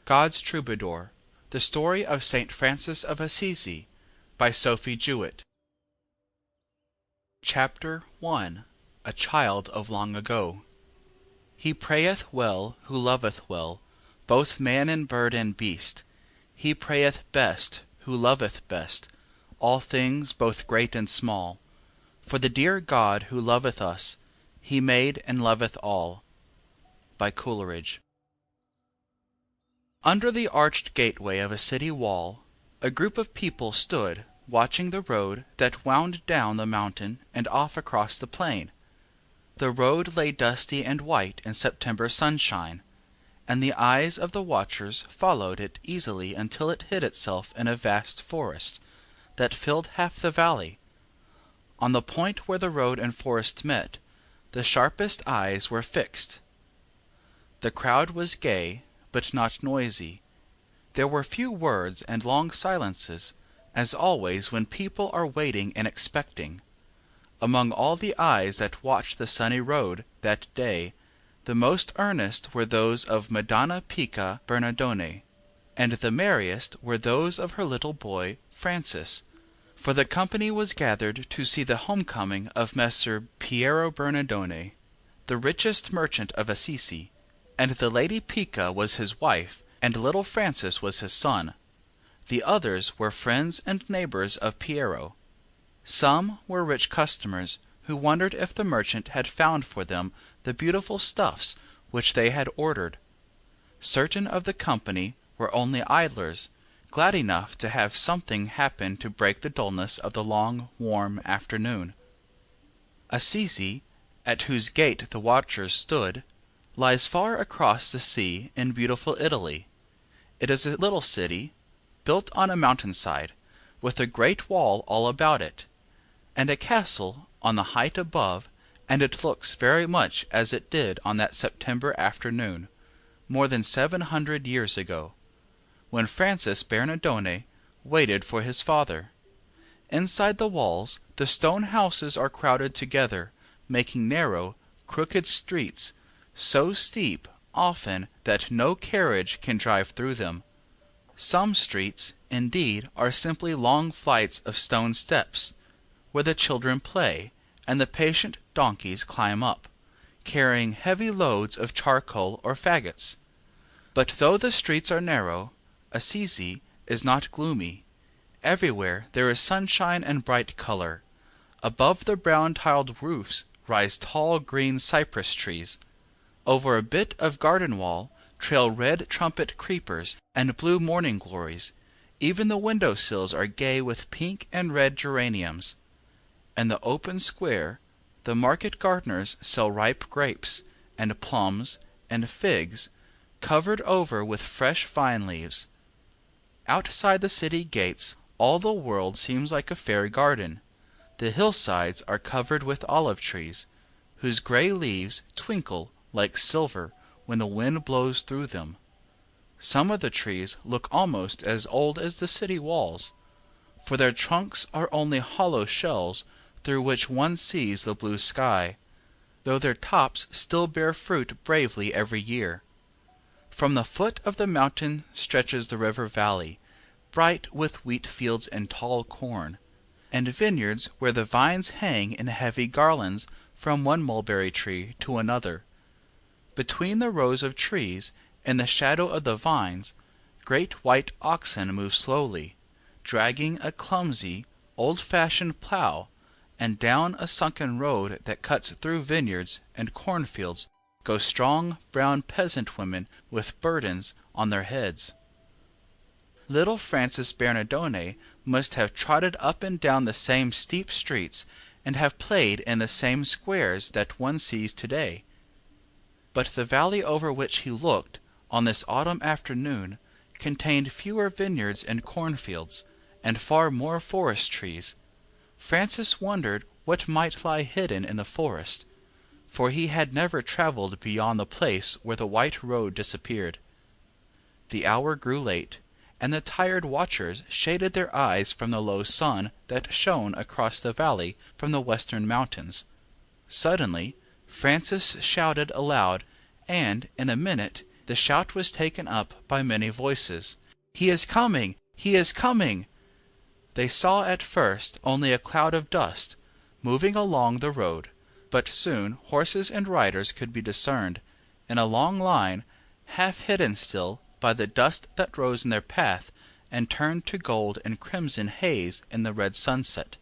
God's Troubadour, The Story of St. Francis of Assisi, by Sophie Jewett. Chapter 1. A Child of Long Ago. He prayeth well who loveth well, both man and bird and beast. He prayeth best who loveth best, all things both great and small. For the dear God who loveth us, He made and loveth all. By Coleridge. Under the arched gateway of a city wall, a group of people stood, watching the road that wound down the mountain and off across the plain. The road lay dusty and white in September sunshine, and the eyes of the watchers followed it easily until it hid itself in a vast forest that filled half the valley. On the point where the road and forest met, the sharpest eyes were fixed. The crowd was gay, but not noisy. There were few words and long silences, as always when people are waiting and expecting. Among all the eyes that watched the sunny road that day, the most earnest were those of Madonna Pica Bernardone, and the merriest were those of her little boy Francis, for the company was gathered to see the homecoming of Messer Piero Bernardone, the richest merchant of Assisi, and the Lady Pica was his wife, and little Francis was his son. The others were friends and neighbors of Piero. Some were rich customers, who wondered if the merchant had found for them the beautiful stuffs which they had ordered. Certain of the company were only idlers, glad enough to have something happen to break the dullness of the long, warm afternoon. Assisi, at whose gate the watchers stood, lies far across the sea in beautiful Italy. It is a little city, built on a mountainside, with a great wall all about it, and a castle on the height above, and it looks very much as it did on that September afternoon, more than 700 years ago, when Francis Bernardone waited for his father. Inside the walls the stone houses are crowded together, making narrow, crooked streets, so steep often that no carriage can drive through them. Some streets, indeed, are simply long flights of stone steps, where the children play, and the patient donkeys climb up, carrying heavy loads of charcoal or faggots. But though the streets are narrow, Assisi is not gloomy. Everywhere there is sunshine and bright color. Above the brown-tiled roofs rise tall green cypress trees. Over a bit of garden wall trail red trumpet creepers and blue morning glories. Even the window sills are gay with pink and red geraniums. In the open square the market gardeners sell ripe grapes, and plums, and figs, covered over with fresh vine leaves. Outside the city gates all the world seems like a fairy garden. The hillsides are covered with olive trees, whose gray leaves twinkle like silver when the wind blows through them. Some of the trees look almost as old as the city walls, for their trunks are only hollow shells through which one sees the blue sky, though their tops still bear fruit bravely every year. From the foot of the mountain stretches the river valley, bright with wheat fields and tall corn, and vineyards where the vines hang in heavy garlands from one mulberry tree to another. Between the rows of trees, in the shadow of the vines, great white oxen move slowly, dragging a clumsy, old-fashioned plough, and down a sunken road that cuts through vineyards and cornfields go strong brown peasant women with burdens on their heads. Little Francis Bernardone must have trotted up and down the same steep streets and have played in the same squares that one sees today. But the valley over which he looked on this autumn afternoon contained fewer vineyards and cornfields, and far more forest trees. Francis wondered what might lie hidden in the forest, for he had never traveled beyond the place where the white road disappeared. The hour grew late, and the tired watchers shaded their eyes from the low sun that shone across the valley from the western mountains. Suddenly Francis shouted aloud, and in a minute the shout was taken up by many voices. "He is coming! He is coming!" They saw at first only a cloud of dust moving along the road, but soon horses and riders could be discerned, in a long line, half hidden still by the dust that rose in their path and turned to gold and crimson haze in the red sunset.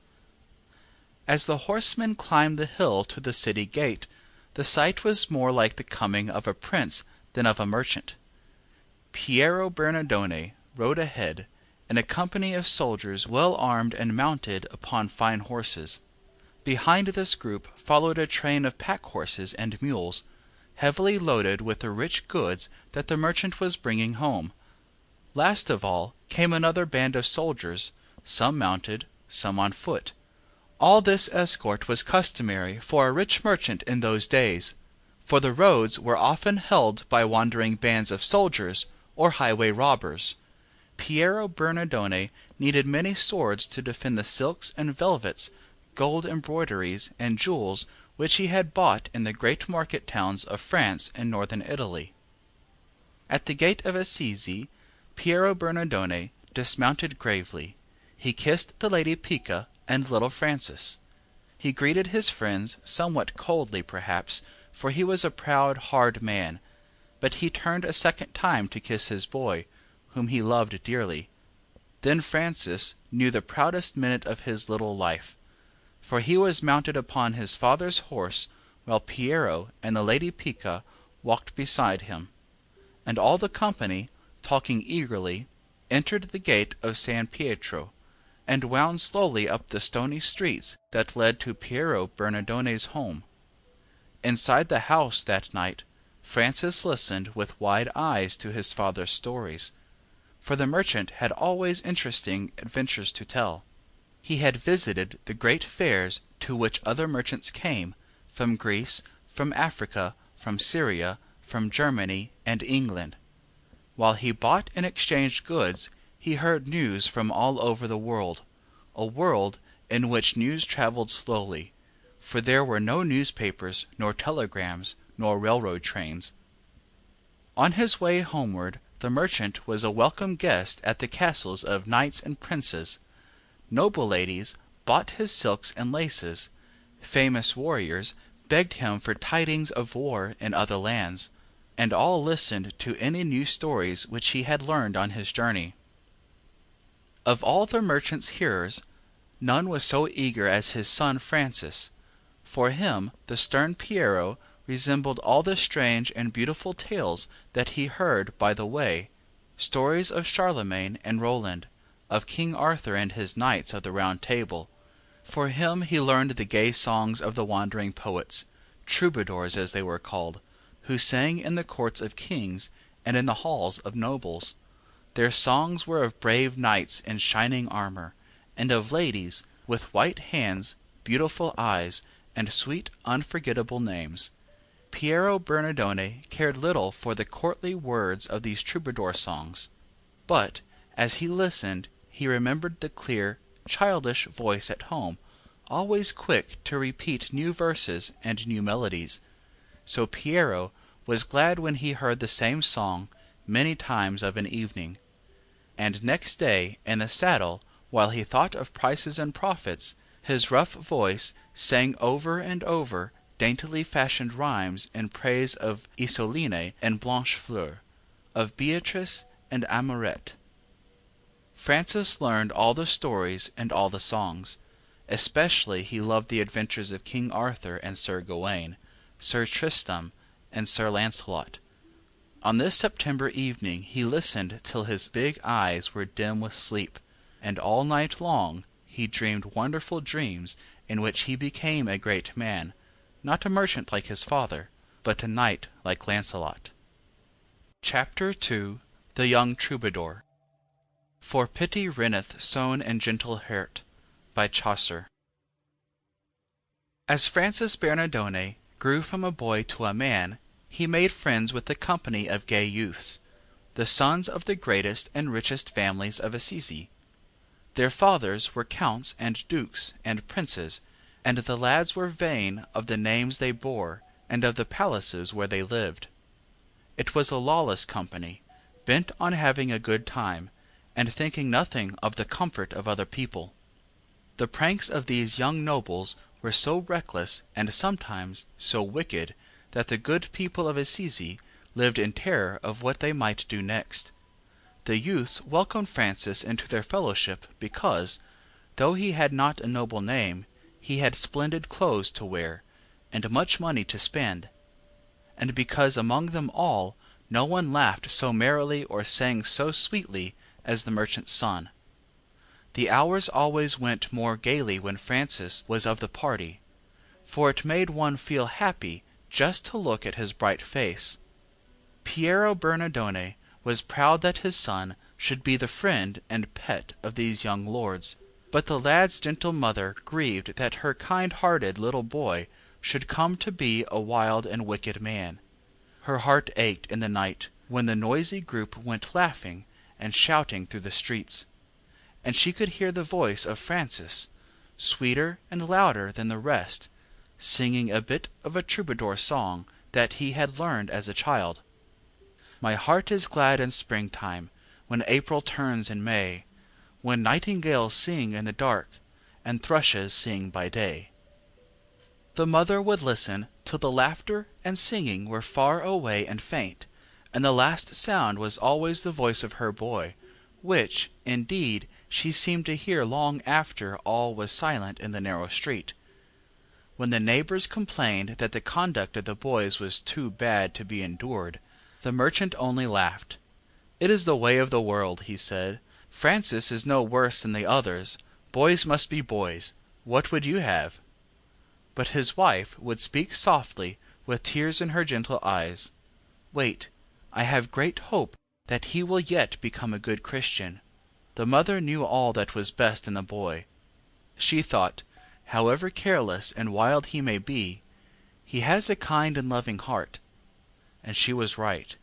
As the horsemen climbed the hill to the city gate, the sight was more like the coming of a prince than of a merchant. Piero Bernardone rode ahead, in a company of soldiers well armed and mounted upon fine horses. Behind this group followed a train of pack horses and mules, heavily loaded with the rich goods that the merchant was bringing home. Last of all came another band of soldiers, some mounted, some on foot. All this escort was customary for a rich merchant in those days, for the roads were often held by wandering bands of soldiers or highway robbers. Piero Bernardone needed many swords to defend the silks and velvets, gold embroideries, and jewels which he had bought in the great market towns of France and northern Italy. At the gate of Assisi, Piero Bernardone dismounted gravely. He kissed the Lady Pica and little Francis. He greeted his friends somewhat coldly perhaps, for he was a proud, hard man, but he turned a second time to kiss his boy, whom he loved dearly. Then Francis knew the proudest minute of his little life, for he was mounted upon his father's horse, while Piero and the Lady Pica walked beside him, and all the company, talking eagerly, entered the gate of San Pietro, and wound slowly up the stony streets that led to Piero Bernardone's home. Inside the house that night, Francis listened with wide eyes to his father's stories, for the merchant had always interesting adventures to tell. He had visited the great fairs to which other merchants came, from Greece, from Africa, from Syria, from Germany and England. While he bought and exchanged goods, he heard news from all over the world, a world in which news traveled slowly, for there were no newspapers, nor telegrams, nor railroad trains. On his way homeward, the merchant was a welcome guest at the castles of knights and princes. Noble ladies bought his silks and laces. Famous warriors begged him for tidings of war in other lands, and all listened to any new stories which he had learned on his journey. Of all the merchant's hearers, none was so eager as his son Francis. For him the stern Piero resembled all the strange and beautiful tales that he heard by the way, stories of Charlemagne and Roland, of King Arthur and his knights of the Round Table. For him he learned the gay songs of the wandering poets, troubadours as they were called, who sang in the courts of kings and in the halls of nobles. Their songs were of brave knights in shining armor, and of ladies with white hands, beautiful eyes, and sweet unforgettable names. Piero Bernardone cared little for the courtly words of these troubadour songs, but as he listened he remembered the clear, childish voice at home, always quick to repeat new verses and new melodies. So Piero was glad when he heard the same song many times of an evening. And next day in the saddle, while he thought of prices and profits, his rough voice sang over and over daintily fashioned rhymes in praise of Isoline and Blanchefleur, of Beatrice and Amourette. Francis learned all the stories and all the songs. Especially he loved the adventures of King Arthur and Sir Gawain, Sir Tristram and Sir Launcelot. On this September evening he listened till his big eyes were dim with sleep, and all night long he dreamed wonderful dreams in which he became a great man, not a merchant like his father, but a knight like Launcelot. Chapter 2. The Young Troubadour. For pity reigneth sown in gentle heart, by Chaucer. As Francis Bernardone grew from a boy to a man, he made friends with the company of gay youths, the sons of the greatest and richest families of Assisi. Their fathers were counts and dukes and princes, and the lads were vain of the names they bore and of the palaces where they lived. It was a lawless company, bent on having a good time, and thinking nothing of the comfort of other people. The pranks of these young nobles were so reckless and sometimes so wicked that the good people of Assisi lived in terror of what they might do next. The youths welcomed Francis into their fellowship because, though he had not a noble name, he had splendid clothes to wear, and much money to spend, and because among them all no one laughed so merrily or sang so sweetly as the merchant's son. The hours always went more gaily when Francis was of the party, for it made one feel happy just to look at his bright face. Piero Bernardone was proud that his son should be the friend and pet of these young lords, but the lad's gentle mother grieved that her kind-hearted little boy should come to be a wild and wicked man. Her heart ached in the night when the noisy group went laughing and shouting through the streets, and she could hear the voice of Francis, sweeter and louder than the rest, singing a bit of a troubadour song that he had learned as a child. My heart is glad in springtime, when April turns in May, when nightingales sing in the dark, and thrushes sing by day. The mother would listen till the laughter and singing were far away and faint, and the last sound was always the voice of her boy, which, indeed, she seemed to hear long after all was silent in the narrow street. When the neighbors complained that the conduct of the boys was too bad to be endured, the merchant only laughed. "It is the way of the world," he said. "Francis is no worse than the others. Boys must be boys. What would you have?" But his wife would speak softly, with tears in her gentle eyes. "Wait, I have great hope that he will yet become a good Christian." The mother knew all that was best in the boy. She thought, however careless and wild he may be, he has a kind and loving heart. And she was right.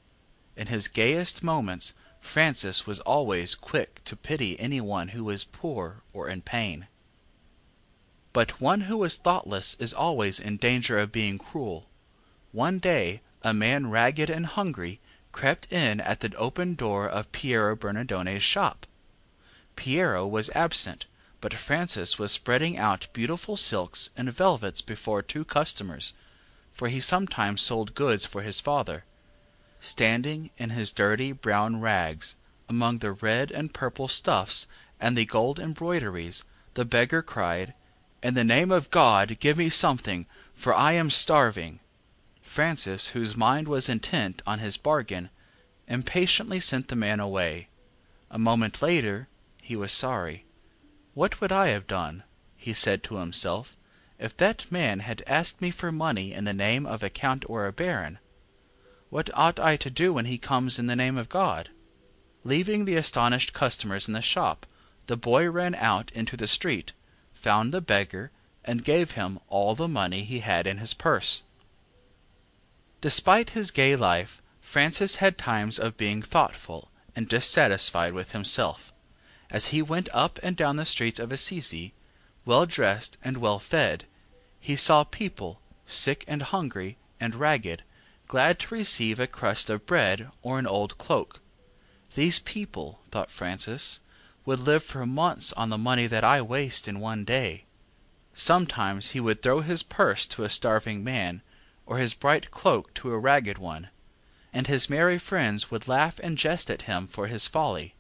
In his gayest moments Francis was always quick to pity anyone who was poor or in pain. But one who is thoughtless is always in danger of being cruel. One day a man ragged and hungry crept in at the open door of Piero Bernardone's shop. Piero was absent, but Francis was spreading out beautiful silks and velvets before two customers, for he sometimes sold goods for his father. Standing in his dirty brown rags, among the red and purple stuffs and the gold embroideries, the beggar cried, "In the name of God, give me something, for I am starving." Francis, whose mind was intent on his bargain, impatiently sent the man away. A moment later he was sorry. "What would I have done," he said to himself, "if that man had asked me for money in the name of a count or a baron? What ought I to do when he comes in the name of God?" Leaving the astonished customers in the shop, the boy ran out into the street, found the beggar, and gave him all the money he had in his purse. Despite his gay life, Francis had times of being thoughtful and dissatisfied with himself. As he went up and down the streets of Assisi, well dressed and well fed, he saw people, sick and hungry and ragged, glad to receive a crust of bread or an old cloak. These people, thought Francis, would live for months on the money that I waste in one day. Sometimes he would throw his purse to a starving man, or his bright cloak to a ragged one, and his merry friends would laugh and jest at him for his folly.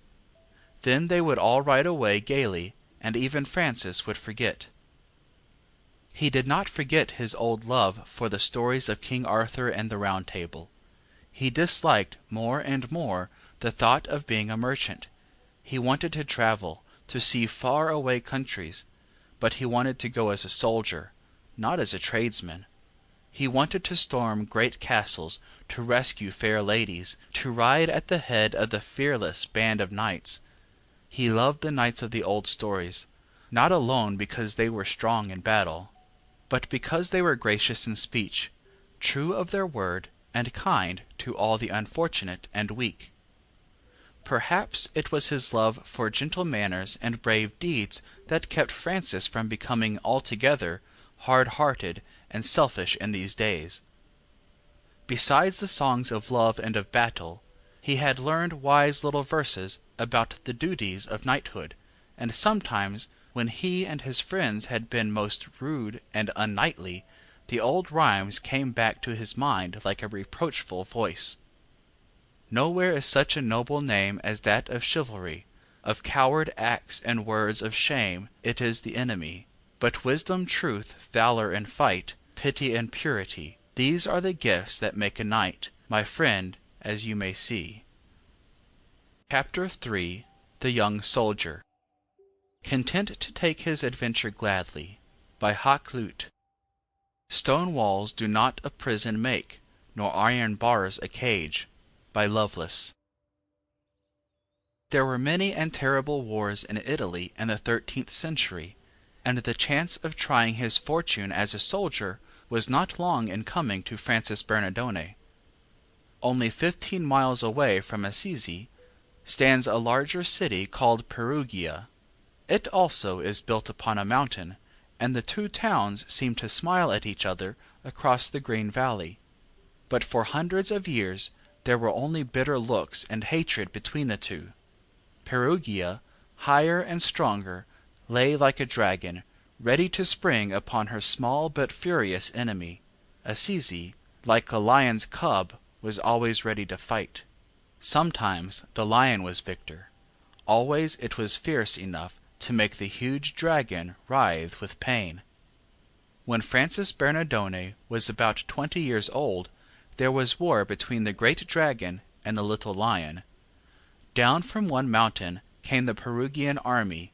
Then they would all ride away gaily, and even Francis would forget. He did not forget his old love for the stories of King Arthur and the Round Table. He disliked more and more the thought of being a merchant. He wanted to travel, to see far-away countries, but he wanted to go as a soldier, not as a tradesman. He wanted to storm great castles, to rescue fair ladies, to ride at the head of the fearless band of knights. He loved the knights of the old stories, not alone because they were strong in battle, but because they were gracious in speech, true of their word, and kind to all the unfortunate and weak. Perhaps it was his love for gentle manners and brave deeds that kept Francis from becoming altogether hard-hearted and selfish in these days. Besides the songs of love and of battle, he had learned wise little verses about the duties of knighthood, and sometimes, when he and his friends had been most rude and unknightly, the old rhymes came back to his mind like a reproachful voice. Nowhere is such a noble name as that of chivalry. Of coward acts and words of shame it is the enemy. But wisdom, truth, valor, and fight, pity and purity, these are the gifts that make a knight, my friend, as you may see. Chapter 3. The Young Soldier. Content to take his adventure gladly. By Hakluyt. Stone walls do not a prison make, nor iron bars a cage. By Lovelace. There were many and terrible wars in Italy in the 13th century, and the chance of trying his fortune as a soldier was not long in coming to Francis Bernardone. Only 15 miles away from Assisi stands a larger city called Perugia. It also is built upon a mountain, and the two towns seem to smile at each other across the green valley. But for hundreds of years there were only bitter looks and hatred between the two. Perugia, higher and stronger, lay like a dragon, ready to spring upon her small but furious enemy. Assisi, like a lion's cub, was always ready to fight. Sometimes the lion was victor. Always it was fierce enough to make the huge dragon writhe with pain. When Francis Bernardone was about 20 years old, there was war between the great dragon and the little lion. Down from one mountain came the Perugian army.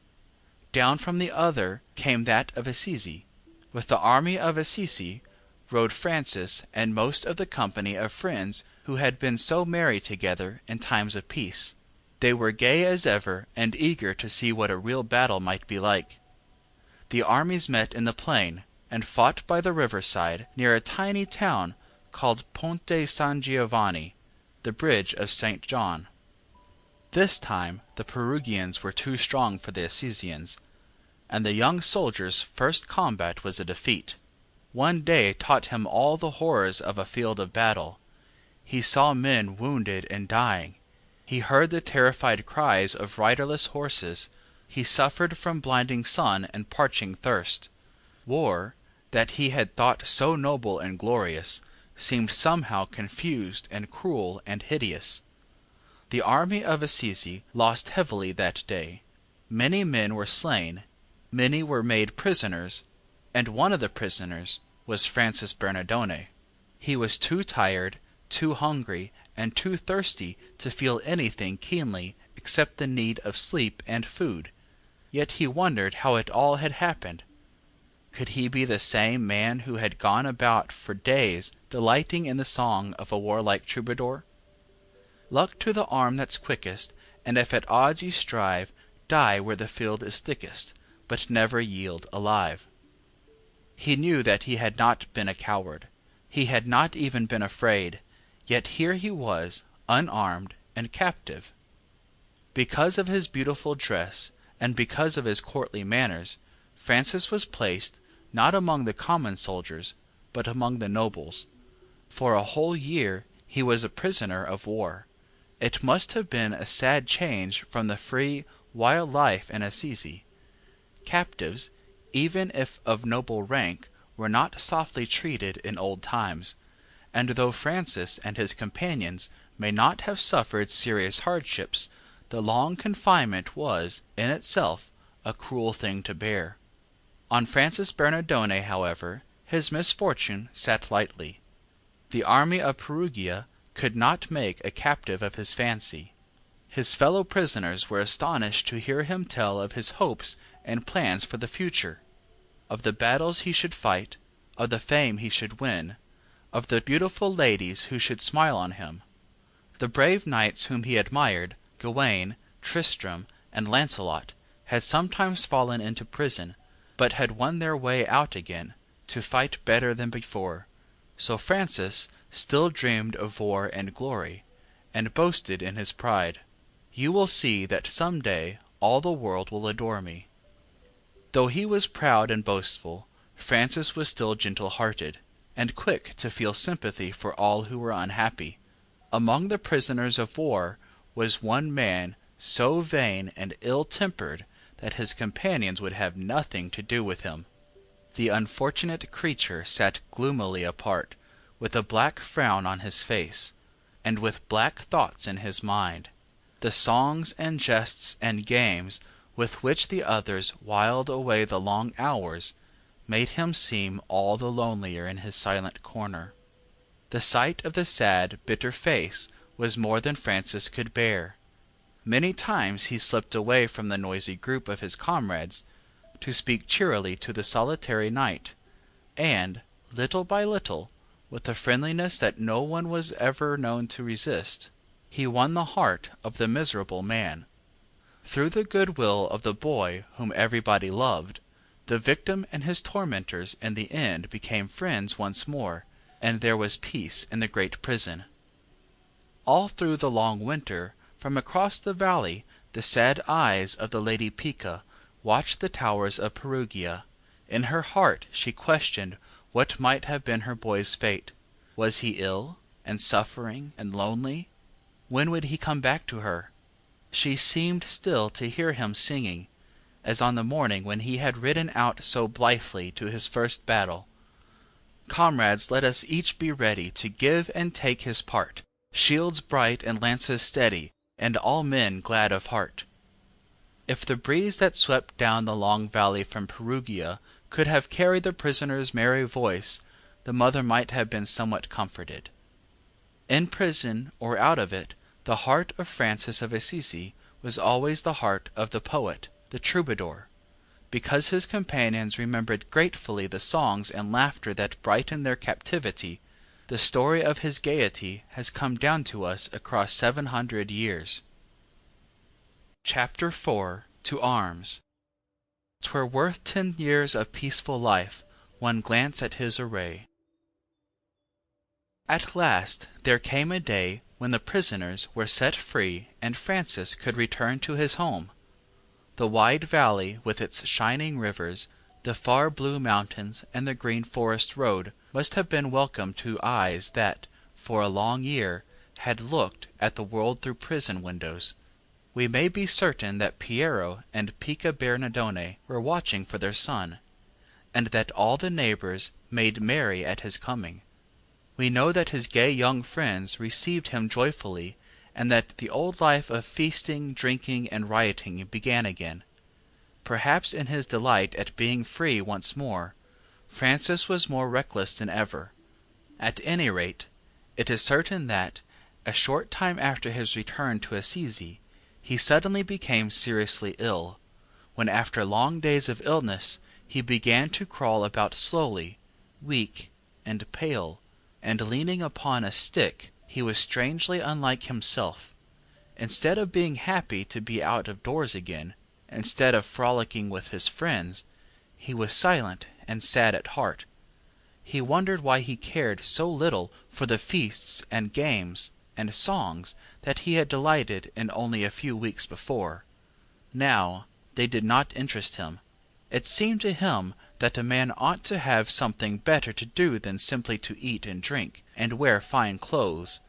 Down from the other came that of Assisi. With the army of Assisi rode Francis and most of the company of friends who had been so merry together in times of peace. They were gay as ever and eager to see what a real battle might be like. The armies met in the plain and fought by the riverside near a tiny town called Ponte San Giovanni, the bridge of St. John. This time the Perugians were too strong for the Assisians, and the young soldier's first combat was a defeat. One day taught him all the horrors of a field of battle. He saw men wounded and dying. He heard the terrified cries of riderless horses. He suffered from blinding sun and parching thirst. War, that he had thought so noble and glorious, seemed somehow confused and cruel and hideous. The army of Assisi lost heavily that day. Many men were slain, many were made prisoners, and one of the prisoners was Francis Bernardone. He was too tired, too hungry, and too thirsty to feel anything keenly except the need of sleep and food. Yet he wondered how it all had happened. Could he be the same man who had gone about for days delighting in the song of a warlike troubadour? Luck to the arm that's quickest, and if at odds you strive, die where the field is thickest, but never yield alive. He knew that he had not been a coward. He had not even been afraid, yet here he was, unarmed and captive. Because of his beautiful dress, and because of his courtly manners, Francis was placed, not among the common soldiers, but among the nobles. For a whole year he was a prisoner of war. It must have been a sad change from the free, wild life in Assisi. Captives, even if of noble rank, were not softly treated in old times, and though Francis and his companions may not have suffered serious hardships, the long confinement was, in itself, a cruel thing to bear. On Francis Bernardone, however, his misfortune sat lightly. The army of Perugia could not make a captive of his fancy. His fellow prisoners were astonished to hear him tell of his hopes and plans for the future, of the battles he should fight, of the fame he should win, of the beautiful ladies who should smile on him. The brave knights whom he admired, Gawain, Tristram, and Lancelot, had sometimes fallen into prison, but had won their way out again, to fight better than before. So Francis still dreamed of war and glory, and boasted in his pride, "You will see that some day all the world will adore me." Though he was proud and boastful, Francis was still gentle-hearted, and quick to feel sympathy for all who were unhappy. Among the prisoners of war was one man so vain and ill-tempered that his companions would have nothing to do with him. The unfortunate creature sat gloomily apart, with a black frown on his face, and with black thoughts in his mind. The songs and jests and games with which the others whiled away the long hours made him seem all the lonelier in his silent corner. The sight of the sad, bitter face was more than Francis could bear. Many times he slipped away from the noisy group of his comrades to speak cheerily to the solitary knight, and, little by little, with a friendliness that no one was ever known to resist, he won the heart of the miserable man. Through the good will of the boy whom everybody loved, the victim and his tormentors in the end became friends once more, and there was peace in the great prison. All through the long winter, from across the valley, the sad eyes of the Lady Pica watched the towers of Perugia. In her heart she questioned what might have been her boy's fate. Was he ill, and suffering, and lonely? When would he come back to her? She seemed still to hear him singing, as on the morning when he had ridden out so blithely to his first battle. Comrades, let us each be ready to give and take his part, shields bright and lances steady, and all men glad of heart. If the breeze that swept down the long valley from Perugia could have carried the prisoner's merry voice, the mother might have been somewhat comforted. In prison or out of it, the heart of Francis of Assisi was always the heart of the poet, the troubadour. Because his companions remembered gratefully the songs and laughter that brightened their captivity, the story of his gaiety has come down to us across 700 years. Chapter 4. To Arms. 'Twere worth 10 years of peaceful life, one glance at his array. At last there came a day when the prisoners were set free and Francis could return to his home. The wide valley with its shining rivers, the far blue mountains, and the green forest road must have been welcome to eyes that, for a long year, had looked at the world through prison windows. We may be certain that Piero and Pica Bernardone were watching for their son, and that all the neighbors made merry at his coming. We know that his gay young friends received him joyfully, and that the old life of feasting, drinking, and rioting began again. Perhaps in his delight at being free once more, Francis was more reckless than ever. At any rate, it is certain that, a short time after his return to Assisi, he suddenly became seriously ill, when after long days of illness he began to crawl about slowly, weak and pale, and leaning upon a stick. He was strangely unlike himself. Instead of being happy to be out of doors again, instead of frolicking with his friends, he was silent and sad at heart. He wondered why he cared so little for the feasts and games and songs that he had delighted in only a few weeks before. Now they did not interest him. It seemed to him that a man ought to have something better to do than simply to eat and drink, and wear fine clothes.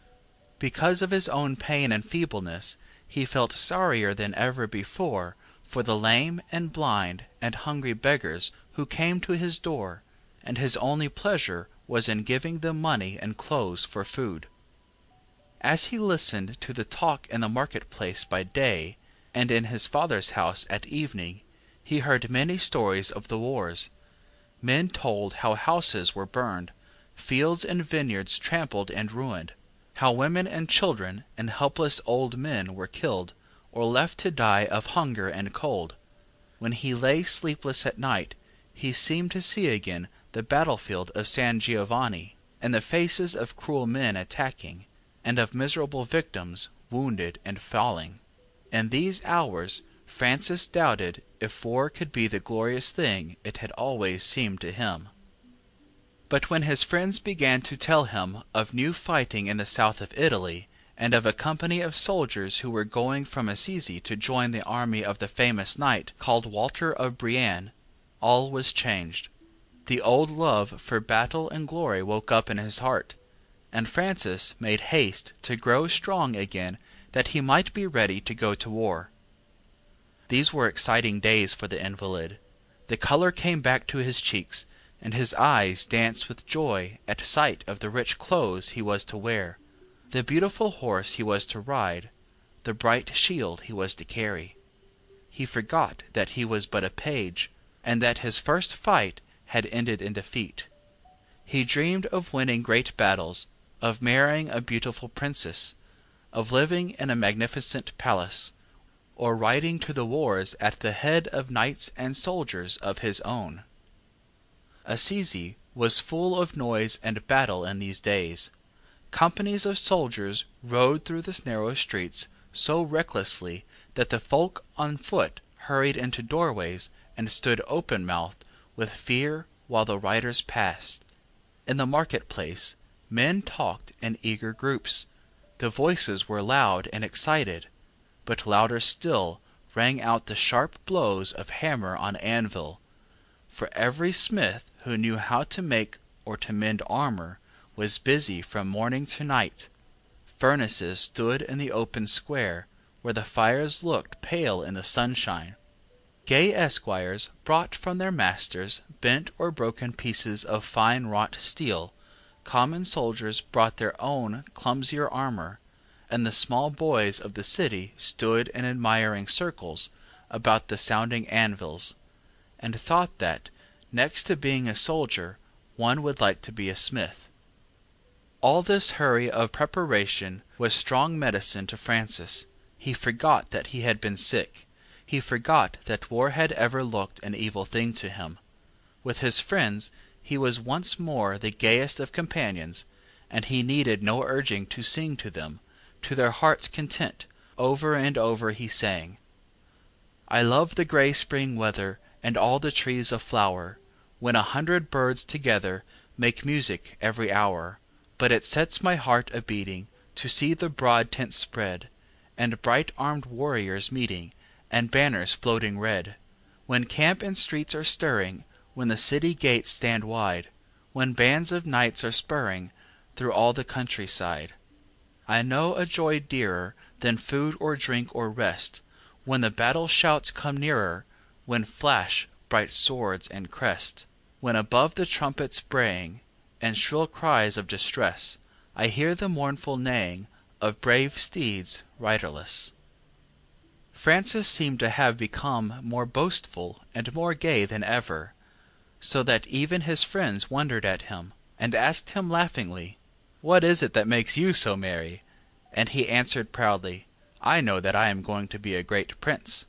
Because of his own pain and feebleness, he felt sorrier than ever before for the lame and blind and hungry beggars who came to his door, and his only pleasure was in giving them money and clothes for food. As he listened to the talk in the market-place by day, and in his father's house at evening, he heard many stories of the wars. Men told how houses were burned, fields and vineyards trampled and ruined, how women and children and helpless old men were killed, or left to die of hunger and cold. When he lay sleepless at night, he seemed to see again the battlefield of San Giovanni, and the faces of cruel men attacking, and of miserable victims wounded and falling. In these hours Francis doubted if war could be the glorious thing it had always seemed to him. But when his friends began to tell him of new fighting in the south of Italy, and of a company of soldiers who were going from Assisi to join the army of the famous knight called Walter of Brienne, all was changed. The old love for battle and glory woke up in his heart, and Francis made haste to grow strong again that he might be ready to go to war. These were exciting days for the invalid. The color came back to his cheeks, and his eyes danced with joy at sight of the rich clothes he was to wear, the beautiful horse he was to ride, the bright shield he was to carry. He forgot that he was but a page, and that his first fight had ended in defeat. He dreamed of winning great battles, of marrying a beautiful princess, of living in a magnificent palace, or riding to the wars at the head of knights and soldiers of his own. Assisi was full of noise and battle in these days. Companies of soldiers rode through the narrow streets so recklessly that the folk on foot hurried into doorways and stood open-mouthed with fear while the riders passed. In the market-place men talked in eager groups. The voices were loud and excited, but louder still rang out the sharp blows of hammer on anvil, for every smith who knew how to make or to mend armor was busy from morning to night. Furnaces stood in the open square, where the fires looked pale in the sunshine. Gay esquires brought from their masters bent or broken pieces of fine wrought steel. Common soldiers brought their own clumsier armor, and the small boys of the city stood in admiring circles about the sounding anvils, and thought that, next to being a soldier, one would like to be a smith. All this hurry of preparation was strong medicine to Francis. He forgot that he had been sick. He forgot that war had ever looked an evil thing to him. With his friends he was once more the gayest of companions, and he needed no urging to sing to them. To their heart's content, over and over he sang, "I love the grey spring weather, and all the trees aflower, when 100 birds together make music every hour. But it sets my heart a-beating to see the broad tents spread, and bright armed warriors meeting, and banners floating red. When camp and streets are stirring, when the city gates stand wide, when bands of knights are spurring through all the countryside. I know a joy dearer than food or drink or rest, when the battle shouts come nearer, when flash bright swords and crest, when above the trumpets braying, and shrill cries of distress, I hear the mournful neighing of brave steeds riderless." Francis seemed to have become more boastful and more gay than ever, so that even his friends wondered at him, and asked him laughingly, "What is it that makes you so merry?" And he answered proudly, "I know that I am going to be a great prince."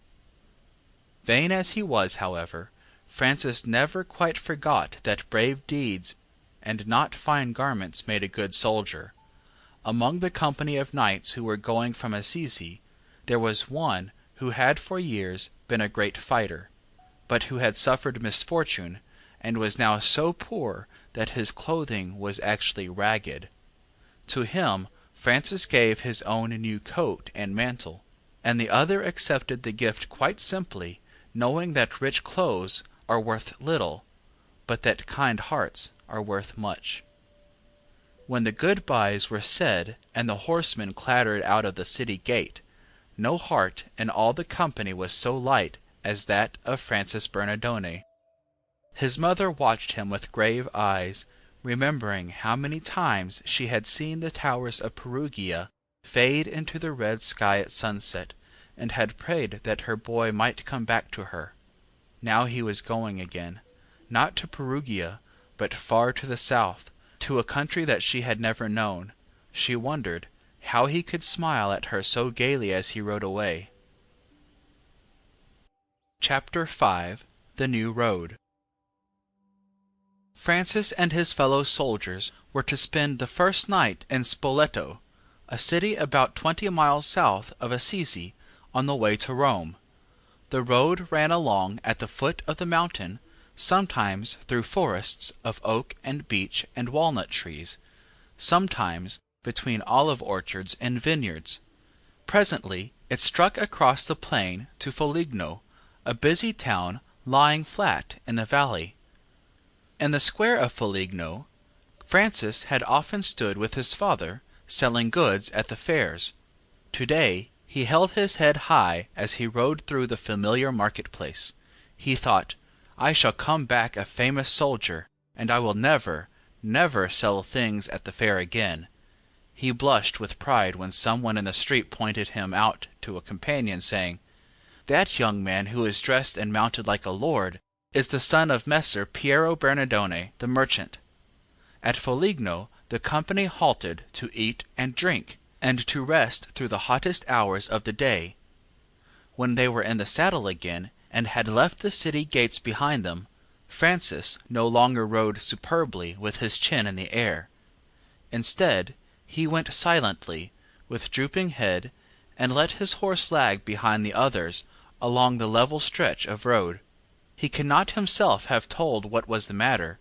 Vain as he was, however, Francis never quite forgot that brave deeds and not fine garments made a good soldier. Among the company of knights who were going from Assisi, there was one who had for years been a great fighter, but who had suffered misfortune, and was now so poor that his clothing was actually ragged. To him Francis gave his own new coat and mantle, and the other accepted the gift quite simply, knowing that rich clothes are worth little, but that kind hearts are worth much. When the good-byes were said, and the horsemen clattered out of the city gate, no heart in all the company was so light as that of Francis Bernardone. His mother watched him with grave eyes, remembering how many times she had seen the towers of Perugia fade into the red sky at sunset, and had prayed that her boy might come back to her. Now he was going again, not to Perugia, but far to the south, to a country that she had never known. She wondered how he could smile at her so gaily as he rode away. Chapter 5. The New Road. Francis and his fellow soldiers were to spend the first night in Spoleto, a city about 20 miles south of Assisi, on the way to Rome. The road ran along at the foot of the mountain, sometimes through forests of oak and beech and walnut trees, sometimes between olive orchards and vineyards. Presently it struck across the plain to Foligno, a busy town lying flat in the valley. In the square of Foligno, Francis had often stood with his father, selling goods at the fairs. Today he held his head high as he rode through the familiar market-place. He thought, "I shall come back a famous soldier, and I will never, never sell things at the fair again." He blushed with pride when someone in the street pointed him out to a companion, saying, "That young man who is dressed and mounted like a lord is the son of Messer Piero Bernardone, the merchant." At Foligno the company halted to eat and drink, and to rest through the hottest hours of the day. When they were in the saddle again, and had left the city gates behind them, Francis no longer rode superbly with his chin in the air. Instead, he went silently, with drooping head, and let his horse lag behind the others along the level stretch of road. He cannot himself have told what was the matter.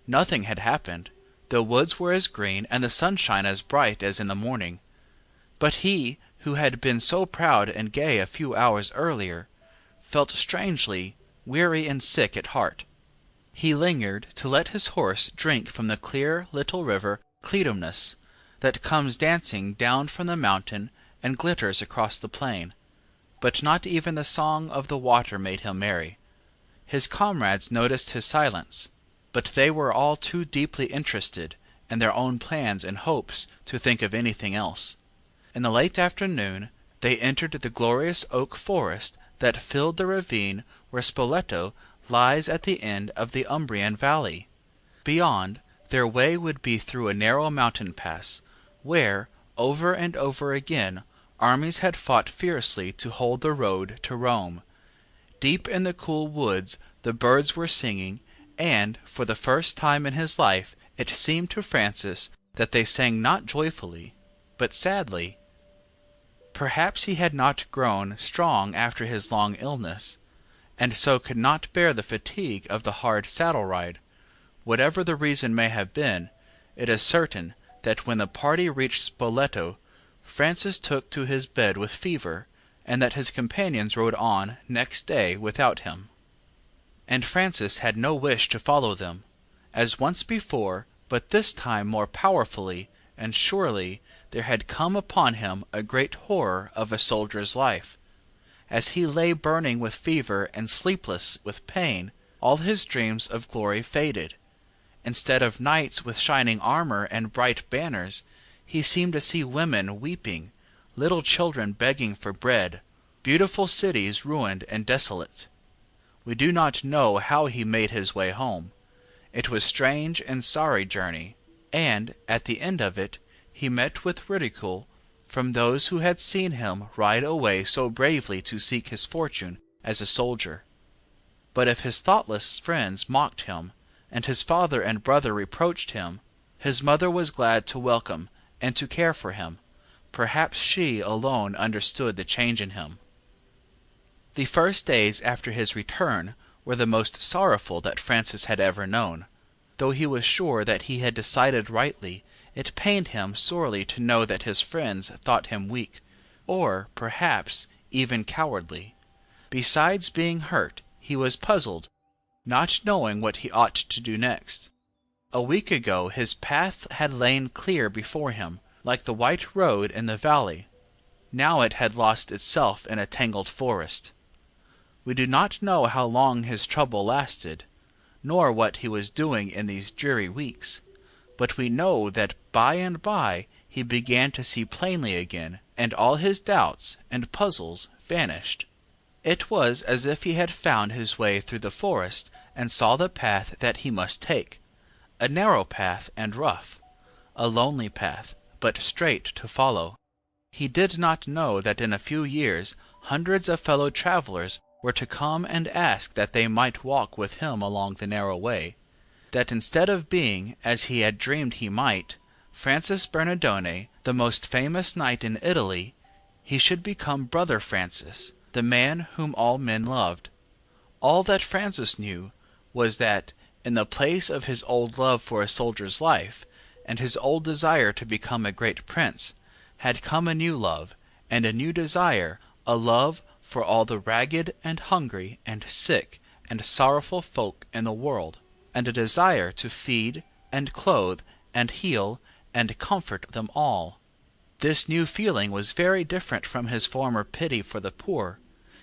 Nothing had happened. The woods were as green and the sunshine as bright as in the morning. But he, who had been so proud and gay a few hours earlier, felt strangely weary and sick at heart. He lingered to let his horse drink from the clear little river Clytemnus, that comes dancing down from the mountain and glitters across the plain. But not even the song of the water made him merry. His comrades noticed his silence, but they were all too deeply interested in their own plans and hopes to think of anything else. In the late afternoon they entered the glorious oak forest that filled the ravine where Spoleto lies at the end of the Umbrian valley. Beyond, their way would be through a narrow mountain pass, where, over and over again, armies had fought fiercely to hold the road to Rome. Deep in the cool woods the birds were singing, and, for the first time in his life, it seemed to Francis that they sang not joyfully, but sadly. Perhaps he had not grown strong after his long illness, and so could not bear the fatigue of the hard saddle ride. Whatever the reason may have been, it is certain that when the party reached Spoleto, Francis took to his bed with fever, and that his companions rode on next day without him. And Francis had no wish to follow them, as once before, but this time more powerfully, and surely there had come upon him a great horror of a soldier's life. As he lay burning with fever and sleepless with pain, all his dreams of glory faded. Instead of knights with shining armor and bright banners, he seemed to see women weeping, little children begging for bread, beautiful cities ruined and desolate. We do not know how he made his way home. It was a strange and sorry journey, and, at the end of it, he met with ridicule from those who had seen him ride away so bravely to seek his fortune as a soldier. But if his thoughtless friends mocked him, and his father and brother reproached him, his mother was glad to welcome and to care for him. Perhaps she alone understood the change in him. The first days after his return were the most sorrowful that Francis had ever known. Though he was sure that he had decided rightly, it pained him sorely to know that his friends thought him weak, or, perhaps, even cowardly. Besides being hurt, he was puzzled, not knowing what he ought to do next. A week ago his path had lain clear before him, like the white road in the valley. Now it had lost itself in a tangled forest. We do not know how long his trouble lasted, nor what he was doing in these dreary weeks, but we know that by and by he began to see plainly again, and all his doubts and puzzles vanished. It was as if he had found his way through the forest and saw the path that he must take, a narrow path and rough, a lonely path, but straight to follow. He did not know that in a few years hundreds of fellow travelers were to come and ask that they might walk with him along the narrow way, that instead of being, as he had dreamed he might, Francis Bernardone, the most famous knight in Italy, he should become Brother Francis, the man whom all men loved. All that Francis knew was that, in the place of his old love for a soldier's life, and his old desire to become a great prince, had come a new love, and a new desire, a love for all the ragged and hungry and sick and sorrowful folk in the world, and a desire to feed and clothe and heal and comfort them all. This new feeling was very different from his former pity for the poor.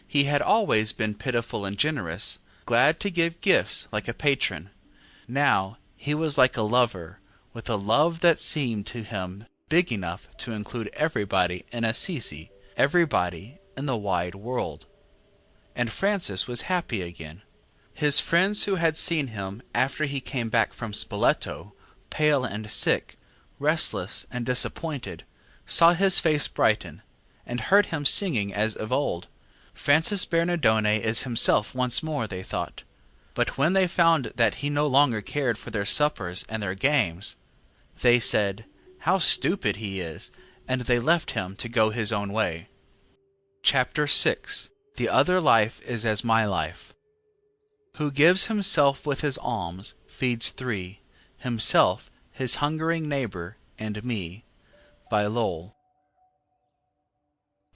He had always been pitiful and generous, glad to give gifts like a patron. Now he was like a lover, with a love that seemed to him big enough to include everybody in Assisi, everybody in the wide world. And Francis was happy again. His friends who had seen him after he came back from Spoleto, pale and sick, restless and disappointed, saw his face brighten, and heard him singing as of old. Francis Bernardone is himself once more, they thought. But when they found that he no longer cared for their suppers and their games, they said, "How stupid he is," and they left him to go his own way. Chapter 6. The other life is as my life. Who gives himself with his alms, feeds three, himself, his hungering neighbor, and me. By Lowell.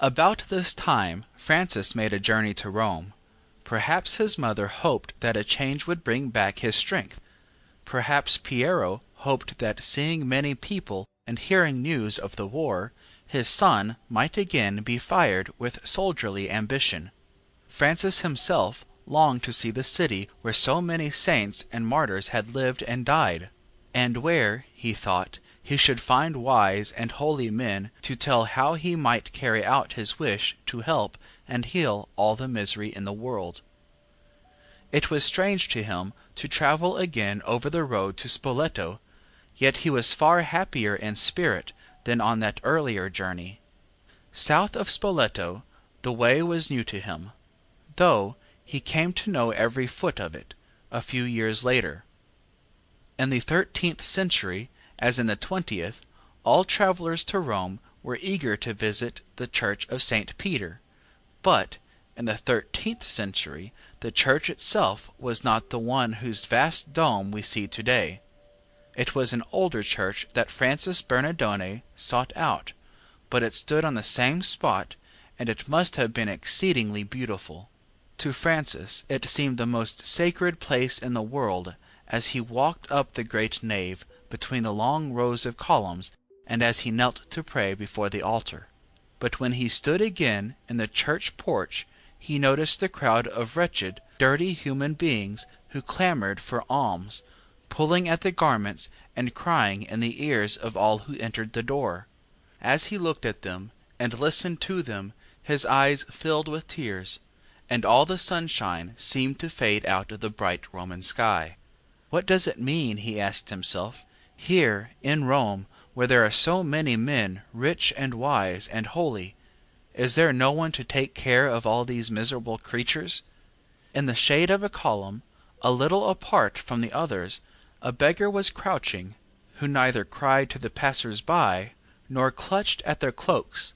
About this time Francis made a journey to Rome. Perhaps his mother hoped that a change would bring back his strength. Perhaps Piero hoped that, seeing many people and hearing news of the war, his son might again be fired with soldierly ambition. Francis himself longed to see the city where so many saints and martyrs had lived and died, and where, he thought, he should find wise and holy men to tell how he might carry out his wish to help and heal all the misery in the world. It was strange to him to travel again over the road to Spoleto, yet he was far happier in spirit than on that earlier journey. South of Spoleto the way was new to him, though he came to know every foot of it a few years later. In the 13th century, as in the 20th, all travelers to Rome were eager to visit the church of St. Peter, but in the 13th century the church itself was not the one whose vast dome we see today. It was an older church that Francis Bernardone sought out, but it stood on the same spot, and it must have been exceedingly beautiful. To Francis it seemed the most sacred place in the world as he walked up the great nave between the long rows of columns, and as he knelt to pray before the altar. But when he stood again in the church porch, he noticed the crowd of wretched, dirty human beings who clamored for alms, pulling at the garments and crying in the ears of all who entered the door. As he looked at them and listened to them, his eyes filled with tears, and all the sunshine seemed to fade out of the bright Roman sky. What does it mean, he asked himself, here in Rome, where there are so many men rich and wise and holy? Is there no one to take care of all these miserable creatures? In the shade of a column, a little apart from the others, a beggar was crouching, who neither cried to the passers-by nor clutched at their cloaks.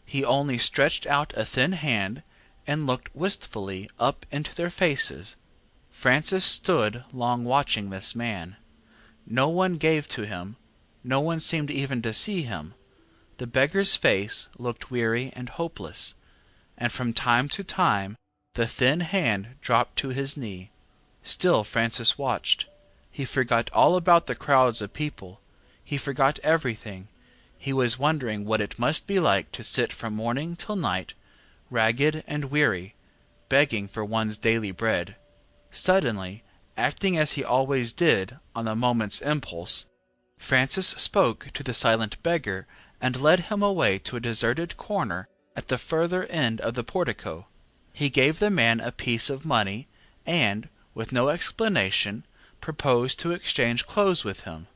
He only stretched out a thin hand and looked wistfully up into their faces. Francis stood long watching this man. No one gave to him, no one seemed even to see him. The beggar's face looked weary and hopeless, and from time to time the thin hand dropped to his knee. Still Francis watched. He forgot all about the crowds of people. He forgot everything. He was wondering what it must be like to sit from morning till night, ragged and weary, begging for one's daily bread. Suddenly, acting as he always did on the moment's impulse, Francis spoke to the silent beggar and led him away to a deserted corner at the further end of the portico. He gave the man a piece of money and, with no explanation, proposed to exchange clothes with him.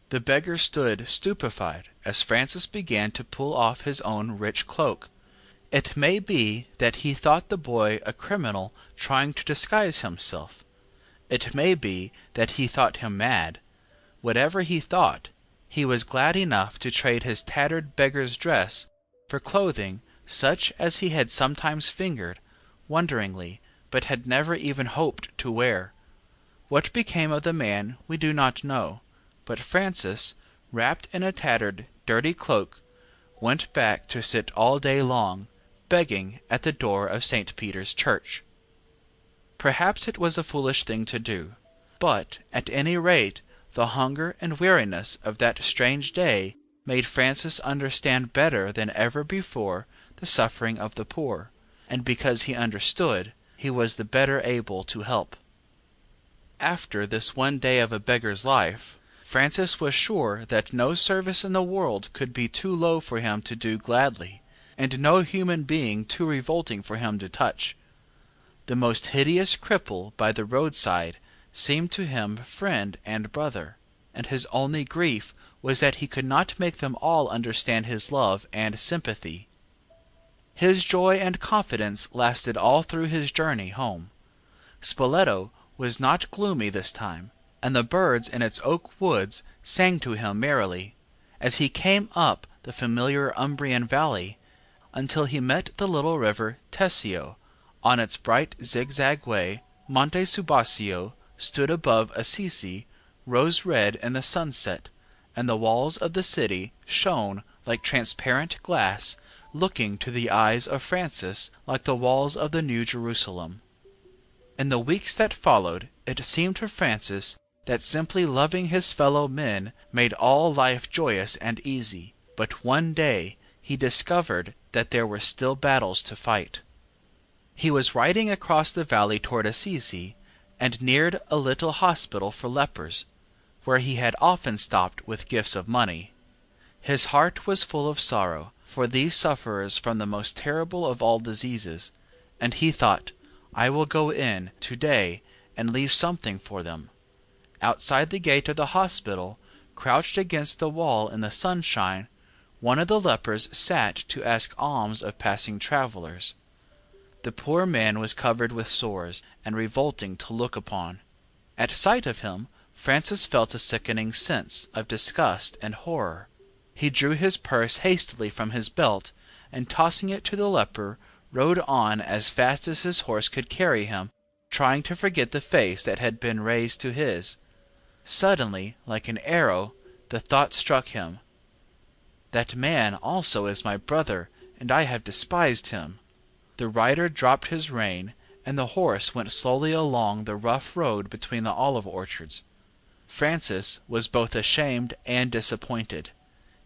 The beggar stood stupefied as Francis began to pull off his own rich cloak. It may be that he thought the boy a criminal trying to disguise himself. It may be that he thought him mad. Whatever he thought, he was glad enough to trade his tattered beggar's dress for clothing such as he had sometimes fingered, wonderingly, but had never even hoped to wear. What became of the man we do not know, but Francis, wrapped in a tattered, dirty cloak, went back to sit all day long, begging at the door of St. Peter's Church. Perhaps it was a foolish thing to do, But, at any rate, the hunger and weariness of that strange day made Francis understand better than ever before the suffering of the poor, and because he understood, he was the better able to help. After this one day of a beggar's life, Francis was sure that no service in the world could be too low for him to do gladly, and no human being too revolting for him to touch. The most hideous cripple by the roadside seemed to him friend and brother, and his only grief was that he could not make them all understand his love and sympathy. His joy and confidence lasted all through his journey home. Spoleto was not gloomy this time, and the birds in its oak woods sang to him merrily, as he came up the familiar Umbrian valley, until he met the little river Tesio. On its bright zigzag way, Monte Subasio stood above Assisi, rose-red in the sunset, and the walls of the city shone like transparent glass, looking to the eyes of Francis like the walls of the New Jerusalem. In the weeks that followed, it seemed to Francis that simply loving his fellow men made all life joyous and easy, but one day he discovered that there were still battles to fight. He was riding across the valley toward Assisi, and neared a little hospital for lepers, where he had often stopped with gifts of money. His heart was full of sorrow for these sufferers from the most terrible of all diseases, and he thought, "I will go in to-day and leave something for them." Outside the gate of the hospital, crouched against the wall in the sunshine, one of the lepers sat to ask alms of passing travelers. The poor man was covered with sores, and revolting to look upon. At sight of him, Francis felt a sickening sense of disgust and horror. He drew his purse hastily from his belt, and tossing it to the leper, rode on as fast as his horse could carry him, trying to forget the face that had been raised to his. Suddenly, like an arrow, the thought struck him, "That man also is my brother, and I have despised him." The rider dropped his rein, and the horse went slowly along the rough road between the olive orchards. Francis was both ashamed and disappointed.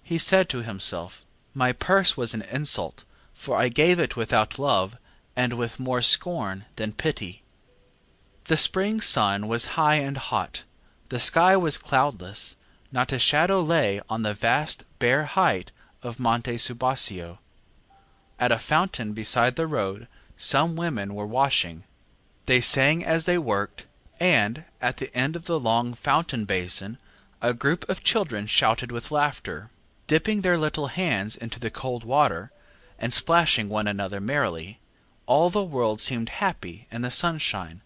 He said to himself, "My purse was an insult, for I gave it without love, and with more scorn than pity." The spring sun was high and hot. The sky was cloudless. Not a shadow lay on the vast bare height of Monte Subasio. At a fountain beside the road some women were washing. They sang as they worked, and, at the end of the long fountain basin, a group of children shouted with laughter, dipping their little hands into the cold water, and splashing one another merrily. All the world seemed happy in the sunshine,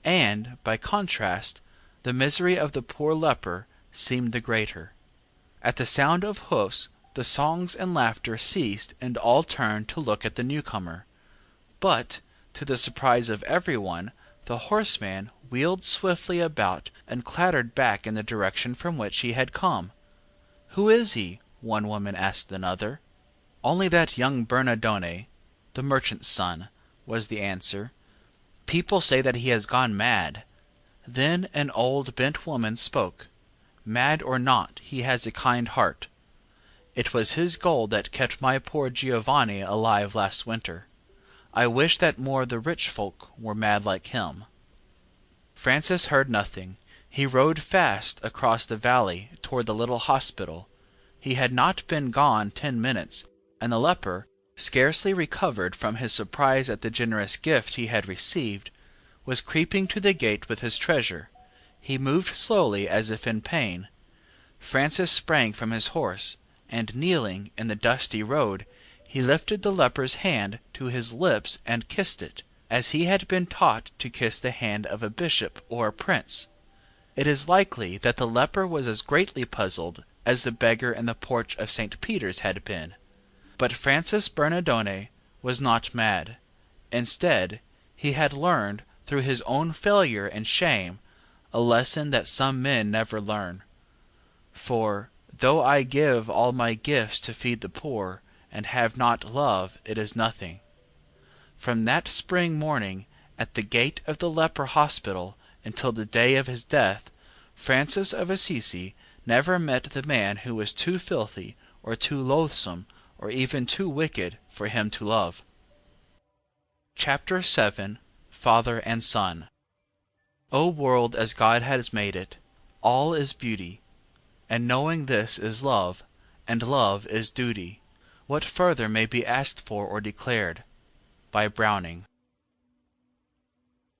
and, by contrast, the misery of the poor leper seemed the greater. At the sound of hoofs, the songs and laughter ceased, and all turned to look at the newcomer. But, to the surprise of everyone, the horseman wheeled swiftly about and clattered back in the direction from which he had come. "Who is he?" one woman asked another. "Only that young Bernardone, the merchant's son," was the answer. "People say that he has gone mad." Then an old bent woman spoke. "Mad or not, he has a kind heart. It was his gold that kept my poor Giovanni alive last winter. I wish that more of the rich folk were mad like him." Francis heard nothing. He rode fast across the valley toward the little hospital. He had not been gone 10 minutes, and the leper, scarcely recovered from his surprise at the generous gift he had received, was creeping to the gate with his treasure. He moved slowly as if in pain. Francis sprang from his horse, and kneeling in the dusty road, he lifted the leper's hand to his lips and kissed it, as he had been taught to kiss the hand of a bishop or a prince. It is likely that the leper was as greatly puzzled as the beggar in the porch of St. Peter's had been. But Francis Bernardone was not mad. Instead, he had learned, through his own failure and shame, a lesson that some men never learn. For, though I give all my gifts to feed the poor, and have not love, it is nothing. From that spring morning, at the gate of the leper hospital, until the day of his death, Francis of Assisi never met the man who was too filthy or too loathsome or even too wicked for him to love. Chapter 7. Father and Son. O world as God has made it, all is beauty, and knowing this is love, and love is duty. What further may be asked for or declared? By Browning.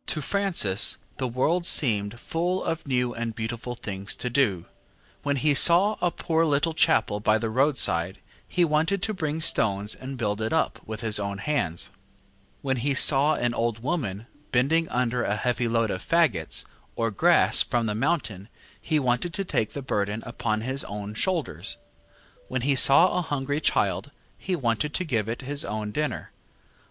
To Francis the world seemed full of new and beautiful things to do. When he saw a poor little chapel by the roadside, he wanted to bring stones and build it up with his own hands. When he saw an old woman bending under a heavy load of faggots or grass from the mountain, he wanted to take the burden upon his own shoulders. When he saw a hungry child, he wanted to give it his own dinner.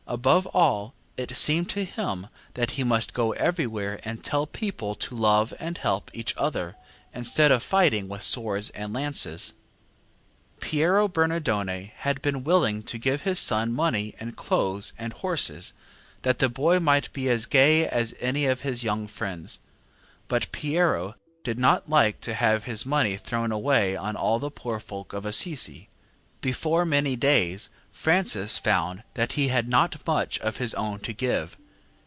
Above all, it seemed to him that he must go everywhere and tell people to love and help each other, instead of fighting with swords and lances. Piero Bernardone had been willing to give his son money and clothes and horses, that the boy might be as gay as any of his young friends. But Piero did not like to have his money thrown away on all the poor folk of Assisi. Before many days, Francis found that he had not much of his own to give.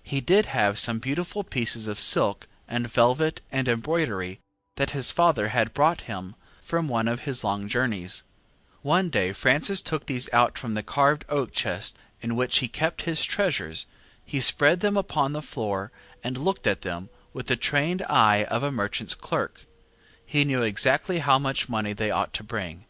He did have some beautiful pieces of silk and velvet and embroidery that his father had brought him from one of his long journeys. One day Francis took these out from the carved oak chest in which he kept his treasures. He spread them upon the floor and looked at them with the trained eye of a merchant's clerk. He knew exactly how much money they ought to bring.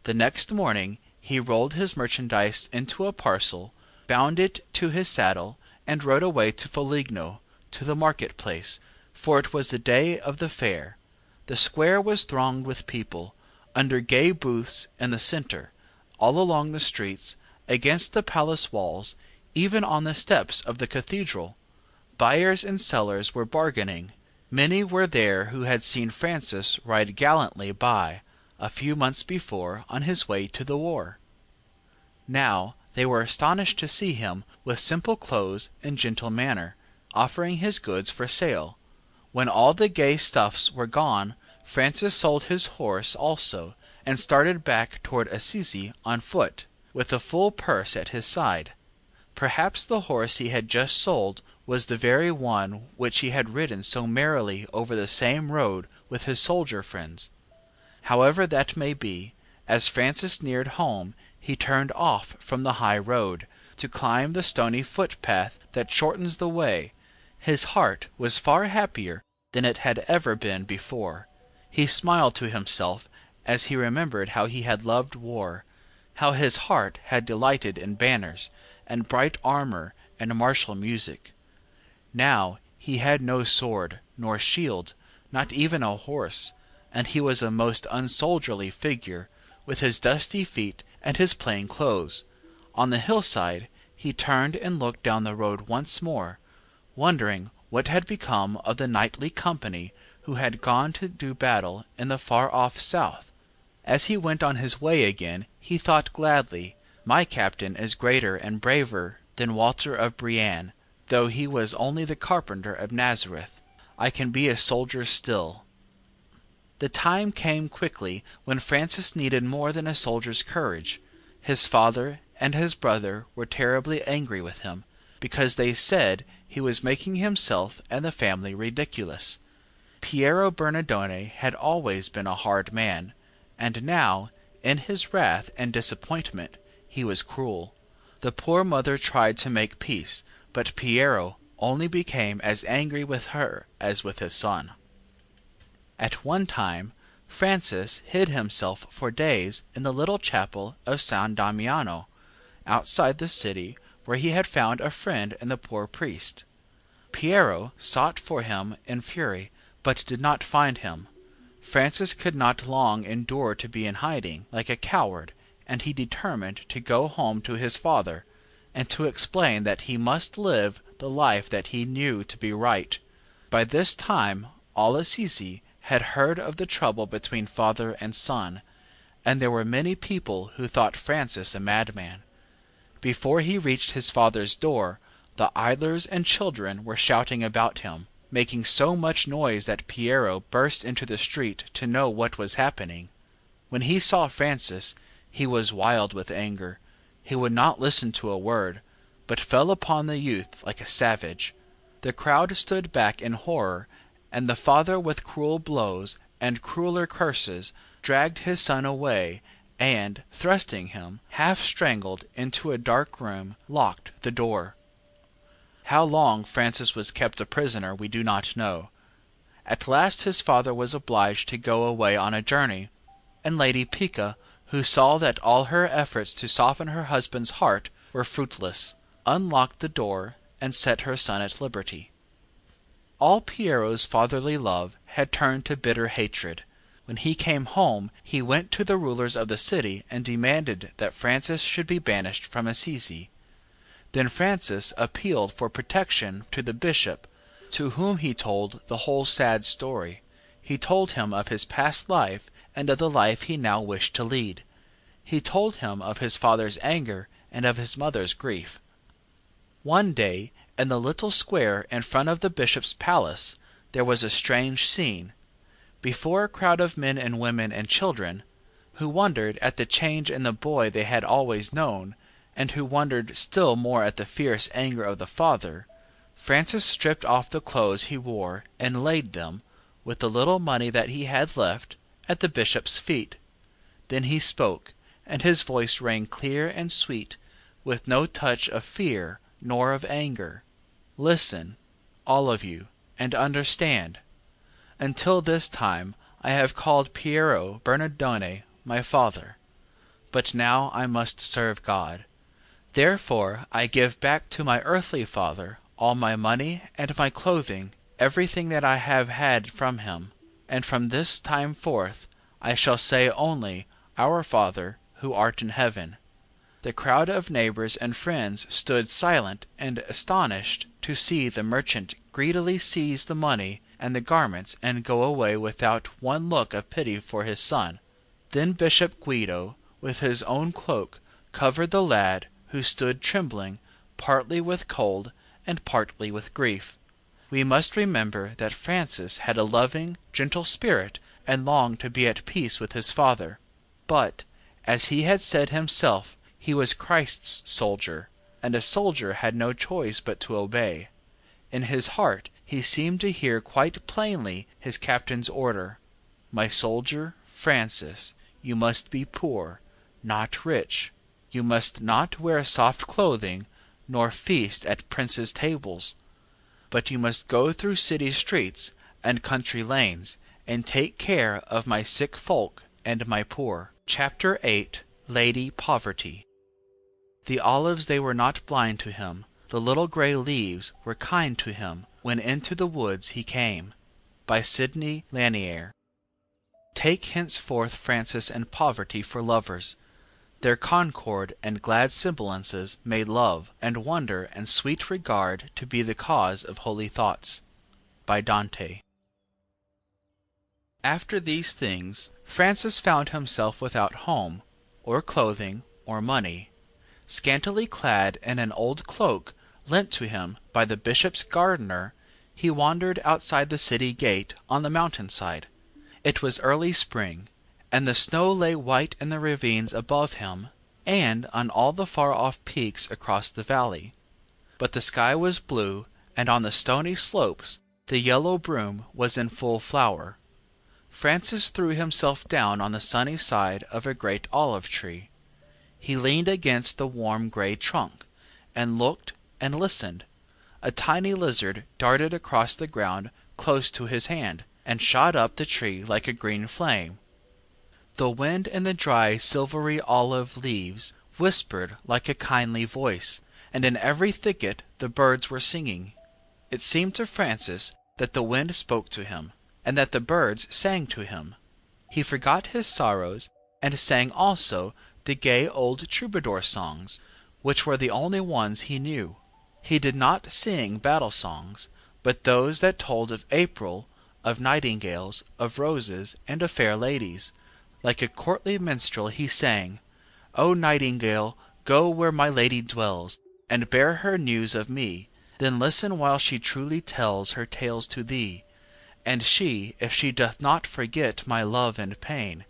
The next morning he rolled his merchandise into a parcel, bound it to his saddle, and rode away to Foligno, to the market-place, for it was the day of the fair. The square was thronged with people, under gay booths in the centre, all along the streets, against the palace walls, even on the steps of the cathedral. Buyers and sellers were bargaining. Many were there who had seen Francis ride gallantly by, a few months before, on his way to the war. Now they were astonished to see him with simple clothes and gentle manner, offering his goods for sale. When all the gay stuffs were gone, Francis sold his horse also, and started back toward Assisi on foot, with a full purse at his side. Perhaps the horse he had just sold was the very one which he had ridden so merrily over the same road with his soldier friends. However that may be, as Francis neared home he turned off from the high road, to climb the stony footpath that shortens the way. His heart was far happier than it had ever been before. He smiled to himself as he remembered how he had loved war, how his heart had delighted in banners, and bright armor, and martial music. Now he had no sword, nor shield, not even a horse, and he was a most unsoldierly figure, with his dusty feet and his plain clothes. On the hillside he turned and looked down the road once more, wondering what had become of the knightly company who had gone to do battle in the far-off south. As he went on his way again, he thought gladly, "My captain is greater and braver than Walter of Brienne, though he was only the carpenter of Nazareth. I can be a soldier still." The time came quickly when Francis needed more than a soldier's courage. His father and his brother were terribly angry with him, because they said he was making himself and the family ridiculous. Piero Bernardone had always been a hard man, and now, in his wrath and disappointment, he was cruel. The poor mother tried to make peace, but Piero only became as angry with her as with his son. At one time Francis hid himself for days in the little chapel of San Damiano, outside the city, where he had found a friend in the poor priest. Piero sought for him in fury, but did not find him. Francis could not long endure to be in hiding, like a coward, and he determined to go home to his father, and to explain that he must live the life that he knew to be right. By this time all Assisi had heard of the trouble between father and son, and there were many people who thought Francis a madman. Before he reached his father's door, the idlers and children were shouting about him, making so much noise that Piero burst into the street to know what was happening. When he saw Francis, he was wild with anger. He would not listen to a word, but fell upon the youth like a savage. The crowd stood back in horror, and the father with cruel blows and crueler curses dragged his son away, and, thrusting him, half strangled, into a dark room, locked the door. How long Francis was kept a prisoner we do not know. At last his father was obliged to go away on a journey, and Lady Pica, who saw that all her efforts to soften her husband's heart were fruitless, unlocked the door and set her son at liberty. All Piero's fatherly love had turned to bitter hatred. When he came home he went to the rulers of the city and demanded that Francis should be banished from Assisi. Then Francis appealed for protection to the bishop, to whom he told the whole sad story. He told him of his past life and of the life he now wished to lead. He told him of his father's anger and of his mother's grief. One day, in the little square in front of the bishop's palace, there was a strange scene. Before a crowd of men and women and children, who wondered at the change in the boy they had always known, and who wondered still more at the fierce anger of the father, Francis stripped off the clothes he wore and laid them, with the little money that he had left, at the bishop's feet. Then he spoke, and his voice rang clear and sweet, with no touch of fear nor of anger. "Listen, all of you, and understand. Until this time I have called Piero Bernardone my father, but now I must serve God. Therefore I give back to my earthly father all my money and my clothing, everything that I have had from him, and from this time forth I shall say only, Our Father, who art in heaven." The crowd of neighbors and friends stood silent and astonished to see the merchant greedily seize the money and the garments and go away without one look of pity for his son. Then Bishop Guido, with his own cloak, covered the lad, who stood trembling, partly with cold and partly with grief. We must remember that Francis had a loving, gentle spirit and longed to be at peace with his father. But, as he had said himself, he was Christ's soldier, and a soldier had no choice but to obey. In his heart he seemed to hear quite plainly his captain's order: "My soldier, Francis, you must be poor, not rich. You must not wear soft clothing, nor feast at princes' tables. But you must go through city streets and country lanes, and take care of my sick folk and my poor." Chapter 8. Lady Poverty. The olives they were not blind to him, the little grey leaves were kind to him, when into the woods he came. By Sidney Lanier. Take henceforth Francis and Poverty for lovers. Their concord and glad semblances made love, and wonder and sweet regard to be the cause of holy thoughts. By Dante. After these things, Francis found himself without home, or clothing, or money. Scantily clad in an old cloak lent to him by the bishop's gardener, he wandered outside the city gate on the mountainside. It was early spring, and the snow lay white in the ravines above him and on all the far-off peaks across the valley. But the sky was blue, and on the stony slopes the yellow broom was in full flower. Francis threw himself down on the sunny side of a great olive tree. He leaned against the warm grey trunk, and looked and listened. A tiny lizard darted across the ground close to his hand, and shot up the tree like a green flame. The wind in the dry silvery olive leaves whispered like a kindly voice, and in every thicket the birds were singing. It seemed to Francis that the wind spoke to him, and that the birds sang to him. He forgot his sorrows, and sang also the gay old troubadour songs, which were the only ones he knew. He did not sing battle songs, but those that told of April, of nightingales, of roses, and of fair ladies. Like a courtly minstrel he sang, "O nightingale, go where my lady dwells, and bear her news of me. Then listen while she truly tells her tales to thee, and she, if she doth not forget my love and pain,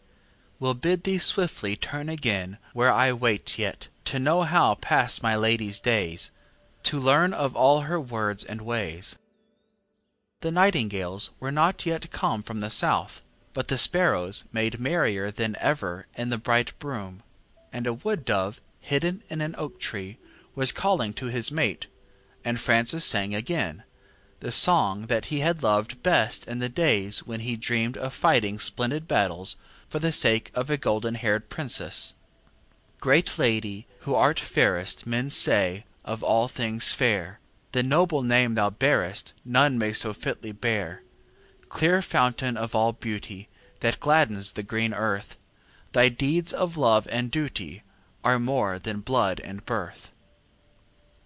will bid thee swiftly turn again where I wait yet, to know how pass my lady's days, to learn of all her words and ways. The nightingales were not yet come from the south, but the sparrows made merrier than ever in the bright broom, and a wood dove, hidden in an oak tree, was calling to his mate, and Francis sang again, the song that he had loved best in the days when he dreamed of fighting splendid battles for the sake of a golden-haired princess. Great lady, who art fairest, men say, of all things fair, the noble name thou bearest none may so fitly bear. Clear fountain of all beauty, that gladdens the green earth, thy deeds of love and duty are more than blood and birth.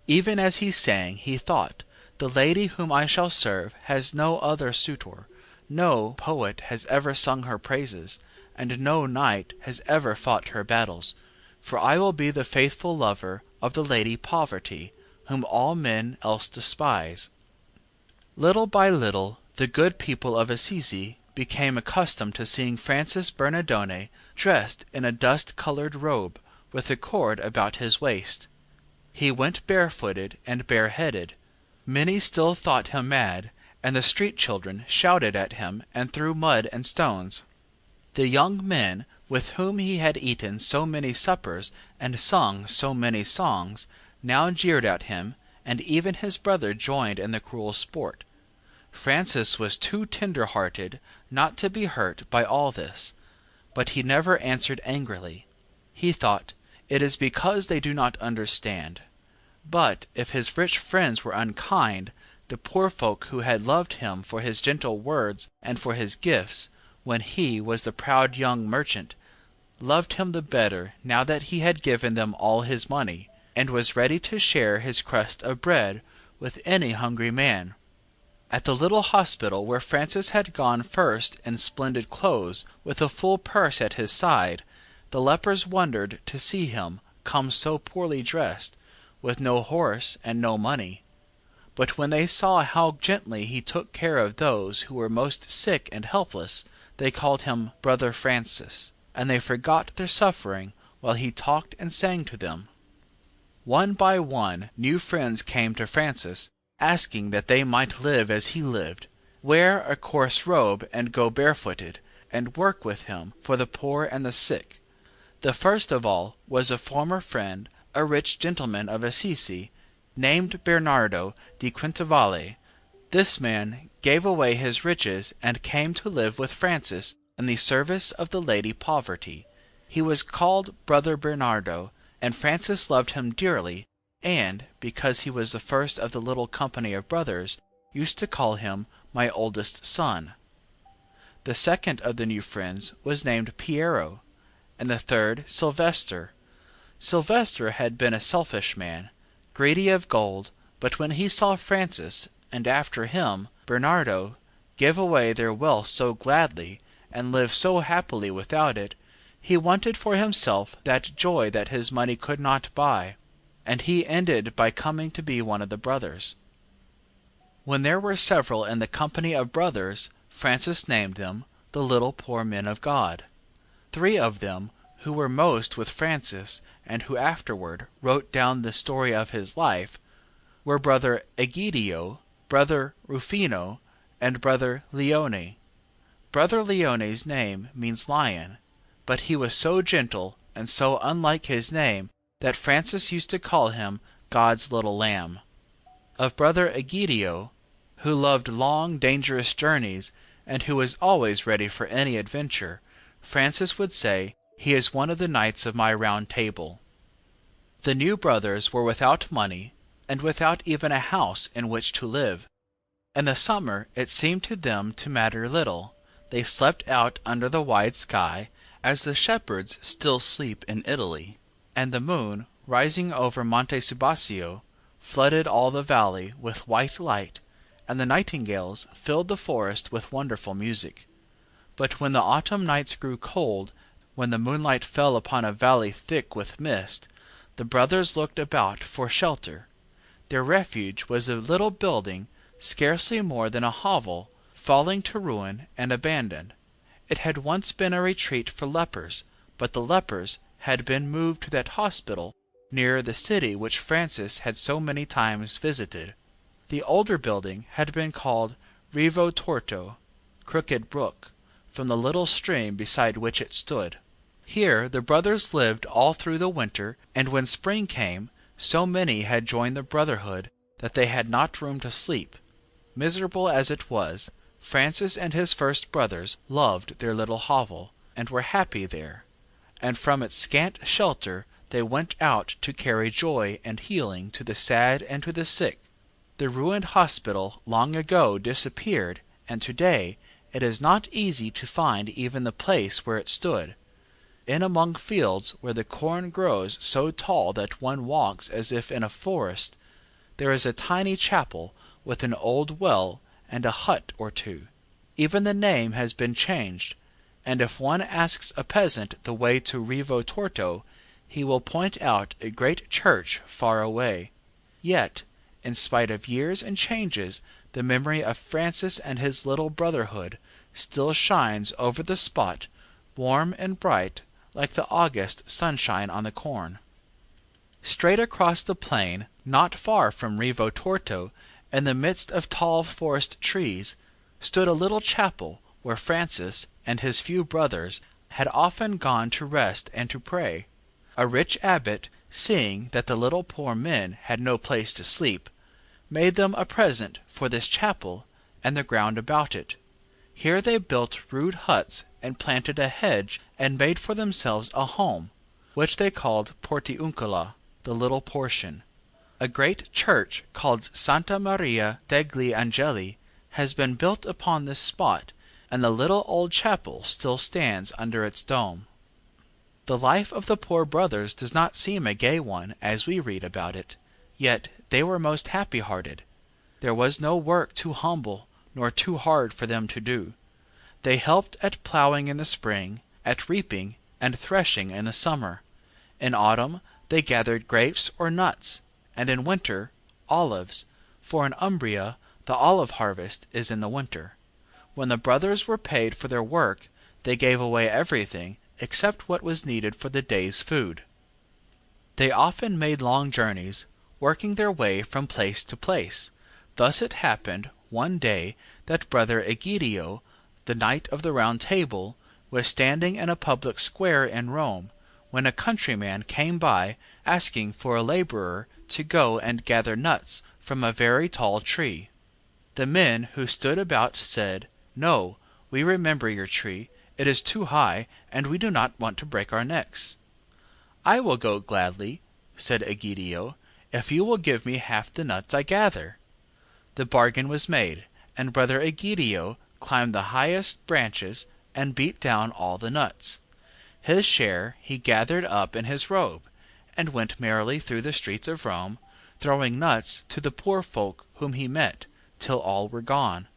Even as he sang, he thought, the lady whom I shall serve has no other suitor, no poet has ever sung her praises, and no knight has ever fought her battles, for I will be the faithful lover of the Lady Poverty, whom all men else despise. Little by little the good people of Assisi became accustomed to seeing Francis Bernardone dressed in a dust-colored robe, with a cord about his waist. He went barefooted and bareheaded. Many still thought him mad, and the street children shouted at him and threw mud and stones. The young men, with whom he had eaten so many suppers and sung so many songs, now jeered at him, and even his brother joined in the cruel sport. Francis was too tender-hearted not to be hurt by all this, but he never answered angrily. He thought, it is because they do not understand. But if his rich friends were unkind, the poor folk who had loved him for his gentle words and for his gifts, when he was the proud young merchant, loved him the better now that he had given them all his money, and was ready to share his crust of bread with any hungry man. At the little hospital where Francis had gone first in splendid clothes, with a full purse at his side, the lepers wondered to see him come so poorly dressed, with no horse and no money. But when they saw how gently he took care of those who were most sick and helpless, they called him Brother Francis, and they forgot their suffering while he talked and sang to them. One by one new friends came to Francis, asking that they might live as he lived, wear a coarse robe and go barefooted, and work with him for the poor and the sick. The first of all was a former friend, a rich gentleman of Assisi, named Bernardo di Quintavalle. This man gave away his riches and came to live with Francis in the service of the Lady Poverty. He was called Brother Bernardo, and Francis loved him dearly, and, because he was the first of the little company of brothers, used to call him my oldest son. The second of the new friends was named Piero, and the third Sylvester. Sylvester had been a selfish man, greedy of gold, but when he saw Francis, and after him Bernardo, give away their wealth so gladly, and live so happily without it, he wanted for himself that joy that his money could not buy, and he ended by coming to be one of the brothers. When there were several in the company of brothers, Francis named them the Little Poor Men of God. 3 of them, who were most with Francis, and who afterward wrote down the story of his life, were Brother Egidio, Brother Rufino, and Brother Leone. Brother Leone's name means lion, but he was so gentle and so unlike his name that Francis used to call him God's little lamb. Of Brother Egidio, who loved long, dangerous journeys, and who was always ready for any adventure, Francis would say, he is one of the knights of my round table. The new brothers were without money, and without even a house in which to live. In the summer it seemed to them to matter little. They slept out under the wide sky, as the shepherds still sleep in Italy, and the moon, rising over Monte Subasio, flooded all the valley with white light, and the nightingales filled the forest with wonderful music. But when the autumn nights grew cold, when the moonlight fell upon a valley thick with mist, the brothers looked about for shelter. Their refuge was a little building, scarcely more than a hovel, falling to ruin and abandoned. It had once been a retreat for lepers, but the lepers had been moved to that hospital near the city which Francis had so many times visited. The older building had been called Rivo Torto, Crooked Brook, from the little stream beside which it stood. Here the brothers lived all through the winter, and when spring came, so many had joined the brotherhood that they had not room to sleep. Miserable as it was, Francis and his first brothers loved their little hovel, and were happy there, and from its scant shelter they went out to carry joy and healing to the sad and to the sick. The ruined hospital long ago disappeared, and today it is not easy to find even the place where it stood. In among fields where the corn grows so tall that one walks as if in a forest, there is a tiny chapel with an old well and a hut or two. Even the name has been changed, and if one asks a peasant the way to Rivo Torto, he will point out a great church far away. Yet, in spite of years and changes, the memory of Francis and his little brotherhood still shines over the spot, warm and bright, like the August sunshine on the corn. Straight across the plain, not far from Rivo Torto, in the midst of tall forest trees, stood a little chapel where Francis and his few brothers had often gone to rest and to pray. A rich abbot, seeing that the little poor men had no place to sleep, made them a present for this chapel and the ground about it. Here they built rude huts and planted a hedge and made for themselves a home, which they called Portiuncula, the little portion. A great church called Santa Maria degli Angeli has been built upon this spot, and the little old chapel still stands under its dome. The life of the poor brothers does not seem a gay one as we read about it, yet they were most happy-hearted. There was no work too humble nor too hard for them to do. They helped at plowing in the spring, at reaping and threshing in the summer. In autumn they gathered grapes or nuts, and in winter olives, for in Umbria the olive harvest is in the winter. When the brothers were paid for their work, they gave away everything except what was needed for the day's food. They often made long journeys, working their way from place to place. Thus it happened one day that brother Egidio, the Knight of the Round Table, was standing in a public square in Rome, when a countryman came by asking for a laborer to go and gather nuts from a very tall tree. The men who stood about said, "No, we remember your tree. It is too high, and we do not want to break our necks." "I will go gladly," said Egidio, "if you will give me half the nuts I gather." The bargain was made, and brother Egidio climbed the highest branches and beat down all the nuts. His share he gathered up in his robe, and went merrily through the streets of Rome, throwing nuts to the poor folk whom he met, till all were gone.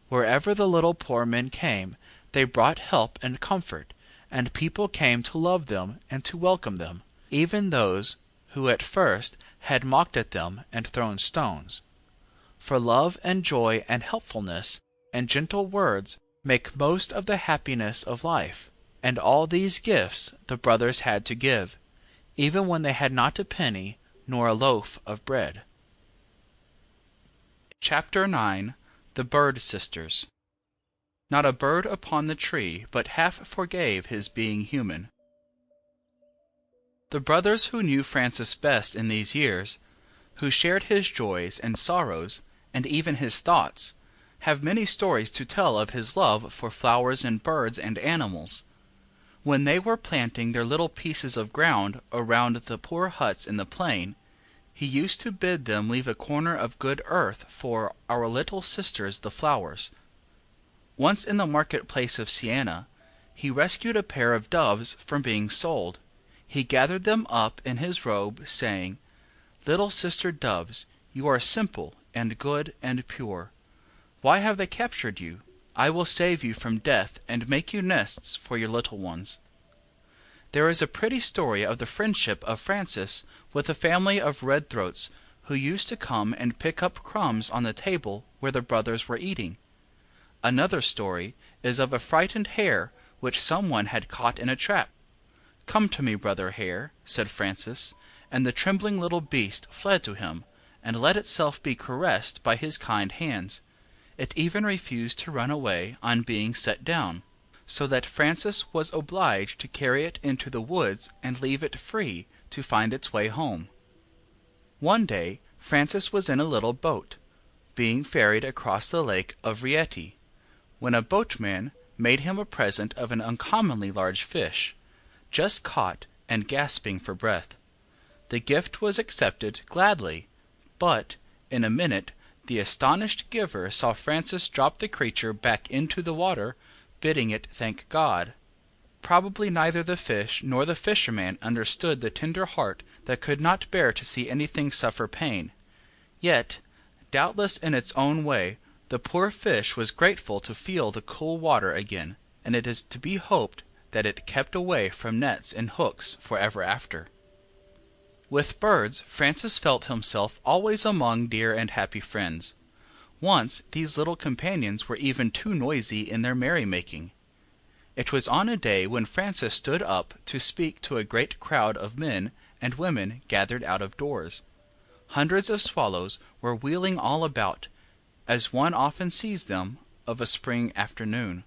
Wherever the little poor men came, they brought help and comfort, and people came to love them and to welcome them, even those who at first had mocked at them and thrown stones. For love and joy and helpfulness and gentle words make most of the happiness of life, and all these gifts the brothers had to give, even when they had not a penny nor a loaf of bread. Chapter 9. The Bird Sisters. Not a bird upon the tree but half forgave his being human. The brothers who knew Francis best in these years, who shared his joys and sorrows, and even his thoughts, have many stories to tell of his love for flowers and birds and animals. When they were planting their little pieces of ground around the poor huts in the plain, he used to bid them leave a corner of good earth for our little sisters the flowers. Once in the market-place of Siena, he rescued a pair of doves from being sold. He gathered them up in his robe, saying, "Little sister doves, you are simple and good and pure. Why have they captured you? I will save you from death and make you nests for your little ones." There is a pretty story of the friendship of Francis with a family of red-throats who used to come and pick up crumbs on the table where the brothers were eating. Another story is of a frightened hare which some one had caught in a trap. "Come to me, brother hare," said Francis, and the trembling little beast fled to him, and let itself be caressed by his kind hands. It even refused to run away on being set down, so that Francis was obliged to carry it into the woods and leave it free to find its way home. One day Francis was in a little boat, being ferried across the lake of Rieti, when a boatman made him a present of an uncommonly large fish, just caught and gasping for breath. The gift was accepted gladly, but in a minute the astonished giver saw Francis drop the creature back into the water, bidding it thank God. Probably neither the fish nor the fisherman understood the tender heart that could not bear to see anything suffer pain. Yet, doubtless in its own way, the poor fish was grateful to feel the cool water again, and it is to be hoped that it kept away from nets and hooks for ever after. With birds, Francis felt himself always among dear and happy friends. Once these little companions were even too noisy in their merrymaking. It was on a day when Francis stood up to speak to a great crowd of men and women gathered out of doors. Hundreds of swallows were wheeling all about, as one often sees them of a spring afternoon,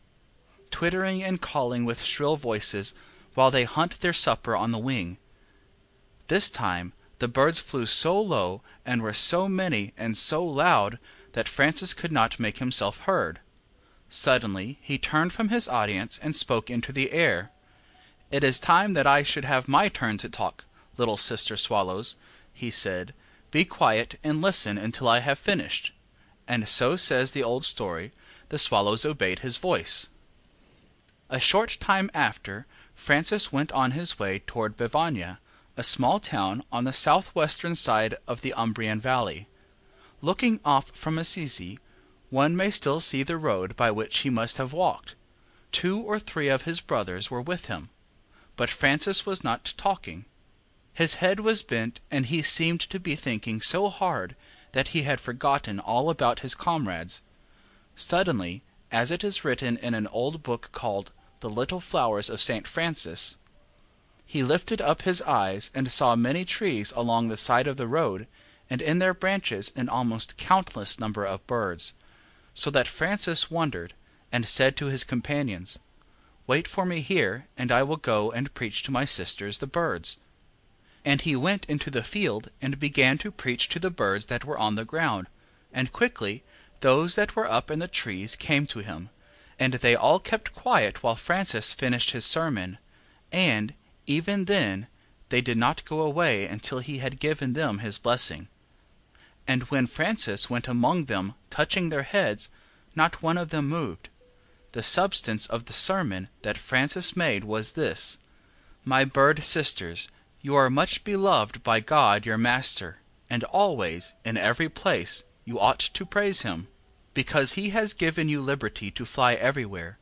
twittering and calling with shrill voices while they hunt their supper on the wing. This time the birds flew so low and were so many and so loud that Francis could not make himself heard. Suddenly he turned from his audience and spoke into the air. "It is time that I should have my turn to talk, little sister swallows," he said. "Be quiet and listen until I have finished." And so says the old story, the swallows obeyed his voice. A short time after, Francis went on his way toward Bevagna, a small town on the southwestern side of the Umbrian Valley. Looking off from Assisi, one may still see the road by which he must have walked. 2 or 3 of his brothers were with him, but Francis was not talking. His head was bent, and he seemed to be thinking so hard that he had forgotten all about his comrades. Suddenly, as it is written in an old book called The Little Flowers of St. Francis, he lifted up his eyes and saw many trees along the side of the road, and in their branches an almost countless number of birds, so that Francis wondered, and said to his companions, "Wait for me here, and I will go and preach to my sisters the birds." And he went into the field and began to preach to the birds that were on the ground, and quickly those that were up in the trees came to him, and they all kept quiet while Francis finished his sermon, and, even then, they did not go away until he had given them his blessing. And when Francis went among them, touching their heads, not one of them moved. The substance of the sermon that Francis made was this: "My bird sisters, you are much beloved by God your Master, and always, in every place, you ought to praise him, because he has given you liberty to fly everywhere,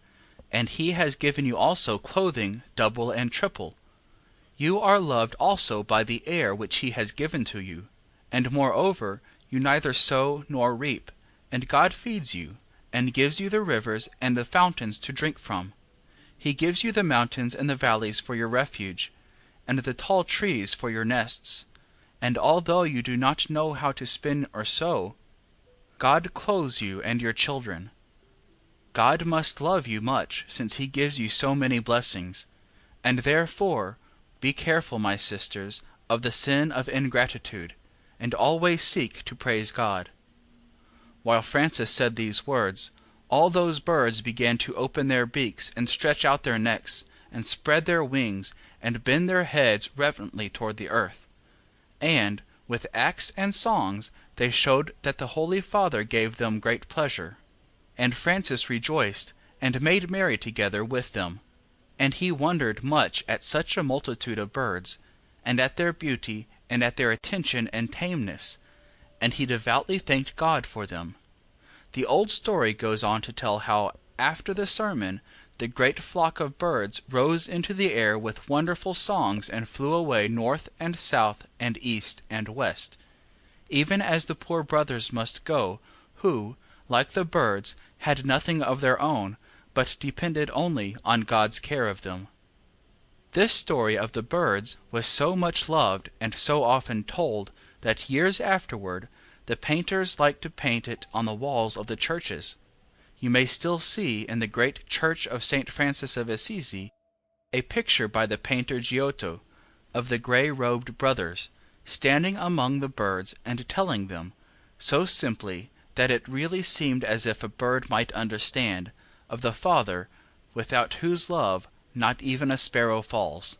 and he has given you also clothing double and triple. You are loved also by the air which he has given to you, and moreover you neither sow nor reap, and God feeds you, and gives you the rivers and the fountains to drink from. He gives you the mountains and the valleys for your refuge, and the tall trees for your nests. And although you do not know how to spin or sew, God clothes you and your children. God must love you much, since he gives you so many blessings, and therefore be careful, my sisters, of the sin of ingratitude, and always seek to praise God." While Francis said these words, all those birds began to open their beaks and stretch out their necks, and spread their wings, and bend their heads reverently toward the earth. And, with acts and songs, they showed that the Holy Father gave them great pleasure. And Francis rejoiced, and made merry together with them. And he wondered much at such a multitude of birds, and at their beauty, and at their attention and tameness, and he devoutly thanked God for them. The old story goes on to tell how, after the sermon, the great flock of birds rose into the air with wonderful songs and flew away north and south and east and west. even as the poor brothers must go, who, like the birds, had nothing of their own, but depended only on God's care of them. This story of the birds was so much loved and so often told that years afterward the painters liked to paint it on the walls of the churches. You may still see in the great church of St. Francis of Assisi a picture by the painter Giotto of the grey-robed brothers standing among the birds and telling them, so simply that it really seemed as if a bird might understand, of the Father, without whose love not even a sparrow falls.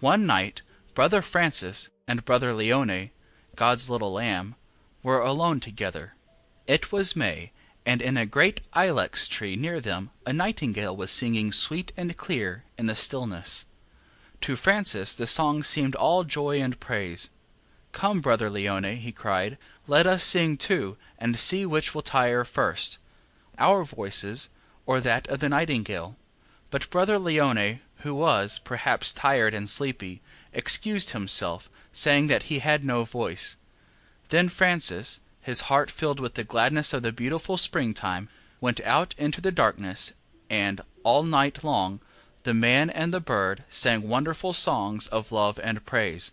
One night Brother Francis and Brother Leone, God's little lamb, were alone together. It was May, and in a great ilex tree near them a nightingale was singing sweet and clear in the stillness. To Francis the song seemed all joy and praise. "Come, Brother Leone," he cried, "let us sing too, and see which will tire first, our voices, or that of the nightingale." But Brother Leone, who was, perhaps, tired and sleepy, excused himself, saying that he had no voice. Then Francis, his heart filled with the gladness of the beautiful springtime, went out into the darkness, and, all night long, the man and the bird sang wonderful songs of love and praise.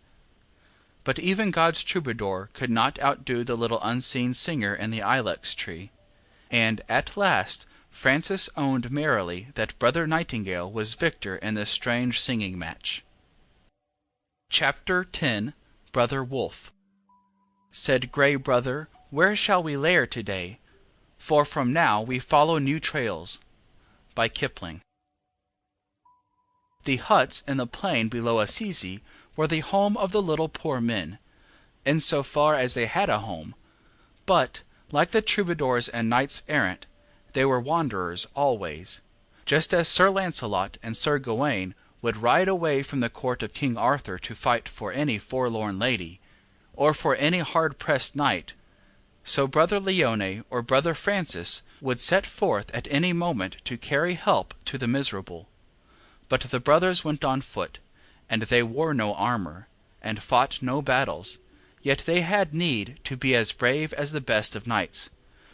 But even God's troubadour could not outdo the little unseen singer in the ilex tree, and at last Francis owned merrily that Brother Nightingale was victor in this strange singing match. Chapter 10. Brother Wolf. Said Grey Brother, "Where shall we lair today? For from now we follow new trails." By Kipling. The huts in the plain below Assisi were the home of the little poor men, in so far as they had a home, but, like the troubadours and knights errant, they were wanderers always, just as Sir Launcelot and Sir Gawain would ride away from the court of King Arthur to fight for any forlorn lady, or for any hard-pressed knight, so Brother Leone or Brother Francis would set forth at any moment to carry help to the miserable. But the brothers went on foot, and they wore no armor, and fought no battles, yet they had need to be as brave as the best of knights,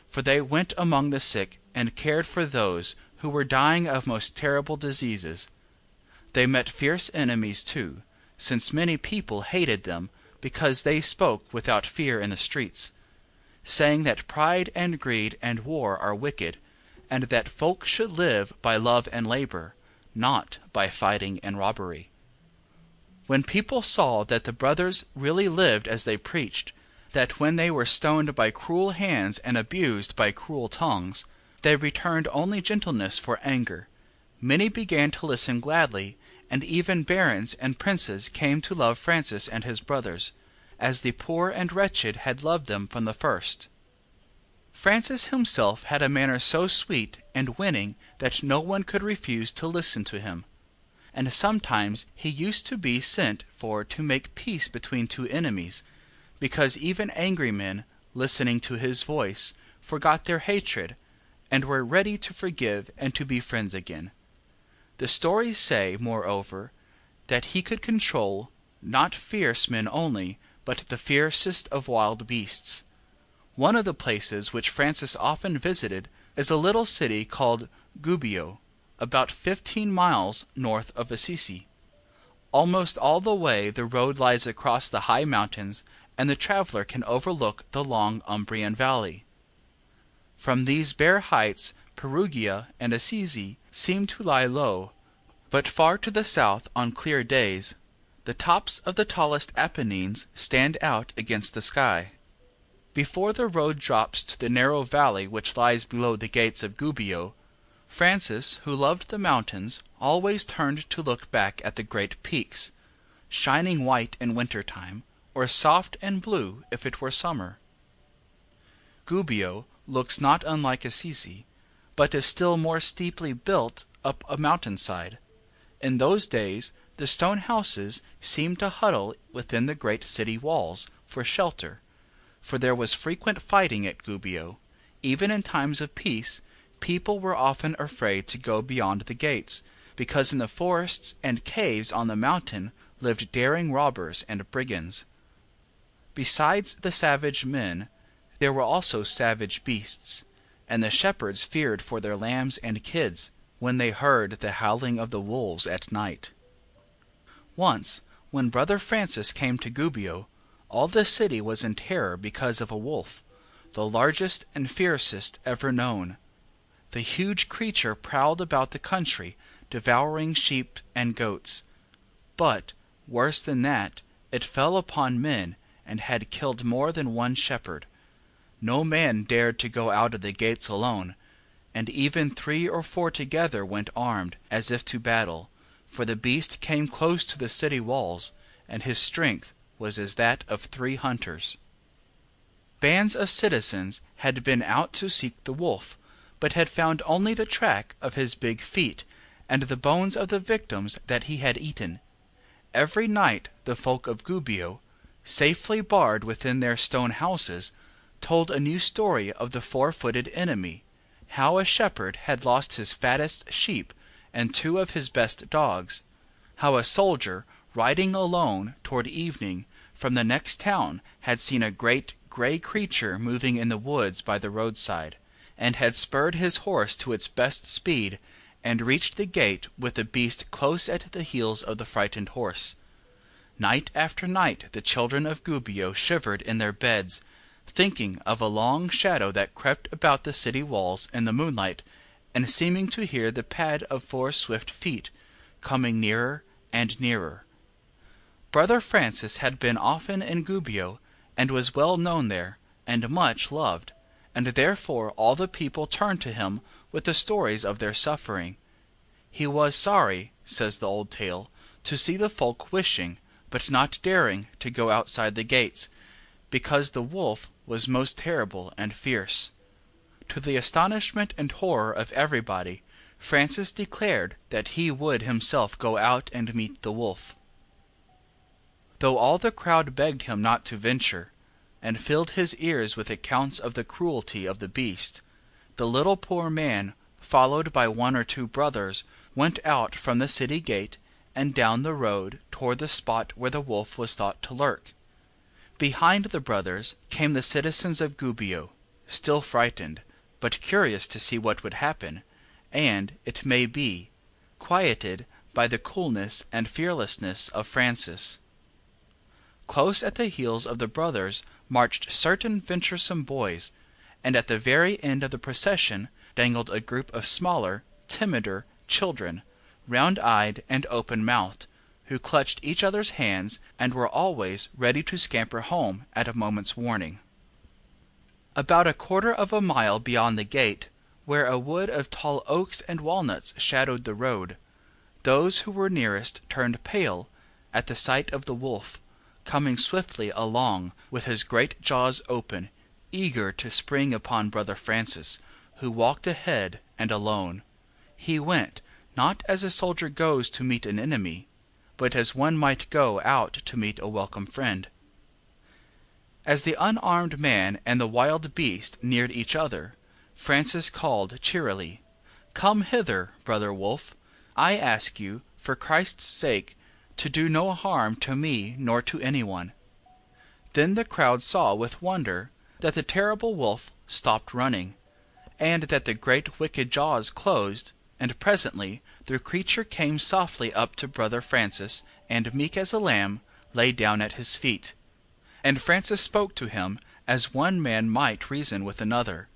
for they went among the sick and cared for those who were dying of most terrible diseases. They met fierce enemies too, since many people hated them because they spoke without fear in the streets, saying that pride and greed and war are wicked, and that folk should live by love and labor, not by fighting and robbery. When people saw that the brothers really lived as they preached, that when they were stoned by cruel hands and abused by cruel tongues, they returned only gentleness for anger, many began to listen gladly, and even barons and princes came to love Francis and his brothers, as the poor and wretched had loved them from the first. Francis himself had a manner so sweet and winning that no one could refuse to listen to him, and sometimes he used to be sent for to make peace between two enemies, because even angry men, listening to his voice, forgot their hatred, and were ready to forgive and to be friends again. The stories say, moreover, that he could control, not fierce men only, but the fiercest of wild beasts. One of the places which Francis often visited is a little city called Gubbio, about 15 miles north of Assisi. Almost all the way the road lies across the high mountains, and the traveller can overlook the long Umbrian valley. From these bare heights Perugia and Assisi seem to lie low, but far to the south on clear days the tops of the tallest Apennines stand out against the sky. Before the road drops to the narrow valley which lies below the gates of Gubbio, Francis, who loved the mountains, always turned to look back at the great peaks, shining white in winter time, or soft and blue if it were summer. Gubbio looks not unlike Assisi, but is still more steeply built up a mountainside. In those days the stone houses seemed to huddle within the great city walls for shelter, for there was frequent fighting at Gubbio. Even in times of peace, people were often afraid to go beyond the gates, because in the forests and caves on the mountain lived daring robbers and brigands. Besides the savage men, there were also savage beasts, and the shepherds feared for their lambs and kids when they heard the howling of the wolves at night. Once, when Brother Francis came to Gubbio, all the city was in terror because of a wolf, the largest and fiercest ever known. The huge creature prowled about the country, devouring sheep and goats. But, worse than that, it fell upon men and had killed more than one shepherd. No man dared to go out of the gates alone, and even 3 or 4 together went armed, as if to battle, for the beast came close to the city walls, and his strength was as that of 3 hunters. Bands of citizens had been out to seek the wolf, but had found only the track of his big feet, and the bones of the victims that he had eaten. Every night the folk of Gubbio, safely barred within their stone houses, told a new story of the 4-footed enemy, how a shepherd had lost his fattest sheep and 2 of his best dogs, how a soldier, riding alone toward evening from the next town, had seen a great gray creature moving in the woods by the roadside, and had spurred his horse to its best speed, and reached the gate with the beast close at the heels of the frightened horse. Night after night the children of Gubbio shivered in their beds, thinking of a long shadow that crept about the city walls in the moonlight, and seeming to hear the pad of 4 swift feet, coming nearer and nearer. Brother Francis had been often in Gubbio, and was well known there, and much loved, and therefore all the people turned to him with the stories of their suffering. He was sorry, says the old tale, to see the folk wishing, but not daring, to go outside the gates, because the wolf was most terrible and fierce. To the astonishment and horror of everybody, Francis declared that he would himself go out and meet the wolf. Though all the crowd begged him not to venture, and filled his ears with accounts of the cruelty of the beast, the little poor man, followed by 1 or 2 brothers, went out from the city gate and down the road toward the spot where the wolf was thought to lurk. Behind the brothers came the citizens of Gubbio, still frightened, but curious to see what would happen, and, it may be, quieted by the coolness and fearlessness of Francis. Close at the heels of the brothers marched certain venturesome boys, and at the very end of the procession dangled a group of smaller, timider children, round-eyed and open-mouthed, who clutched each other's hands and were always ready to scamper home at a moment's warning. About 1/4 of a mile beyond the gate, where a wood of tall oaks and walnuts shadowed the road, those who were nearest turned pale at the sight of the wolf, coming swiftly along with his great jaws open, eager to spring upon Brother Francis, who walked ahead and alone. He went, not as a soldier goes to meet an enemy, but as one might go out to meet a welcome friend. As the unarmed man and the wild beast neared each other, Francis called cheerily, "Come hither, Brother Wolf. I ask you, for Christ's sake, to do no harm to me nor to anyone." Then the crowd saw with wonder that the terrible wolf stopped running, and that the great wicked jaws closed, and presently the creature came softly up to Brother Francis, and meek as a lamb lay down at his feet. And Francis spoke to him as one man might reason with another.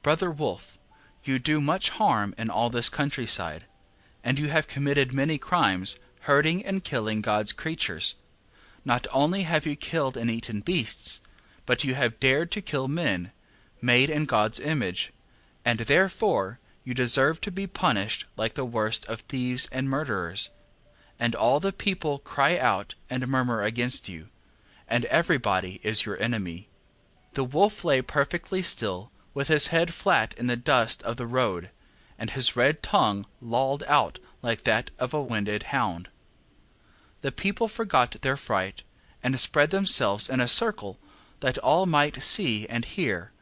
"Brother Wolf, you do much harm in all this countryside, and you have committed many crimes, hurting and killing God's creatures. Not only have you killed and eaten beasts, but you have dared to kill men, made in God's image, and therefore you deserve to be punished like the worst of thieves and murderers. And all the people cry out and murmur against you, and everybody is your enemy." The wolf lay perfectly still, with his head flat in the dust of the road, and his red tongue lolled out like that of a winded hound. The people forgot their fright, and spread themselves in a circle that all might see and hear.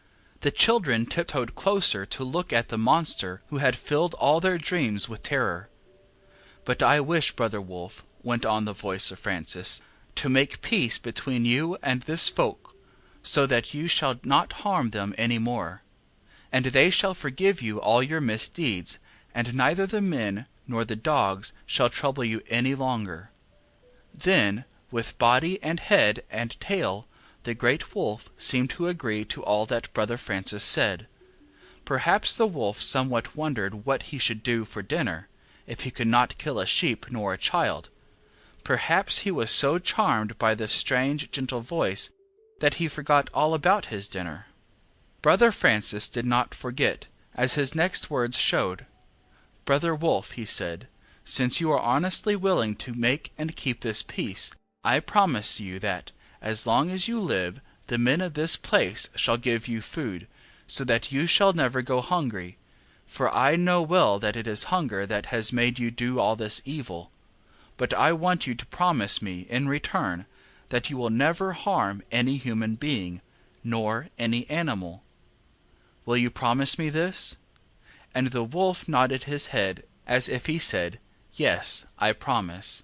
The children tiptoed closer to look at the monster who had filled all their dreams with terror. "But I wish, Brother Wolf," went on the voice of Francis, to make peace between you and this folk, so that you shall not harm them any more. And they shall forgive you all your misdeeds, and neither the men nor the dogs shall trouble you any longer. Then, with body and head and tail, the great wolf seemed to agree to all that Brother Francis said. Perhaps the wolf somewhat wondered what he should do for dinner, if he could not kill a sheep nor a child. Perhaps he was so charmed by this strange, gentle voice that he forgot all about his dinner. Brother Francis did not forget, as his next words showed. "Brother Wolf," he said, "since you are honestly willing to make and keep this peace, I promise you that, as long as you live, the men of this place shall give you food, so that you shall never go hungry, for I know well that it is hunger that has made you do all this evil. But I want you to promise me, in return, that you will never harm any human being, nor any animal. Will you promise me this?" And the wolf nodded his head, as if he said, "Yes, I promise."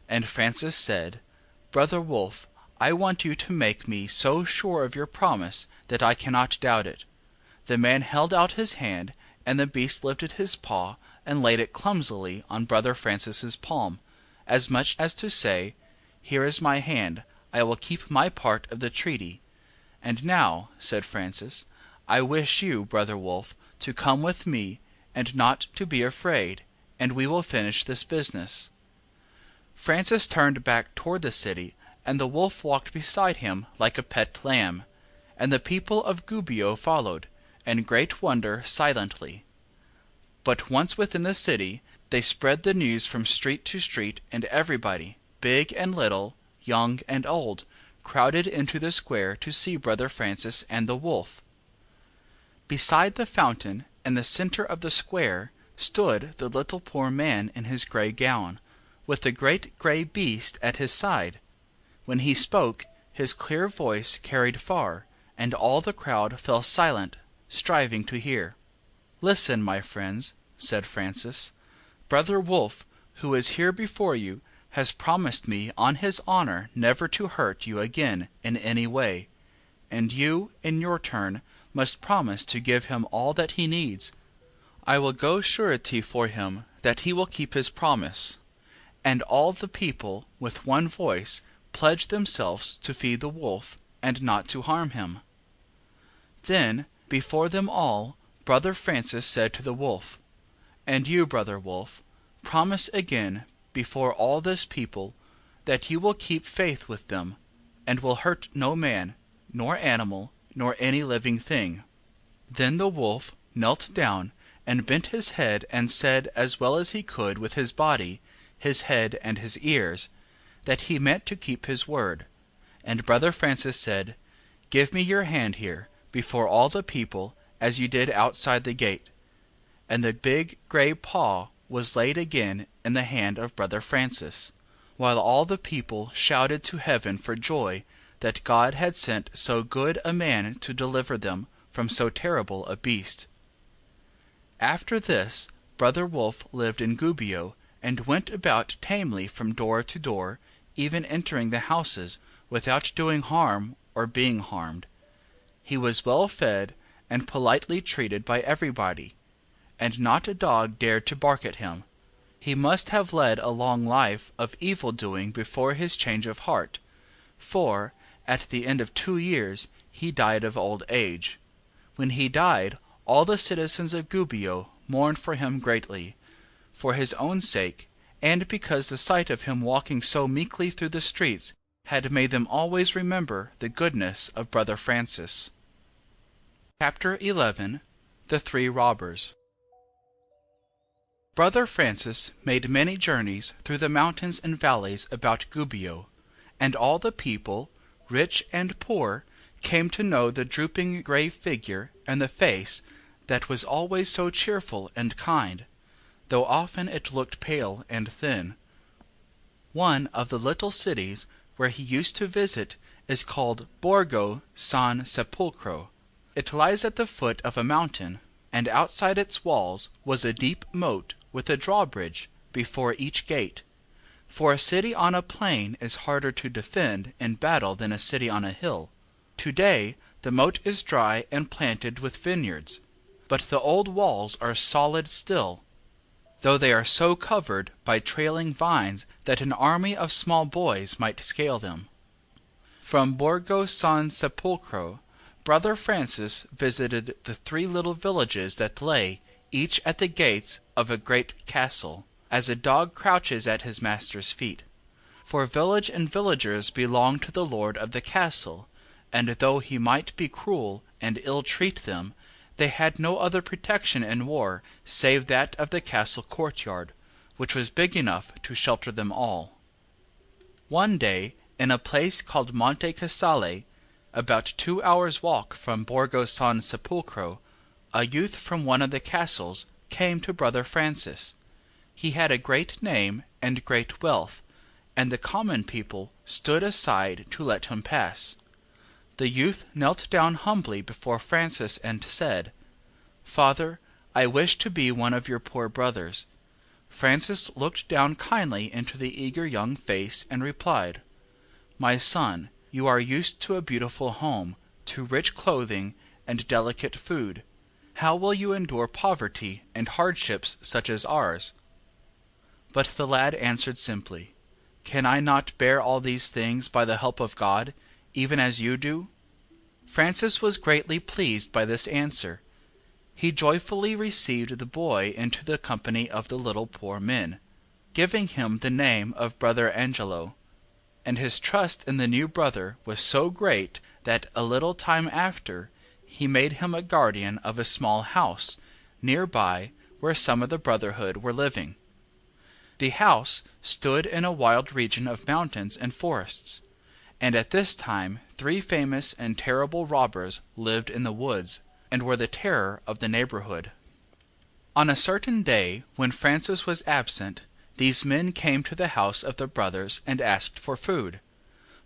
And Francis said, "Brother Wolf, I want you to make me so sure of your promise that I cannot doubt it." The man held out his hand, and the beast lifted his paw and laid it clumsily on Brother Francis's palm, as much as to say, "Here is my hand, I will keep my part of the treaty." "And now," said Francis, "I wish you, Brother Wolf, to come with me, and not to be afraid, and we will finish this business." Francis turned back toward the city, and the wolf walked beside him like a pet lamb, and the people of Gubbio followed, in great wonder, silently. But once within the city, they spread the news from street to street, and everybody, big and little, young and old, crowded into the square to see Brother Francis and the wolf. Beside the fountain, in the center of the square, stood the little poor man in his grey gown, with the great grey beast at his side. When he spoke, his clear voice carried far, and all the crowd fell silent, striving to hear. "Listen, my friends," said Francis. "Brother Wolf, who is here before you, has promised me on his honor never to hurt you again in any way, and you, in your turn, must promise to give him all that he needs. I will go surety for him that he will keep his promise." And all the people, with one voice, pledged themselves to feed the wolf, and not to harm him. Then, before them all, Brother Francis said to the wolf, "And you, Brother Wolf, promise again, before all this people, that you will keep faith with them, and will hurt no man, nor animal, nor any living thing." Then the wolf knelt down, and bent his head, and said as well as he could with his body, his head and his ears, that he meant to keep his word. And Brother Francis said, "Give me your hand here, before all the people, as you did outside the gate." And the big grey paw was laid again in the hand of Brother Francis, while all the people shouted to heaven for joy that God had sent so good a man to deliver them from so terrible a beast. After this, Brother Wolf lived in Gubbio, and went about tamely from door to door, even entering the houses, without doing harm or being harmed. He was well fed and politely treated by everybody, and not a dog dared to bark at him. He must have led a long life of evil doing before his change of heart, for, at the end of 2 years, he died of old age. When he died, all the citizens of Gubbio mourned for him greatly, for his own sake, and because the sight of him walking so meekly through the streets had made them always remember the goodness of Brother Francis. Chapter 11. The Three Robbers. Brother Francis made many journeys through the mountains and valleys about Gubbio, and all the people, rich and poor, came to know the drooping grey figure and the face that was always so cheerful and kind, though often it looked pale and thin. One of the little cities where he used to visit is called Borgo San Sepolcro. It lies at the foot of a mountain, and outside its walls was a deep moat with a drawbridge before each gate. For a city on a plain is harder to defend in battle than a city on a hill. Today the moat is dry and planted with vineyards, but the old walls are solid still, though they are so covered by trailing vines that an army of small boys might scale them. From Borgo San Sepolcro, Brother Francis visited the 3 little villages that lay, each at the gates of a great castle, as a dog crouches at his master's feet. For village and villagers belonged to the lord of the castle, and though he might be cruel and ill-treat them, they had no other protection in war save that of the castle courtyard, which was big enough to shelter them all. One day, in a place called Monte Casale, about 2 hours' walk from Borgo San Sepolcro, a youth from one of the castles came to Brother Francis. He had a great name and great wealth, and the common people stood aside to let him pass. The youth knelt down humbly before Francis and said, "Father, I wish to be one of your poor brothers." Francis looked down kindly into the eager young face and replied, "My son, you are used to a beautiful home, to rich clothing and delicate food. How will you endure poverty and hardships such as ours?" But the lad answered simply, "Can I not bear all these things by the help of God, even as you do?" Francis was greatly pleased by this answer. He joyfully received the boy into the company of the little poor men, giving him the name of Brother Angelo, and his trust in the new brother was so great that a little time after he made him a guardian of a small house near by where some of the brotherhood were living. The house stood in a wild region of mountains and forests, and at this time 3 famous and terrible robbers lived in the woods, and were the terror of the neighborhood. On a certain day, when Francis was absent, these men came to the house of the brothers and asked for food.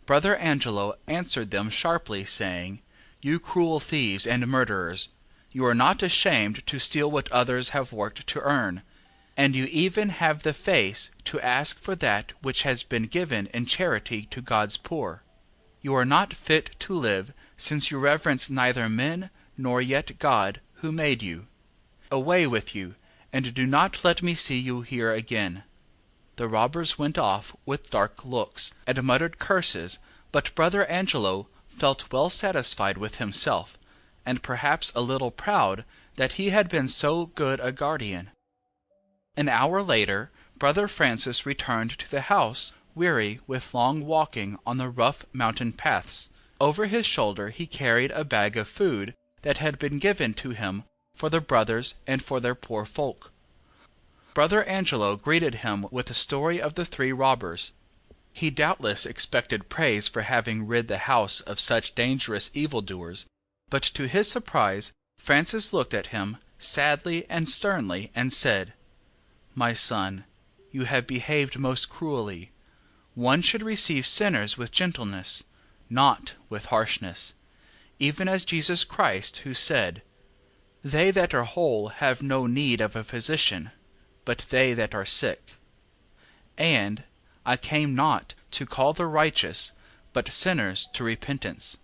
Brother Angelo answered them sharply, saying, "You cruel thieves and murderers, you are not ashamed to steal what others have worked to earn, and you even have the face to ask for that which has been given in charity to God's poor. You are not fit to live, since you reverence neither men nor yet God who made you. Away with you, and do not let me see you here again." The robbers went off with dark looks and muttered curses, but Brother Angelo felt well satisfied with himself, and perhaps a little proud that he had been so good a guardian. An hour later, Brother Francis returned to the house, weary with long walking on the rough mountain paths. Over his shoulder he carried a bag of food that had been given to him for the brothers and for their poor folk. Brother Angelo greeted him with the story of the 3 robbers. He doubtless expected praise for having rid the house of such dangerous evildoers, but to his surprise Francis looked at him sadly and sternly and said, "My son, you have behaved most cruelly. One should receive sinners with gentleness, not with harshness, even as Jesus Christ, who said, 'They that are whole have no need of a physician, but they that are sick.' And, 'I came not to call the righteous, but sinners to repentance.'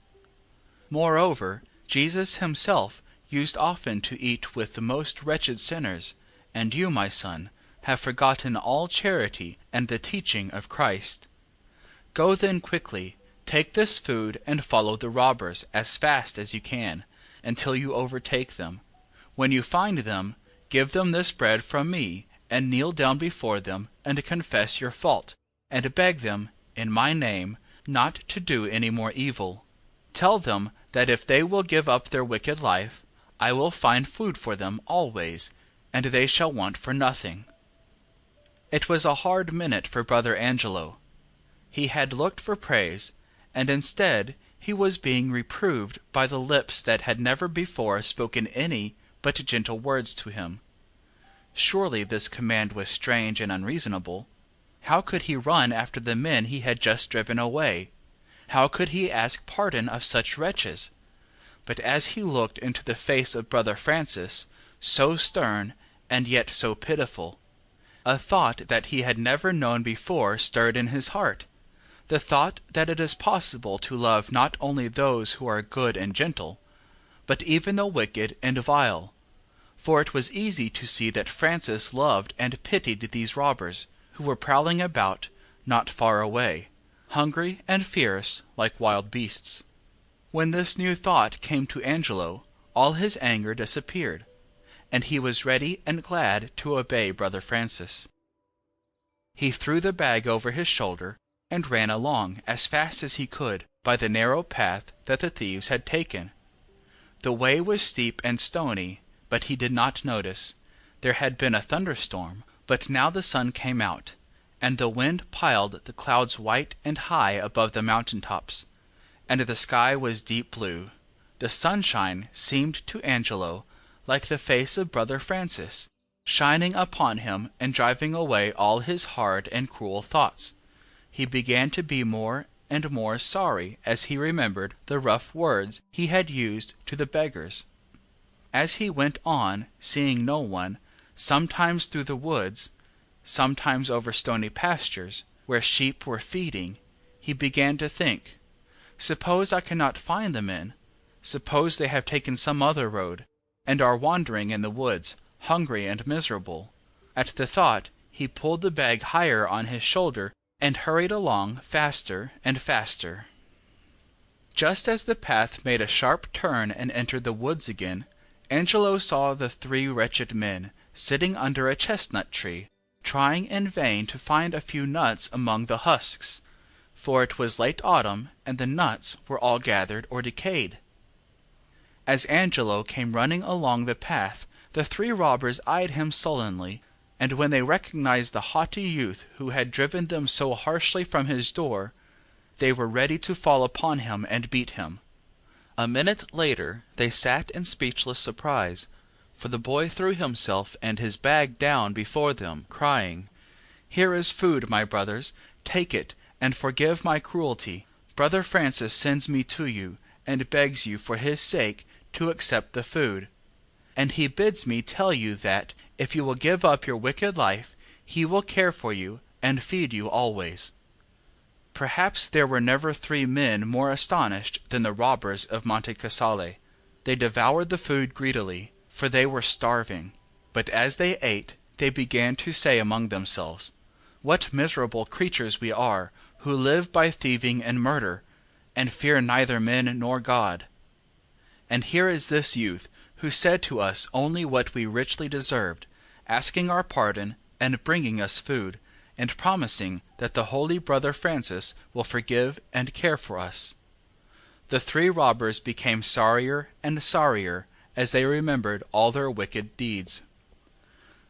Moreover, Jesus himself used often to eat with the most wretched sinners, and you, my son, have forgotten all charity and the teaching of Christ. Go then quickly, take this food and follow the robbers as fast as you can, until you overtake them. When you find them, give them this bread from me, and kneel down before them and confess your fault, and beg them, in my name, not to do any more evil. Tell them that if they will give up their wicked life, I will find food for them always, and they shall want for nothing." It was a hard minute for Brother Angelo. He had looked for praise, and instead he was being reproved by the lips that had never before spoken any but gentle words to him. Surely this command was strange and unreasonable. How could he run after the men he had just driven away? How could he ask pardon of such wretches? But as he looked into the face of Brother Francis, so stern and yet so pitiful, A thought that he had never known before stirred in his heart, the thought that it is possible to love not only those who are good and gentle, but even the wicked and vile. For it was easy to see that Francis loved and pitied these robbers, who were prowling about, not far away, hungry and fierce like wild beasts. When this new thought came to Angelo, all his anger disappeared, and he was ready and glad to obey Brother Francis. He threw the bag over his shoulder and ran along as fast as he could by the narrow path that the thieves had taken. The way was steep and stony, but he did not notice. There had been a thunderstorm, but now the sun came out, and the wind piled the clouds white and high above the mountain tops, and the sky was deep blue. The sunshine seemed to Angelo like the face of Brother Francis, shining upon him and driving away all his hard and cruel thoughts. He began to be more and more sorry as he remembered the rough words he had used to the beggars. As he went on, seeing no one, sometimes through the woods, sometimes over stony pastures, where sheep were feeding, he began to think, suppose I cannot find the men, suppose they have taken some other road, and are wandering in the woods, hungry and miserable. At the thought he pulled the bag higher on his shoulder and hurried along faster and faster. Just as the path made a sharp turn and entered the woods again, Angelo saw the three wretched men sitting under a chestnut tree, trying in vain to find a few nuts among the husks, for it was late autumn and the nuts were all gathered or decayed. As Angelo came running along the path, the three robbers eyed him sullenly, and when they recognized the haughty youth who had driven them so harshly from his door, they were ready to fall upon him and beat him. A minute later they sat in speechless surprise, for the boy threw himself and his bag down before them, crying, "Here is food, my brothers, take it, and forgive my cruelty. Brother Francis sends me to you, and begs you for his sake to accept the food. And he bids me tell you that, if you will give up your wicked life, he will care for you and feed you always." Perhaps there were never three men more astonished than the robbers of Monte Casale. They devoured the food greedily, for they were starving. But as they ate, they began to say among themselves, "What miserable creatures we are, who live by thieving and murder, and fear neither men nor God. And here is this youth, who said to us only what we richly deserved, asking our pardon and bringing us food, and promising that the holy Brother Francis will forgive and care for us." The three robbers became sorrier and sorrier as they remembered all their wicked deeds.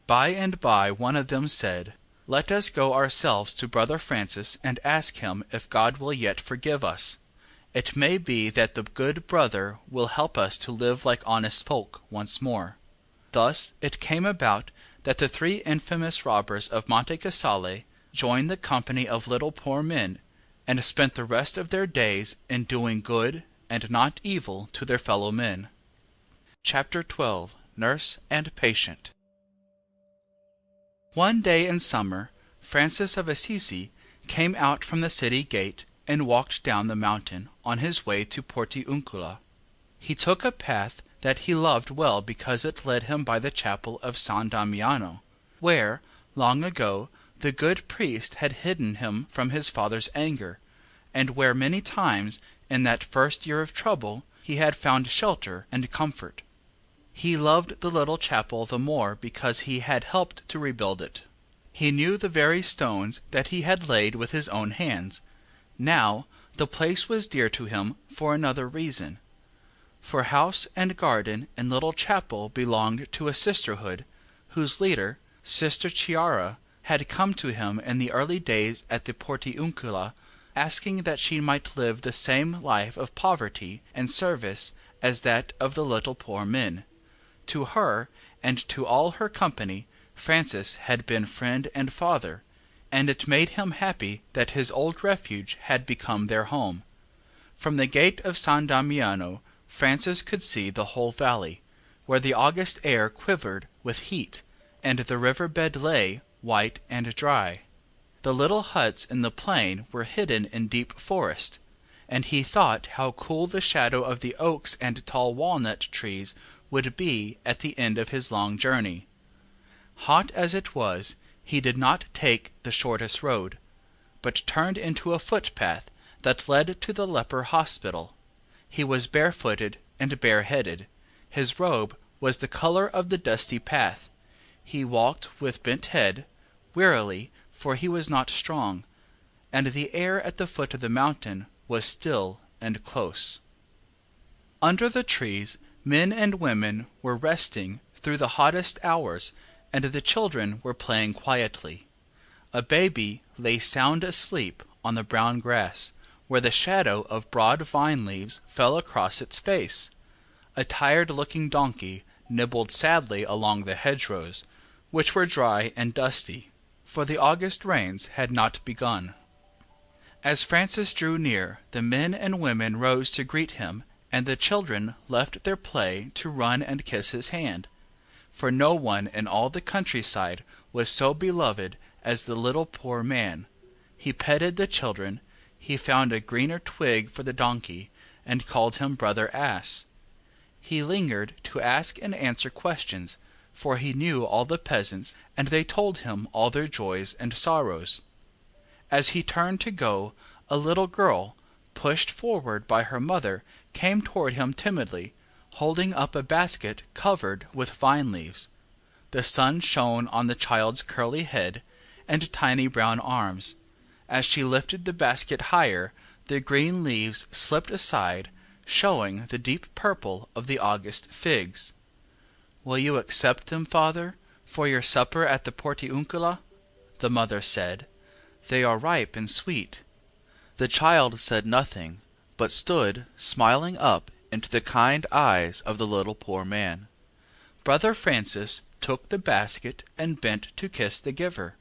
By and by one of them said, "Let us go ourselves to Brother Francis and ask him if God will yet forgive us. It may be that the good brother will help us to live like honest folk once more." Thus it came about that the three infamous robbers of Monte Casale joined the company of little poor men, and spent the rest of their days in doing good and not evil to their fellow men. Chapter 12. Nurse and Patient. One day in summer, Francis of Assisi came out from the city gate and walked down the mountain on his way to Portiuncula. He took a path that he loved well because it led him by the chapel of San Damiano, where, long ago, the good priest had hidden him from his father's anger, and where many times, in that first year of trouble, he had found shelter and comfort. He loved the little chapel the more because he had helped to rebuild it. He knew the very stones that he had laid with his own hands. Now, the place was dear to him for another reason. For house and garden and little chapel belonged to a sisterhood, whose leader, Sister Chiara, had come to him in the early days at the Portiuncula, asking that she might live the same life of poverty and service as that of the little poor men. To her, and to all her company, Francis had been friend and father, and it made him happy that his old refuge had become their home. From the gate of San Damiano, Francis could see the whole valley, where the August air quivered with heat, and the river bed lay, white and dry. The little huts in the plain were hidden in deep forest, and he thought how cool the shadow of the oaks and tall walnut trees would be at the end of his long journey. Hot as it was, he did not take the shortest road, but turned into a footpath that led to the leper hospital. He was barefooted and bareheaded. His robe was the color of the dusty path. He walked with bent head, wearily, for he was not strong, and the air at the foot of the mountain was still and close. Under the trees men and women were resting through the hottest hours, and the children were playing quietly. A baby lay sound asleep on the brown grass, where the shadow of broad vine leaves fell across its face. A tired-looking donkey nibbled sadly along the hedgerows, which were dry and dusty, for the August rains had not begun. As Francis drew near, the men and women rose to greet him, and the children left their play to run and kiss his hand. For no one in all the countryside was so beloved as the little poor man. He petted the children, he found a greener twig for the donkey, and called him Brother Ass. He lingered to ask and answer questions, for he knew all the peasants, and they told him all their joys and sorrows. As he turned to go, a little girl, pushed forward by her mother, came toward him timidly, holding up a basket covered with vine leaves. The sun shone on the child's curly head and tiny brown arms. As she lifted the basket higher, the green leaves slipped aside, showing the deep purple of the August figs. "Will you accept them, father, for your supper at the Portiuncula?" the mother said. "They are ripe and sweet." The child said nothing, but stood smiling up into the kind eyes of the little poor man. Brother Francis took the basket and bent to kiss the giver.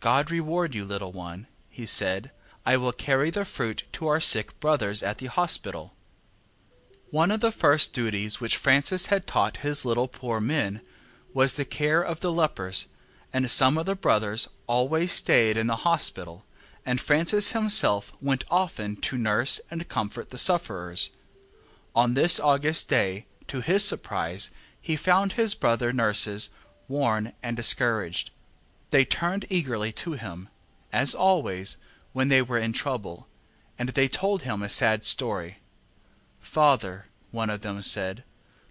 "God reward you, little one," he said. "I will carry the fruit to our sick brothers at the hospital." One of the first duties which Francis had taught his little poor men was the care of the lepers, and some of the brothers always stayed in the hospital, and Francis himself went often to nurse and comfort the sufferers. On this August day, to his surprise, he found his brother nurses worn and discouraged. They turned eagerly to him, as always, when they were in trouble, and they told him a sad story. "Father," one of them said,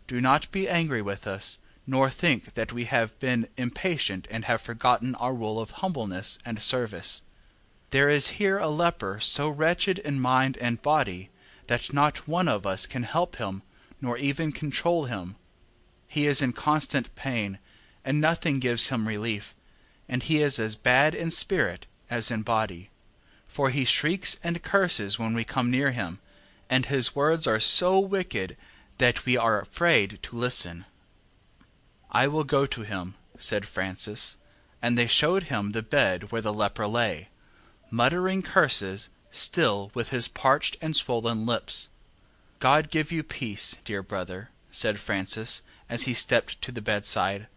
"do not be angry with us, nor think that we have been impatient and have forgotten our rule of humbleness and service. There is here a leper so wretched in mind and body that not one of us can help him nor even control him. He is in constant pain, and nothing gives him relief, and he is as bad in spirit as in body. For he shrieks and curses when we come near him, and his words are so wicked that we are afraid to listen." "I will go to him," said Francis, and they showed him the bed where the leper lay, muttering curses, still with his parched and swollen lips. "God give you peace, dear brother," said Francis, as he stepped to the bedside.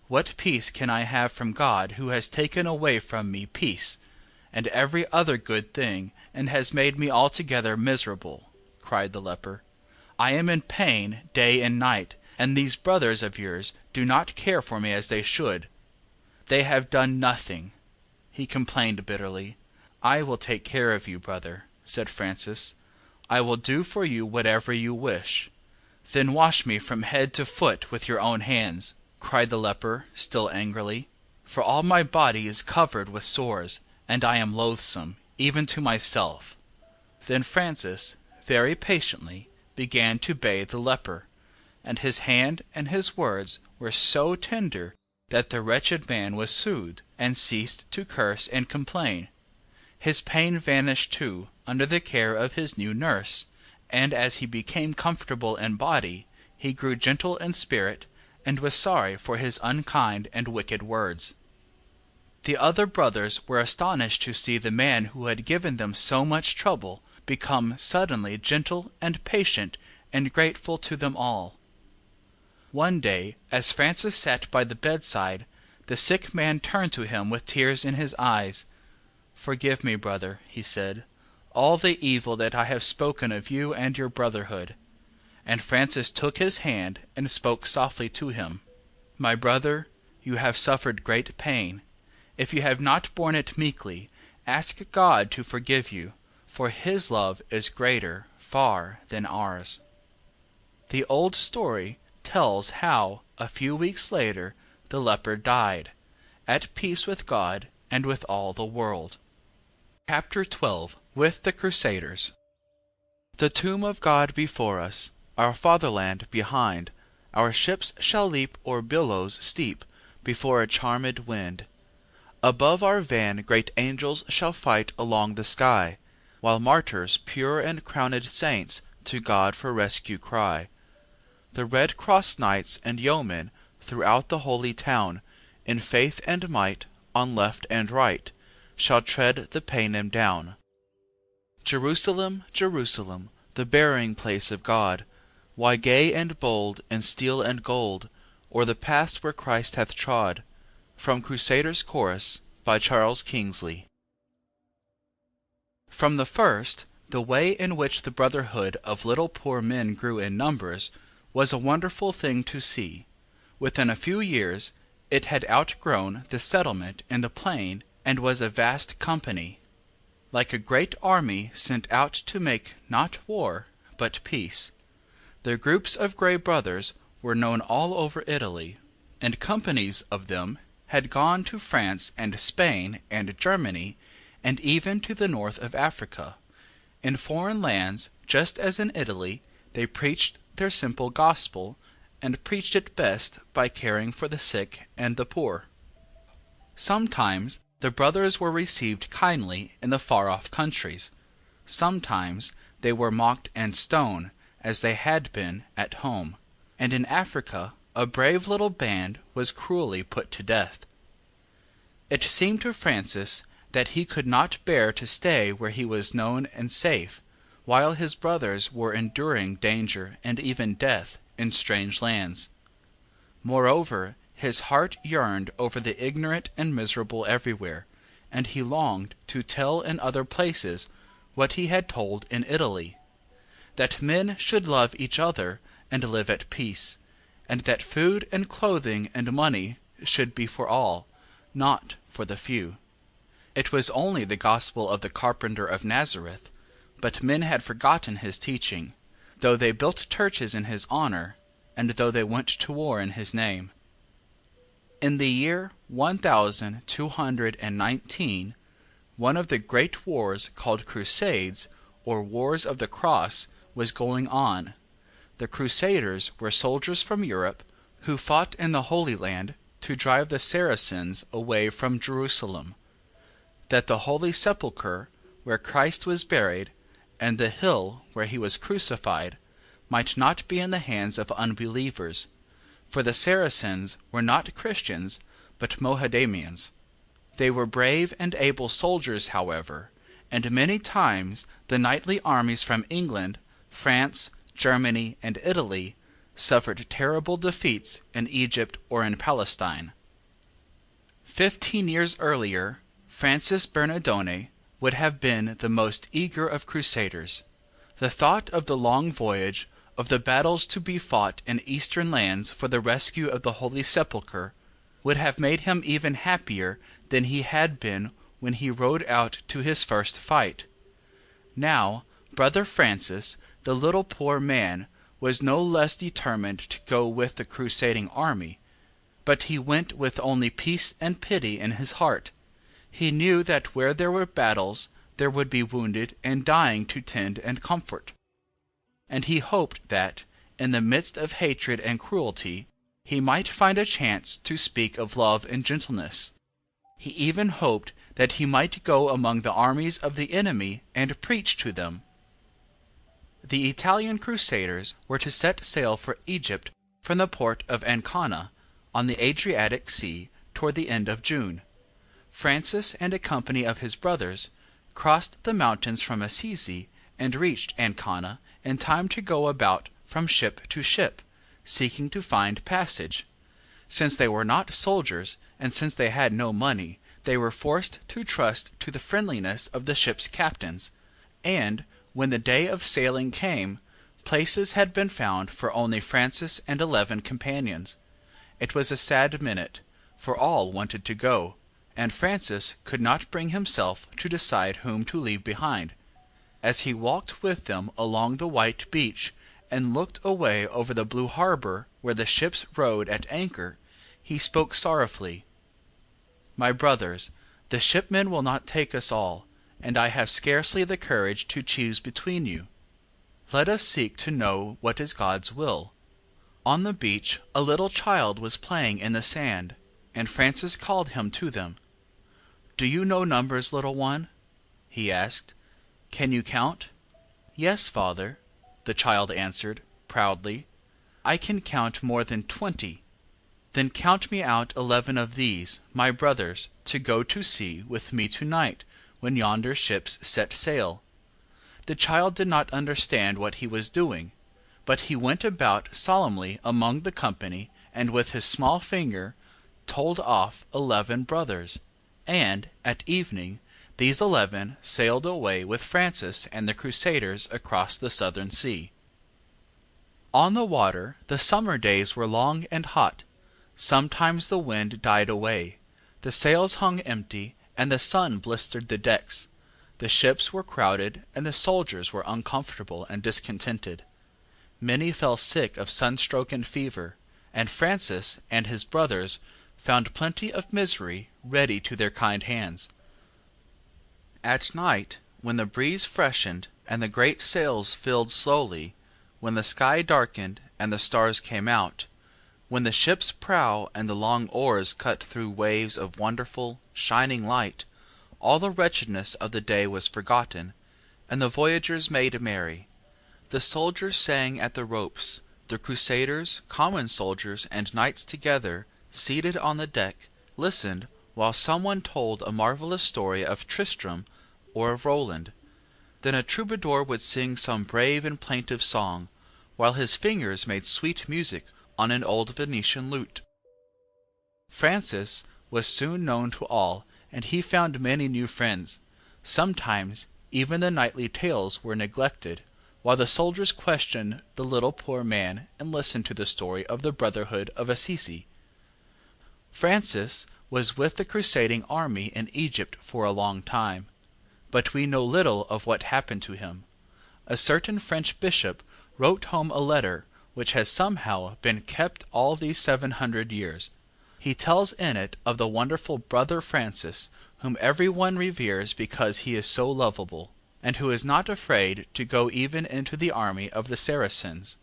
"What peace can I have from God, who has taken away from me peace, and every other good thing, and has made me altogether miserable?" cried the leper. "I am in pain day and night, and these brothers of yours do not care for me as they should. They have done nothing," he complained bitterly. "I will take care of you, brother," said Francis. "I will do for you whatever you wish." "Then wash me from head to foot with your own hands," cried the leper, still angrily, "for all my body is covered with sores, and I am loathsome, even to myself." Then Francis, very patiently, began to bathe the leper, and his hand and his words were so tender that the wretched man was soothed, and ceased to curse and complain. His pain vanished too, under the care of his new nurse, and as he became comfortable in body, he grew gentle in spirit, and was sorry for his unkind and wicked words. The other brothers were astonished to see the man who had given them so much trouble become suddenly gentle and patient and grateful to them all. One day, as Francis sat by the bedside, The sick man turned to him with tears in his eyes. "Forgive me, brother," he said, "all the evil that I have spoken of you and your brotherhood." And Francis took his hand and spoke softly to him. "My brother, you have suffered great pain. If you have not borne it meekly, ask God to forgive you, for his love is greater far than ours." The old story tells how, a few weeks later, the leper died, at peace with God and with all the world. Chapter 12. With the Crusaders. The tomb of God before us, our fatherland behind, our ships shall leap o'er billows steep before a charmed wind. Above our van great angels shall fight along the sky, while martyrs pure and crowned saints to God for rescue cry. The Red Cross knights and yeomen throughout the holy town, in faith and might, on left and right, shall tread the Paynim down. Jerusalem, Jerusalem, the burying place of God, why gay and bold in steel and gold, o'er the past where Christ hath trod? From Crusaders' Chorus, by Charles Kingsley. From the first, the way in which the brotherhood of little poor men grew in numbers was a wonderful thing to see. Within a few years it had outgrown the settlement in the plain and was a vast company, like a great army sent out to make not war but peace. The groups of Grey Brothers were known all over Italy, and companies of them had gone to France and Spain and Germany, and even to the north of Africa. In foreign lands, just as in Italy, they preached their simple gospel, and preached it best by caring for the sick and the poor. Sometimes the brothers were received kindly in the far-off countries. Sometimes they were mocked and stoned, as they had been at home, and in Africa a brave little band was cruelly put to death. It seemed to Francis that he could not bear to stay where he was known and safe, while his brothers were enduring danger and even death in strange lands. Moreover, his heart yearned over the ignorant and miserable everywhere, and he longed to tell in other places what he had told in Italy, that men should love each other and live at peace, and that food and clothing and money should be for all, not for the few. It was only the gospel of the carpenter of Nazareth, but men had forgotten his teaching, though they built churches in his honor, and though they went to war in his name. In the year 1219, one of the great wars called Crusades, or Wars of the Cross, was going on. The Crusaders were soldiers from Europe who fought in the Holy Land to drive the Saracens away from Jerusalem, that the Holy Sepulchre, where Christ was buried, and the hill where he was crucified, might not be in the hands of unbelievers, for the Saracens were not Christians, but Mohammedans. They were brave and able soldiers, however, and many times the knightly armies from England, France, Germany, and Italy suffered terrible defeats in Egypt or in Palestine. 15 years earlier, Francis Bernardone would have been the most eager of crusaders. The thought of the long voyage, of the battles to be fought in eastern lands for the rescue of the Holy Sepulchre, would have made him even happier than he had been when he rode out to his first fight. Now, Brother Francis, the little poor man, was no less determined to go with the crusading army, but he went with only peace and pity in his heart. He knew that where there were battles, there would be wounded and dying to tend and comfort. And he hoped that, in the midst of hatred and cruelty, he might find a chance to speak of love and gentleness. He even hoped that he might go among the armies of the enemy and preach to them. The Italian crusaders were to set sail for Egypt from the port of Ancona, on the Adriatic Sea, toward the end of June. Francis and a company of his brothers crossed the mountains from Assisi and reached Ancona in time to go about from ship to ship, seeking to find passage. Since they were not soldiers, and since they had no money, they were forced to trust to the friendliness of the ship's captains, and, when the day of sailing came, places had been found for only Francis and 11 companions. It was a sad minute, for all wanted to go, and Francis could not bring himself to decide whom to leave behind. As he walked with them along the white beach, and looked away over the blue harbor where the ships rode at anchor, he spoke sorrowfully. "My brothers, the shipmen will not take us all, and I have scarcely the courage to choose between you. Let us seek to know what is God's will." On the beach a little child was playing in the sand, and Francis called him to them. "Do you know numbers, little one?" he asked. "Can you count?" "Yes, father," the child answered, proudly. "I can count more than 20. "Then count me out 11 of these, my brothers, to go to sea with me tonight, when yonder ships set sail." The child did not understand what he was doing, but he went about solemnly among the company, and with his small finger told off 11 brothers, and, at evening, these 11 sailed away with Francis and the Crusaders across the southern sea. On the water the summer days were long and hot. Sometimes the wind died away, the sails hung empty, and the sun blistered the decks. The ships were crowded, and the soldiers were uncomfortable and discontented. Many fell sick of sunstroke and fever, and Francis and his brothers found plenty of misery ready to their kind hands. At night, when the breeze freshened and the great sails filled slowly, when the sky darkened and the stars came out, when the ship's prow and the long oars cut through waves of wonderful, shining light, all the wretchedness of the day was forgotten, and the voyagers made merry. The soldiers sang at the ropes, the Crusaders, common soldiers, and knights together, seated on the deck, listened while someone told a marvellous story of Tristram or of Roland. Then a troubadour would sing some brave and plaintive song, while his fingers made sweet music on an old Venetian lute. Francis was soon known to all, and he found many new friends. Sometimes even the knightly tales were neglected, while the soldiers questioned the little poor man and listened to the story of the Brotherhood of Assisi. Francis was with the crusading army in Egypt for a long time, but we know little of what happened to him. A certain French bishop wrote home a letter which has somehow been kept all these 700 years. He tells in it of the wonderful brother Francis, whom every one reveres because he is so lovable, and who is not afraid to go even into the army of the Saracens.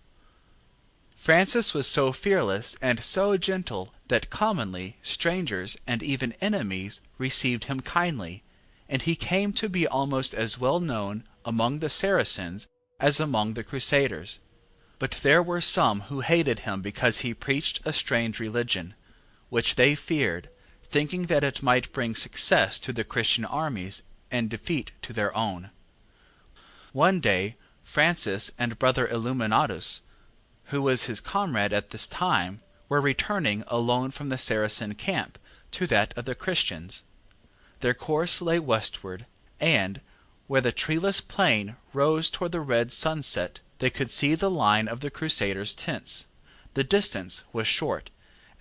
Francis was so fearless and so gentle that commonly strangers and even enemies received him kindly, and he came to be almost as well known among the Saracens as among the Crusaders. But there were some who hated him because he preached a strange religion, which they feared, thinking that it might bring success to the Christian armies and defeat to their own. One day Francis and brother Illuminatus, who was his comrade at this time, were returning alone from the Saracen camp to that of the Christians. Their course lay westward, and, where the treeless plain rose toward the red sunset, they could see the line of the Crusaders' tents. The distance was short,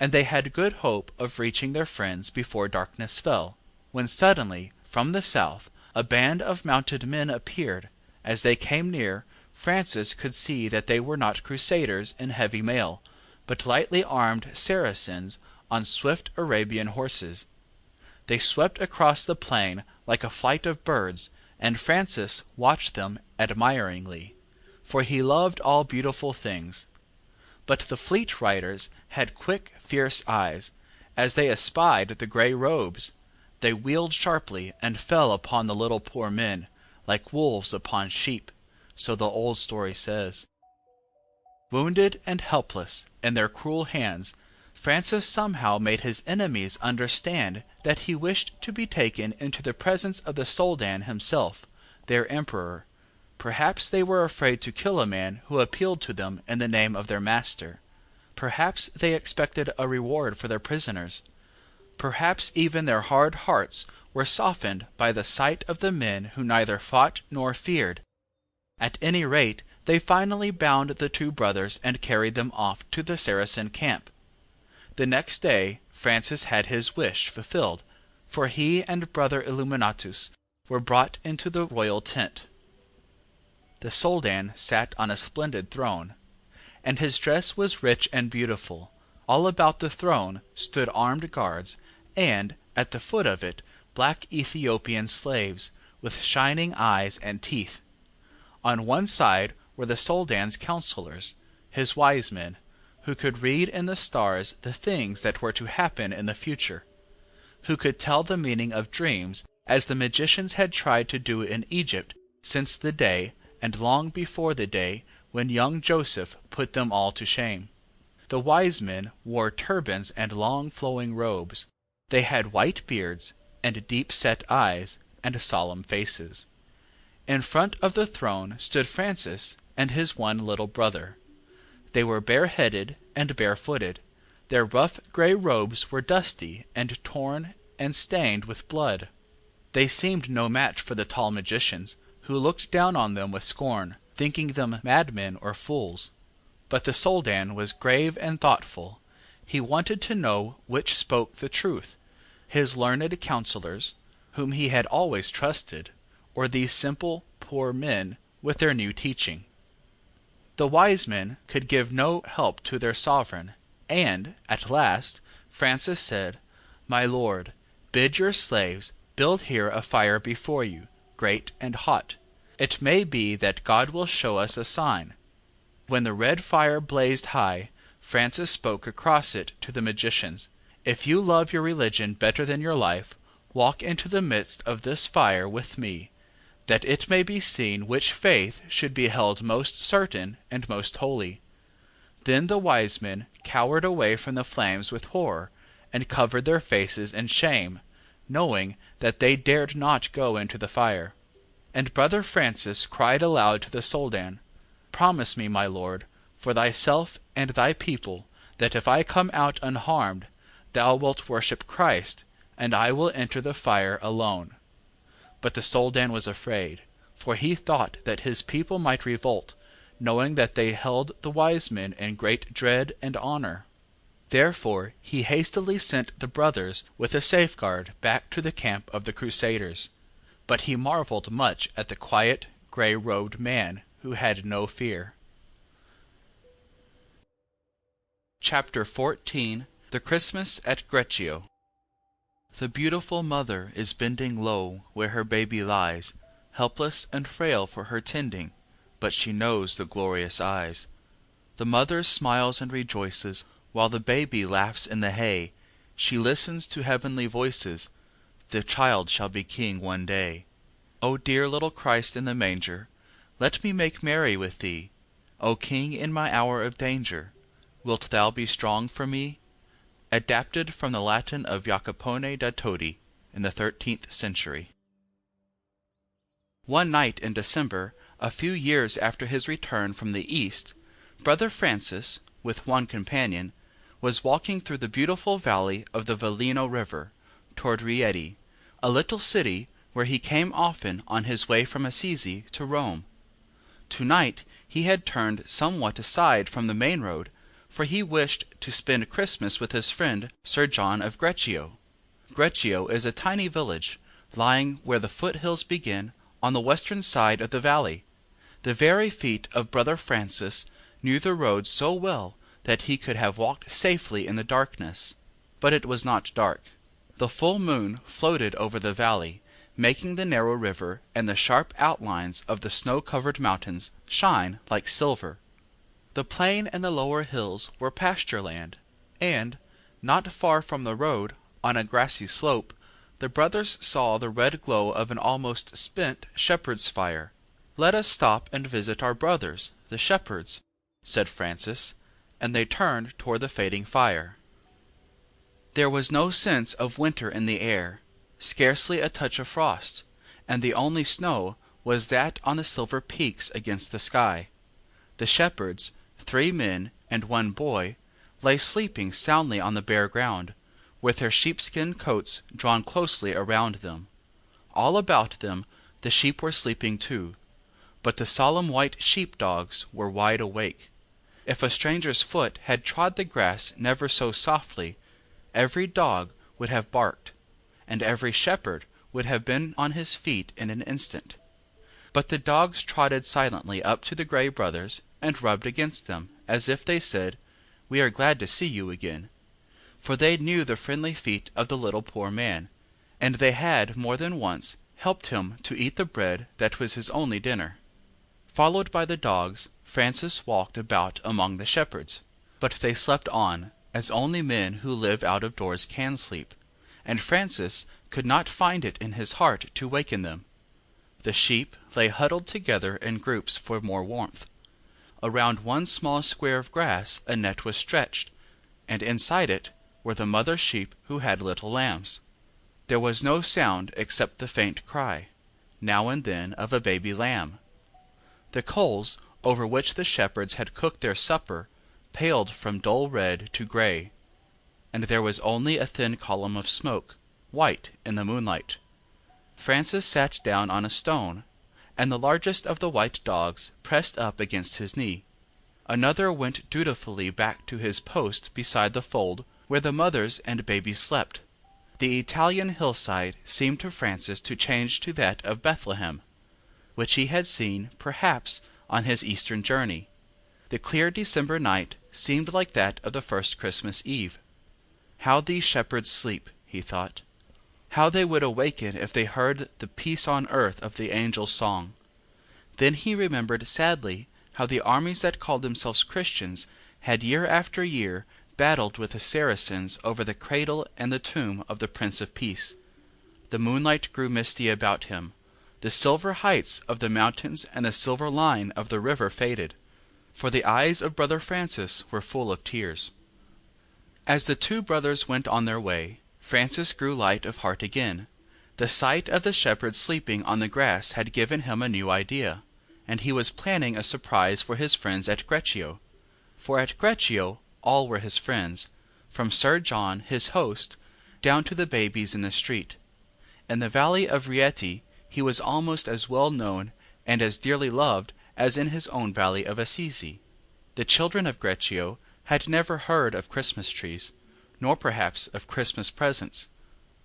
and they had good hope of reaching their friends before darkness fell, when suddenly, from the south, a band of mounted men appeared. As they came near, Francis could see that they were not Crusaders in heavy mail, but lightly armed Saracens on swift Arabian horses. They swept across the plain like a flight of birds, and Francis watched them admiringly, for he loved all beautiful things. But the fleet riders had quick, fierce eyes. As they espied the grey robes, they wheeled sharply and fell upon the little poor men, like wolves upon sheep, so the old story says. Wounded and helpless in their cruel hands, Francis somehow made his enemies understand that he wished to be taken into the presence of the Soldan himself, their emperor. Perhaps they were afraid to kill a man who appealed to them in the name of their master. Perhaps they expected a reward for their prisoners. Perhaps even their hard hearts were softened by the sight of the men who neither fought nor feared. At any rate, they finally bound the two brothers and carried them off to the Saracen camp. The next day Francis had his wish fulfilled, for he and brother Illuminatus were brought into the royal tent. The Soldan sat on a splendid throne, and his dress was rich and beautiful. All about the throne stood armed guards, and, at the foot of it, black Ethiopian slaves, with shining eyes and teeth. On one side were the Soldan's counselors, his wise men, who could read in the stars the things that were to happen in the future, who could tell the meaning of dreams as the magicians had tried to do in Egypt since the day, and long before the day, when young Joseph put them all to shame. The wise men wore turbans and long flowing robes. They had white beards, and deep-set eyes, and solemn faces. In front of the throne stood Francis and his one little brother. They were bareheaded and barefooted. Their rough gray robes were dusty and torn and stained with blood. They seemed no match for the tall magicians, who looked down on them with scorn, thinking them madmen or fools. But the Soldan was grave and thoughtful. He wanted to know which spoke the truth, his learned counselors, whom he had always trusted, or these simple, poor men with their new teaching. The wise men could give no help to their sovereign, and, at last, Francis said, "My lord, bid your slaves build here a fire before you, great and hot. It may be that God will show us a sign." When the red fire blazed high, Francis spoke across it to the magicians, "If you love your religion better than your life, walk into the midst of this fire with me, that it may be seen which faith should be held most certain and most holy." Then the wise men cowered away from the flames with horror, and covered their faces in shame, knowing that they dared not go into the fire. And brother Francis cried aloud to the Soldan, "Promise me, my lord, for thyself and thy people, that if I come out unharmed, thou wilt worship Christ, and I will enter the fire alone." But the Soldan was afraid, for he thought that his people might revolt, knowing that they held the wise men in great dread and honor. Therefore he hastily sent the brothers with a safeguard back to the camp of the Crusaders. But he marveled much at the quiet, grey-robed man who had no fear. Chapter 14. The Christmas at Greccio. The beautiful mother is bending low where her baby lies, helpless and frail for her tending, but she knows the glorious eyes. The mother smiles and rejoices, while the baby laughs in the hay. She listens to heavenly voices, the child shall be king one day. O dear little Christ in the manger, let me make merry with thee. O King, in my hour of danger, wilt thou be strong for me? Adapted from the Latin of Jacopone da Todi in the 13th century. One night in December, a few years after his return from the East, brother Francis, with one companion, was walking through the beautiful valley of the Velino river, toward Rieti, a little city where he came often on his way from Assisi to Rome. To-night he had turned somewhat aside from the main road, for he wished to spend Christmas with his friend Sir John of Greccio. Greccio is a tiny village, lying where the foothills begin, on the western side of the valley. The very feet of brother Francis knew the road so well that he could have walked safely in the darkness. But it was not dark. The full moon floated over the valley, making the narrow river and the sharp outlines of the snow-covered mountains shine like silver. The plain and the lower hills were pasture land, and, not far from the road, on a grassy slope, the brothers saw the red glow of an almost spent shepherd's fire. "Let us stop and visit our brothers, the shepherds," said Francis, and they turned toward the fading fire. There was no sense of winter in the air, scarcely a touch of frost, and the only snow was that on the silver peaks against the sky. The shepherds, 3 men and 1 boy, lay sleeping soundly on the bare ground, with their sheepskin coats drawn closely around them. All about them the sheep were sleeping too, but the solemn white sheep-dogs were wide awake. If a stranger's foot had trod the grass never so softly, every dog would have barked, and every shepherd would have been on his feet in an instant. But the dogs trotted silently up to the Grey Brothers and rubbed against them, as if they said, "We are glad to see you again." For they knew the friendly feet of the little poor man, and they had more than once helped him to eat the bread that was his only dinner. Followed by the dogs, Francis walked about among the shepherds, but they slept on, as only men who live out of doors can sleep, and Francis could not find it in his heart to waken them. The sheep lay huddled together in groups for more warmth. Around one small square of grass a net was stretched, and inside it were the mother sheep who had little lambs. There was no sound except the faint cry, now and then, of a baby lamb. The coals over which the shepherds had cooked their supper paled from dull red to grey, and there was only a thin column of smoke, white in the moonlight. Francis sat down on a stone, and the largest of the white dogs pressed up against his knee. Another went dutifully back to his post beside the fold where the mothers and babies slept. The Italian hillside seemed to Francis to change to that of Bethlehem, which he had seen, perhaps, on his Eastern journey. The clear December night seemed like that of the first Christmas Eve. How these shepherds sleep, he thought. How they would awaken if they heard the peace on earth of the angels' song. Then he remembered sadly how the armies that called themselves Christians had year after year battled with the Saracens over the cradle and the tomb of the Prince of Peace. The moonlight grew misty about him. The silver heights of the mountains and the silver line of the river faded, for the eyes of Brother Francis were full of tears. As the two brothers went on their way, Francis grew light of heart again. The sight of the shepherds sleeping on the grass had given him a new idea, and he was planning a surprise for his friends at Greccio. For at Greccio all were his friends, from Sir John, his host, down to the babies in the street. In the valley of Rieti he was almost as well known and as dearly loved as in his own valley of Assisi. The children of Greccio had never heard of Christmas trees, nor perhaps of Christmas presents.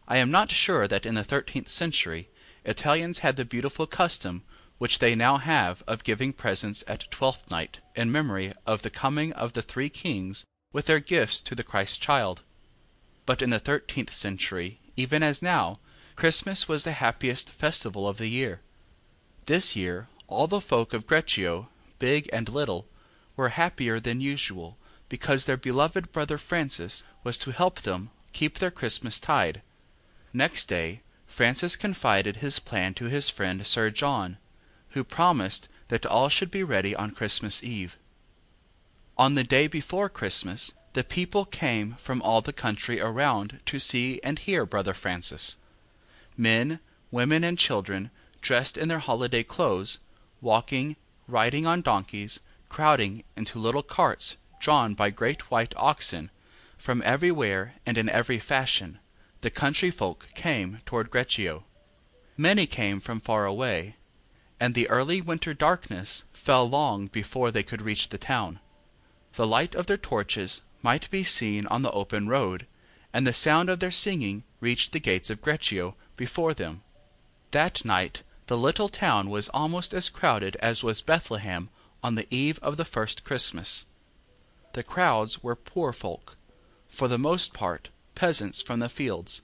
I am not sure that in the 13th century Italians had the beautiful custom which they now have of giving presents at Twelfth Night in memory of the coming of the three kings with their gifts to the Christ child. But in the 13th century, even as now, Christmas was the happiest festival of the year. This year all the folk of Greccio, big and little, were happier than usual, because their beloved brother Francis was to help them keep their Christmas tide. Next day Francis confided his plan to his friend Sir John, who promised that all should be ready on Christmas Eve. On the day before Christmas, the people came from all the country around to see and hear Brother Francis. Men, women, and children, dressed in their holiday clothes, walking, riding on donkeys, crowding into little carts drawn by great white oxen, from everywhere and in every fashion, the country folk came toward Greccio. Many came from far away, and the early winter darkness fell long before they could reach the town. The light of their torches might be seen on the open road, and the sound of their singing reached the gates of Greccio before them. That night the little town was almost as crowded as was Bethlehem on the eve of the first Christmas. The crowds were poor folk, for the most part peasants from the fields,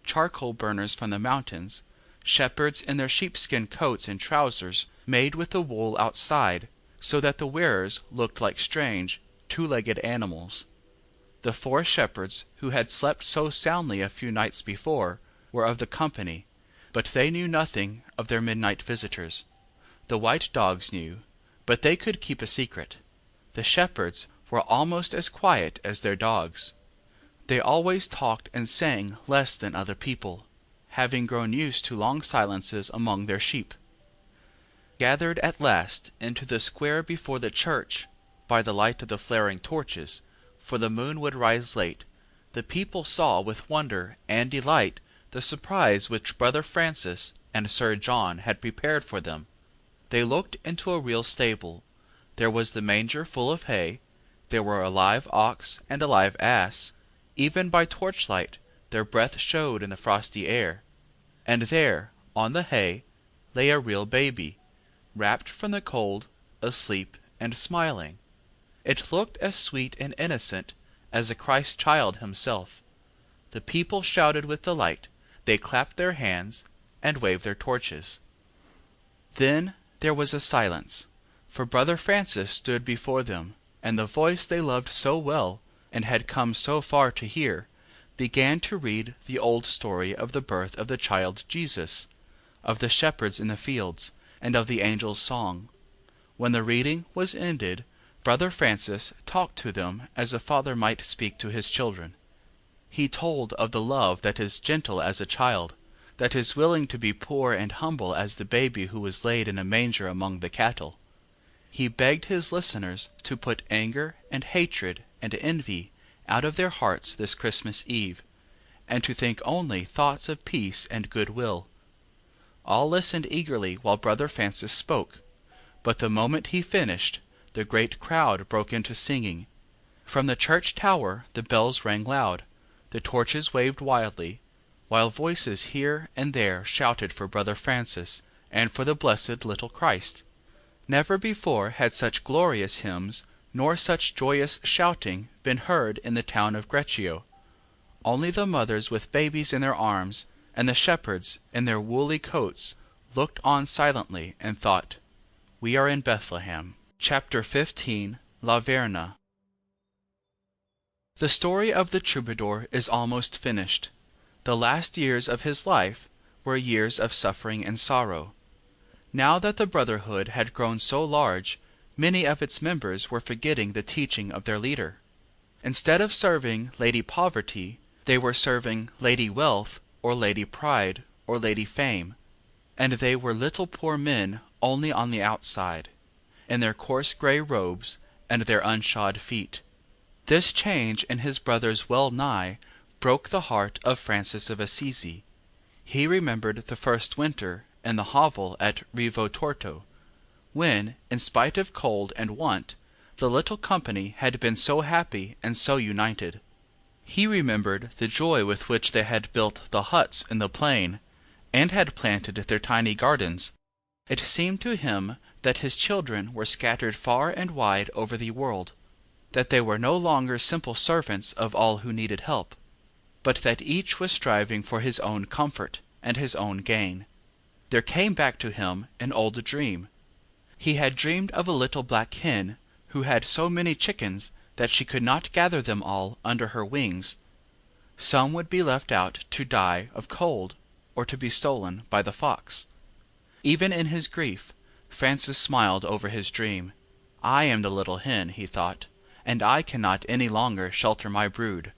charcoal burners from the mountains, shepherds in their sheepskin coats and trousers made with the wool outside, so that the wearers looked like strange, two-legged animals. The 4 shepherds who had slept so soundly a few nights before were of the company, but they knew nothing of their midnight visitors. The white dogs knew, but they could keep a secret. The shepherds were almost as quiet as their dogs. They always talked and sang less than other people, having grown used to long silences among their sheep. Gathered at last into the square before the church, by the light of the flaring torches, for the moon would rise late, the people saw with wonder and delight the surprise which Brother Francis and Sir John had prepared for them. They looked into a real stable. There was the manger full of hay, there were a live ox and a live ass, even by torchlight their breath showed in the frosty air. And there, on the hay, lay a real baby, wrapped from the cold, asleep and smiling. It looked as sweet and innocent as the Christ child himself. The people shouted with delight, they clapped their hands and waved their torches. Then there was a silence, for Brother Francis stood before them, and the voice they loved so well and had come so far to hear began to read the old story of the birth of the child Jesus, of the shepherds in the fields, and of the angel's song. When the reading was ended, Brother Francis talked to them as a father might speak to his children. He told of the love that is gentle as a child, that is willing to be poor and humble as the baby who was laid in a manger among the cattle. He begged his listeners to put anger and hatred and envy out of their hearts this Christmas Eve, and to think only thoughts of peace and goodwill. All listened eagerly while Brother Francis spoke, but the moment he finished, the great crowd broke into singing. From the church tower the bells rang loud, the torches waved wildly, while voices here and there shouted for Brother Francis and for the blessed little Christ. Never before had such glorious hymns nor such joyous shouting been heard in the town of Greccio. Only the mothers with babies in their arms and the shepherds in their woolly coats looked on silently and thought, "We are in Bethlehem." Chapter 15. La Verna. The story of the troubadour is almost finished. The last years of his life were years of suffering and sorrow. Now that the brotherhood had grown so large, many of its members were forgetting the teaching of their leader. Instead of serving Lady Poverty, they were serving Lady Wealth, or Lady Pride, or Lady Fame, and they were little poor men only on the outside, in their coarse grey robes and their unshod feet. This change in his brothers well nigh broke the heart of Francis of Assisi. He remembered the first winter in the hovel at Rivo Torto, when, in spite of cold and want, the little company had been so happy and so united. He remembered the joy with which they had built the huts in the plain, and had planted their tiny gardens. It seemed to him that his children were scattered far and wide over the world, that they were no longer simple servants of all who needed help, but that each was striving for his own comfort and his own gain. There came back to him an old dream. He had dreamed of a little black hen who had so many chickens that she could not gather them all under her wings. Some would be left out to die of cold or to be stolen by the fox. Even in his grief, Francis smiled over his dream. I am the little hen, he thought, and I cannot any longer shelter my brood.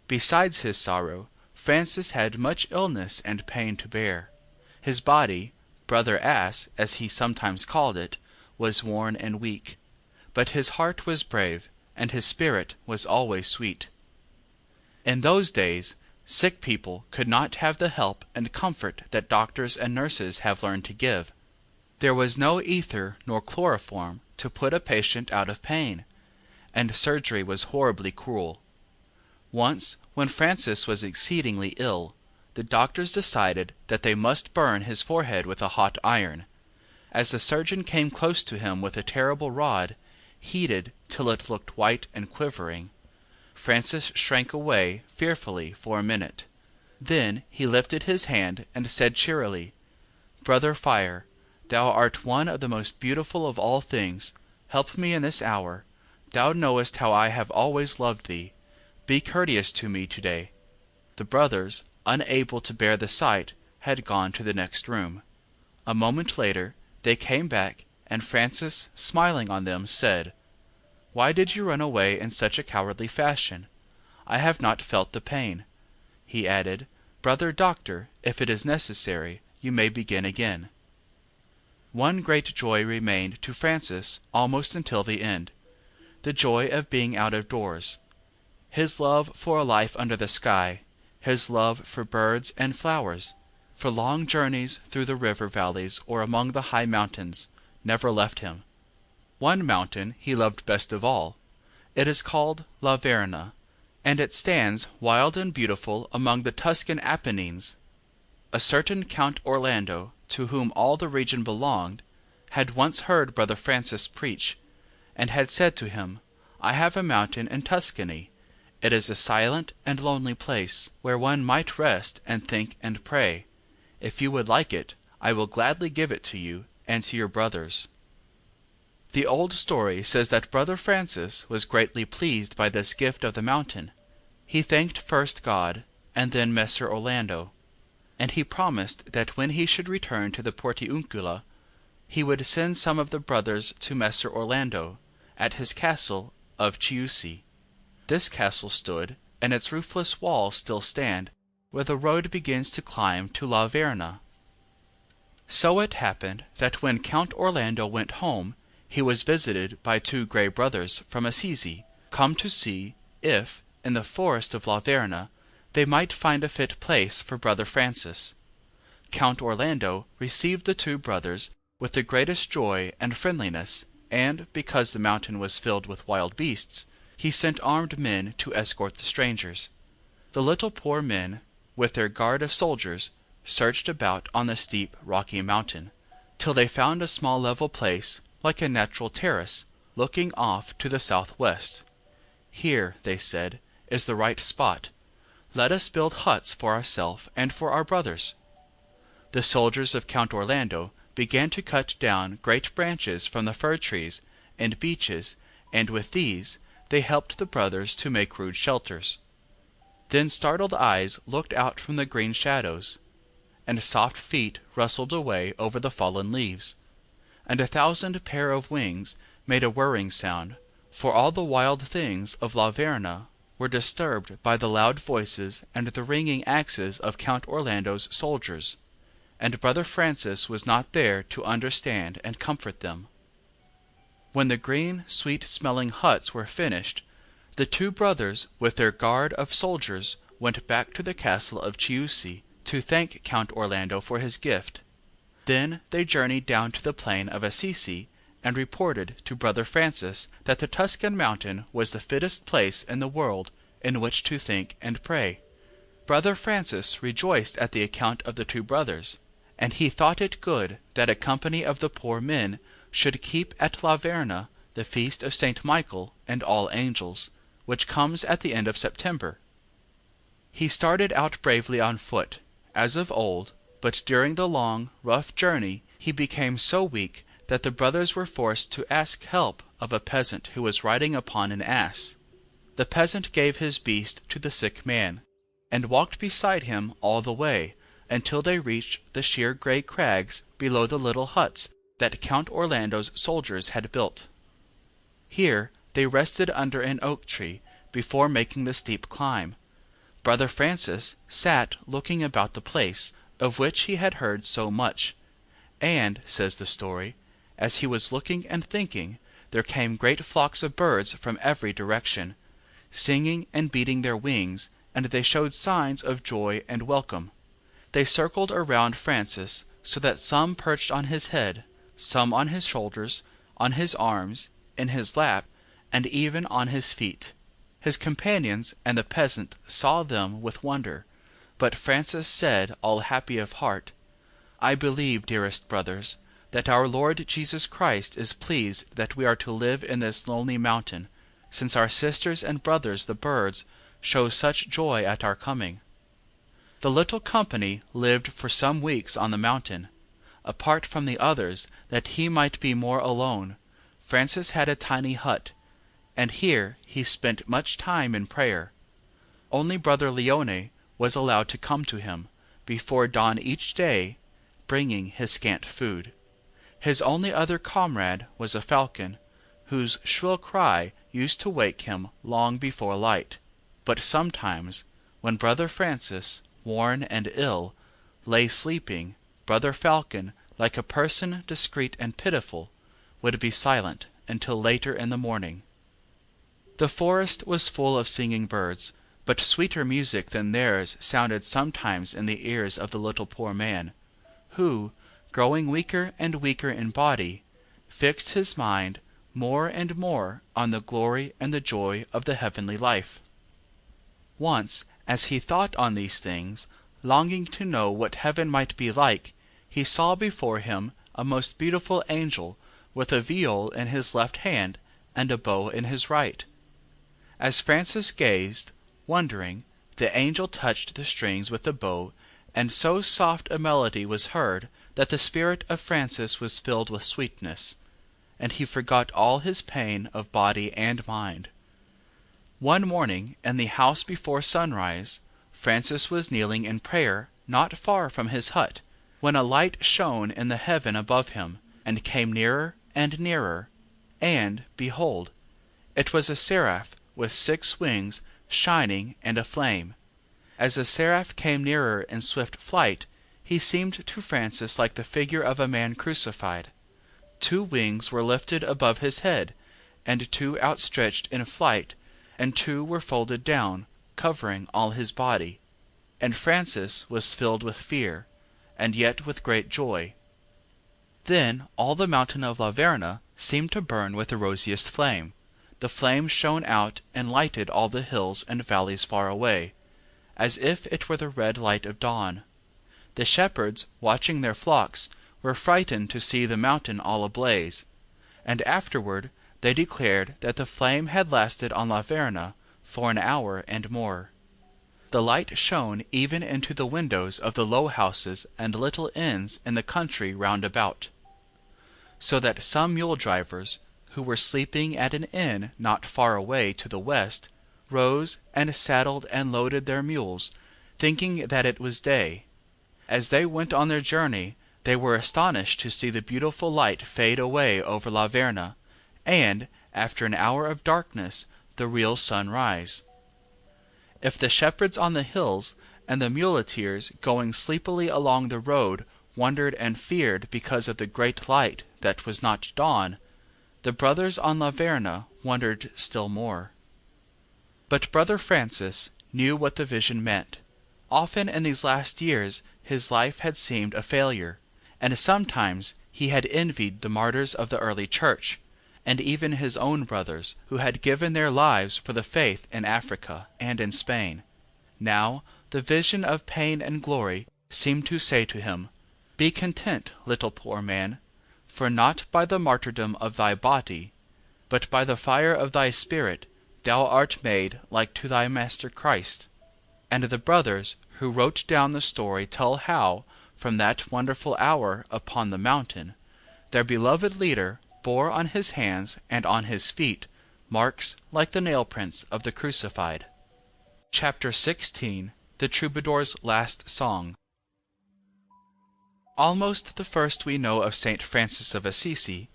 Besides his sorrow, Francis had much illness and pain to bear. His body, Brother Ass, as he sometimes called it, was worn and weak, but his heart was brave, and his spirit was always sweet. In those days, sick people could not have the help and comfort that doctors and nurses have learned to give. There was no ether nor chloroform to put a patient out of pain, and surgery was horribly cruel. Once, when Francis was exceedingly ill, the doctors decided that they must burn his forehead with a hot iron. As the surgeon came close to him with a terrible rod, heated till it looked white and quivering, Francis shrank away fearfully for a minute. Then he lifted his hand and said cheerily, "Brother Fire, thou art one of the most beautiful of all things. Help me in this hour. Thou knowest how I have always loved thee. Be courteous to me today." The brothers, unable to bear the sight, had gone to the next room. A moment later they came back, and Francis, smiling on them, said, "Why did you run away in such a cowardly fashion? I have not felt the pain." He added, "Brother Doctor, if it is necessary, you may begin again." One great joy remained to Francis almost until the end. the joy of being out of doors, his love for a life under the sky, his love for birds and flowers, for long journeys through the river valleys or among the high mountains, never left him. One mountain he loved best of all. It is called La Verna, and it stands wild and beautiful among the Tuscan Apennines. A certain Count Orlando, to whom all the region belonged, had once heard Brother Francis preach, and had said to him, "I have a mountain in Tuscany. It is a silent and lonely place, where one might rest and think and pray. If you would like it, I will gladly give it to you and to your brothers." The old story says that Brother Francis was greatly pleased by this gift of the mountain. He thanked first God, and then Messer Orlando, and he promised that when he should return to the Portiuncula, he would send some of the brothers to Messer Orlando, at his castle of Chiusi. This castle stood, and its roofless walls still stand, where the road begins to climb to La Verna. So it happened that when Count Orlando went home, he was visited by two grey brothers from Assisi, come to see if, in the forest of La Verna, they might find a fit place for Brother Francis. Count Orlando received the two brothers with the greatest joy and friendliness, and, because the mountain was filled with wild beasts, he sent armed men to escort the strangers. The little poor men, with their guard of soldiers, searched about on the steep, rocky mountain, till they found a small level place, like a natural terrace, looking off to the southwest. "Here," they said, "is the right spot. Let us build huts for ourselves and for our brothers." The soldiers of Count Orlando began to cut down great branches from the fir trees and beeches, and with these they helped the brothers to make rude shelters. Then startled eyes looked out from the green shadows, and soft feet rustled away over the fallen leaves, and 1,000 pair of wings made a whirring sound, for all the wild things of La Verna were disturbed by the loud voices and the ringing axes of Count Orlando's soldiers, and Brother Francis was not there to understand and comfort them. When the green, sweet-smelling huts were finished, the two brothers, with their guard of soldiers, went back to the castle of Chiusi to thank Count Orlando for his gift. Then they journeyed down to the plain of Assisi, and reported to Brother Francis that the Tuscan mountain was the fittest place in the world in which to think and pray. Brother Francis rejoiced at the account of the two brothers, and he thought it good that a company of the poor men should keep at La Verna the feast of St. Michael and All Angels, which comes at the end of September. He started out bravely on foot, as of old, but during the long, rough journey he became so weak that the brothers were forced to ask help of a peasant who was riding upon an ass. The peasant gave his beast to the sick man, and walked beside him all the way, until they reached the sheer grey crags below the little huts that Count Orlando's soldiers had built. Here they rested under an oak tree before making the steep climb. Brother Francis sat looking about the place, of which he had heard so much, and, says the story, as he was looking and thinking, there came great flocks of birds from every direction, singing and beating their wings, and they showed signs of joy and welcome. They circled around Francis, so that some perched on his head, some on his shoulders, on his arms, in his lap, and even on his feet. His companions and the peasant saw them with wonder, but Francis said, all happy of heart, "I believe, dearest brothers, that our Lord Jesus Christ is pleased that we are to live in this lonely mountain, since our sisters and brothers the birds show such joy at our coming." The little company lived for some weeks on the mountain. Apart from the others, that he might be more alone, Francis had a tiny hut, and here he spent much time in prayer. Only Brother Leone was allowed to come to him, before dawn each day, bringing his scant food. His only other comrade was a falcon, whose shrill cry used to wake him long before light. But sometimes, when Brother Francis, worn and ill, lay sleeping, Brother Falcon, like a person discreet and pitiful, would be silent until later in the morning. The forest was full of singing birds, but sweeter music than theirs sounded sometimes in the ears of the little poor man, who, growing weaker and weaker in body, fixed his mind more and more on the glory and the joy of the heavenly life. Once, as he thought on these things, longing to know what heaven might be like, he saw before him a most beautiful angel with a viol in his left hand and a bow in his right. As Francis gazed, wondering, the angel touched the strings with the bow, and so soft a melody was heard that the spirit of Francis was filled with sweetness, and he forgot all his pain of body and mind. One morning, in the house before sunrise, Francis was kneeling in prayer not far from his hut, when a light shone in the heaven above him, and came nearer and nearer, and, behold, it was a seraph with 6 wings, shining and aflame. As the seraph came nearer in swift flight, he seemed to Francis like the figure of a man crucified. 2 wings were lifted above his head, and 2 outstretched in flight, and 2 were folded down, covering all his body. And Francis was filled with fear, and yet with great joy. Then all the mountain of La Verna seemed to burn with the rosiest flame. The flame shone out and lighted all the hills and valleys far away, as if it were the red light of dawn. The shepherds, watching their flocks, were frightened to see the mountain all ablaze, and afterward they declared that the flame had lasted on La Verna for an hour and more. The light shone even into the windows of the low houses and little inns in the country round about, so that some mule drivers, who were sleeping at an inn not far away to the west, rose and saddled and loaded their mules, thinking that it was day. As they went on their journey, they were astonished to see the beautiful light fade away over La Verna, and, after an hour of darkness, the real sun rise. If the shepherds on the hills and the muleteers going sleepily along the road wondered and feared because of the great light that was not dawn, the brothers on La Verna wondered still more. But Brother Francis knew what the vision meant. Often in these last years his life had seemed a failure, and sometimes he had envied the martyrs of the early church, and even his own brothers who had given their lives for the faith in Africa and in Spain. Now the vision of pain and glory seemed to say to him, "Be content, little poor man, for not by the martyrdom of thy body, but by the fire of thy spirit, thou art made like to thy Master Christ." And the brothers who wrote down the story tell how, from that wonderful hour upon the mountain, their beloved leader bore on his hands and on his feet marks like the nail prints of the crucified. Chapter 16. The Troubadour's Last Song. Almost the first we know of Saint Francis of Assisi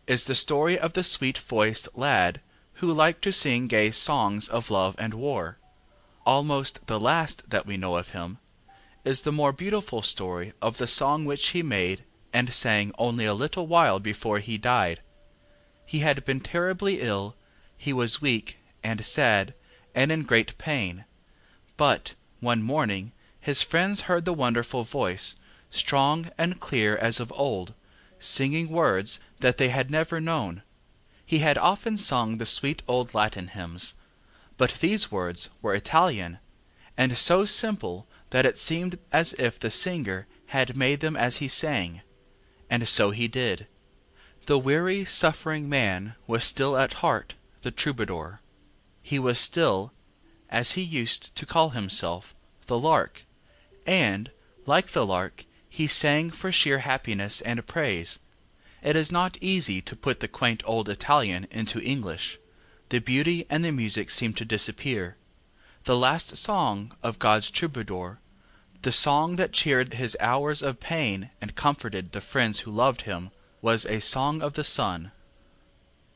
is the story of the sweet-voiced lad who liked to sing gay songs of love and war. Almost the last that we know of him is the more beautiful story of the song which he made and sang only a little while before he died. He had been terribly ill, he was weak and sad and in great pain, but one morning his friends heard the wonderful voice, strong and clear as of old, singing words that they had never known. He had often sung the sweet old Latin hymns, but these words were Italian, and so simple that it seemed as if the singer had made them as he sang. And so he did. The weary, suffering man was still at heart the troubadour. He was still, as he used to call himself, the lark, and, like the lark, he sang for sheer happiness and praise. It is not easy to put the quaint old Italian into English. The beauty and the music seem to disappear. The last song of God's troubadour, the song that cheered his hours of pain and comforted the friends who loved him, was a song of the sun.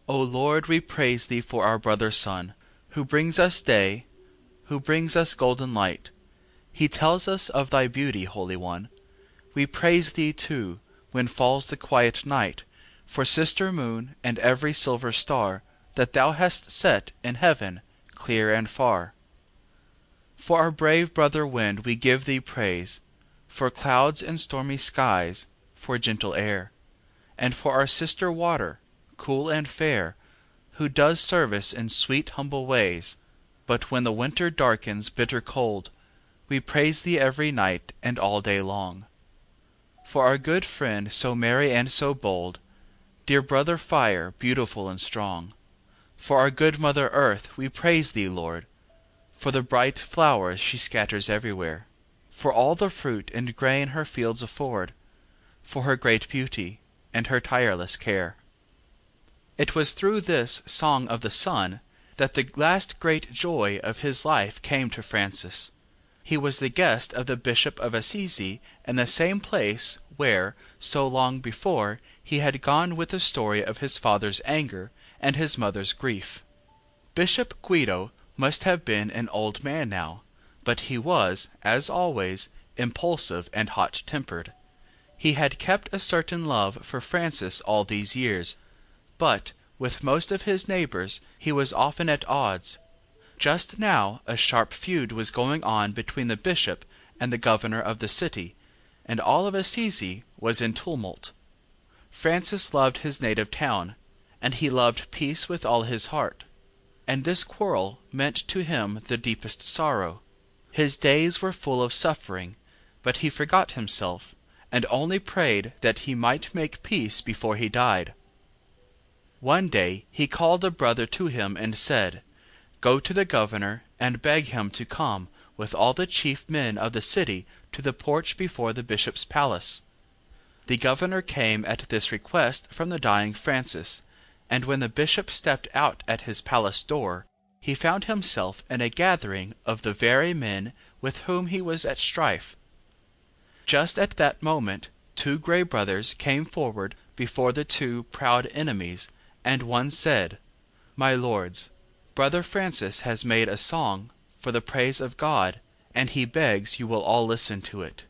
O Lord, we praise thee for our brother sun, who brings us day, who brings us golden light. He tells us of thy beauty, Holy One. We praise thee, too, when falls the quiet night, for sister moon and every silver star that thou hast set in heaven, clear and far. For our brave brother wind we give thee praise, for clouds and stormy skies, for gentle air, and for our sister water, cool and fair, who does service in sweet humble ways. But when the winter darkens bitter cold, we praise thee every night and all day long. For our good friend so merry and so bold, dear brother fire, beautiful and strong. For our good mother earth we praise thee, Lord, for the bright flowers she scatters everywhere, for all the fruit and grain her fields afford, for her great beauty and her tireless care. It was through this Song of the Sun that the last great joy of his life came to Francis. He was the guest of the Bishop of Assisi in the same place where, so long before, he had gone with the story of his father's anger and his mother's grief. Bishop Guido must have been an old man now, but he was, as always, impulsive and hot-tempered. He had kept a certain love for Francis all these years, but with most of his neighbors he was often at odds. Just now a sharp feud was going on between the bishop and the governor of the city, and all of Assisi was in tumult. Francis loved his native town, and he loved peace with all his heart, and this quarrel meant to him the deepest sorrow. His days were full of suffering, but he forgot himself, and only prayed that he might make peace before he died. One day he called a brother to him and said, "Go to the governor and beg him to come with all the chief men of the city to the porch before the bishop's palace." The governor came at this request from the dying Francis, and when the bishop stepped out at his palace door, he found himself in a gathering of the very men with whom he was at strife. Just at that moment 2 grey brothers came forward before the 2 proud enemies, and one said, "My lords, Brother Francis has made a song for the praise of God, and he begs you will all listen to it."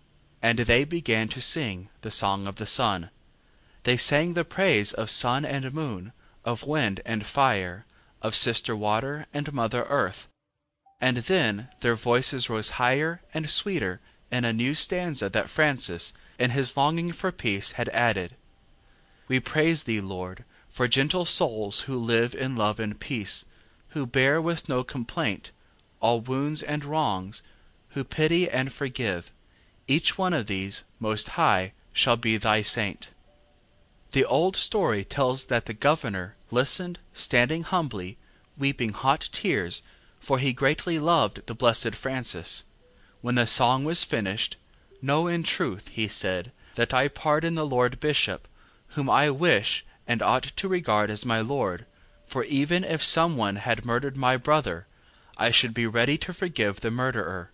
And they began to sing the Song of the Sun. They sang the praise of sun and moon, of wind and fire, of sister water and mother earth. And then their voices rose higher and sweeter in a new stanza that Francis, in his longing for peace, had added. We praise thee, Lord, for gentle souls who live in love and peace, who bear with no complaint all wounds and wrongs, who pity and forgive. Each one of these, Most High, shall be thy saint. The old story tells that the governor listened, standing humbly, weeping hot tears, for he greatly loved the blessed Francis. When the song was finished, "Know in truth," he said, "that I pardon the Lord Bishop, whom I wish and ought to regard as my lord, for even if someone had murdered my brother, I should be ready to forgive the murderer."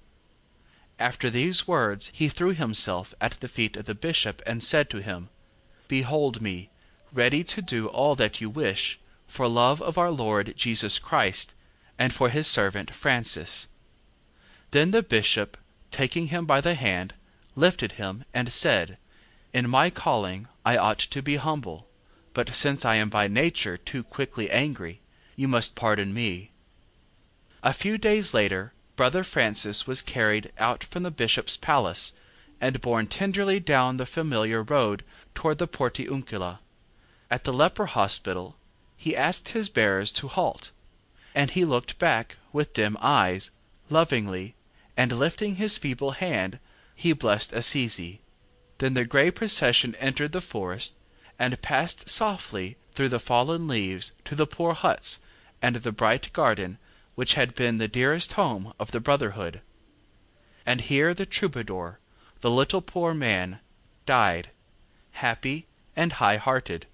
After these words he threw himself at the feet of the bishop and said to him, "Behold me, ready to do all that you wish, for love of our Lord Jesus Christ, and for his servant Francis." Then the bishop, taking him by the hand, lifted him and said, "In my calling I ought to be humble, but since I am by nature too quickly angry, you must pardon me." A few days later, Brother Francis was carried out from the bishop's palace, and borne tenderly down the familiar road toward the Portiuncula. At the leper hospital he asked his bearers to halt, and he looked back with dim eyes, lovingly, and lifting his feeble hand, he blessed Assisi. Then the grey procession entered the forest, and passed softly through the fallen leaves to the poor huts and the bright garden which had been the dearest home of the brotherhood. And here the troubadour, the little poor man, died, happy and high-hearted,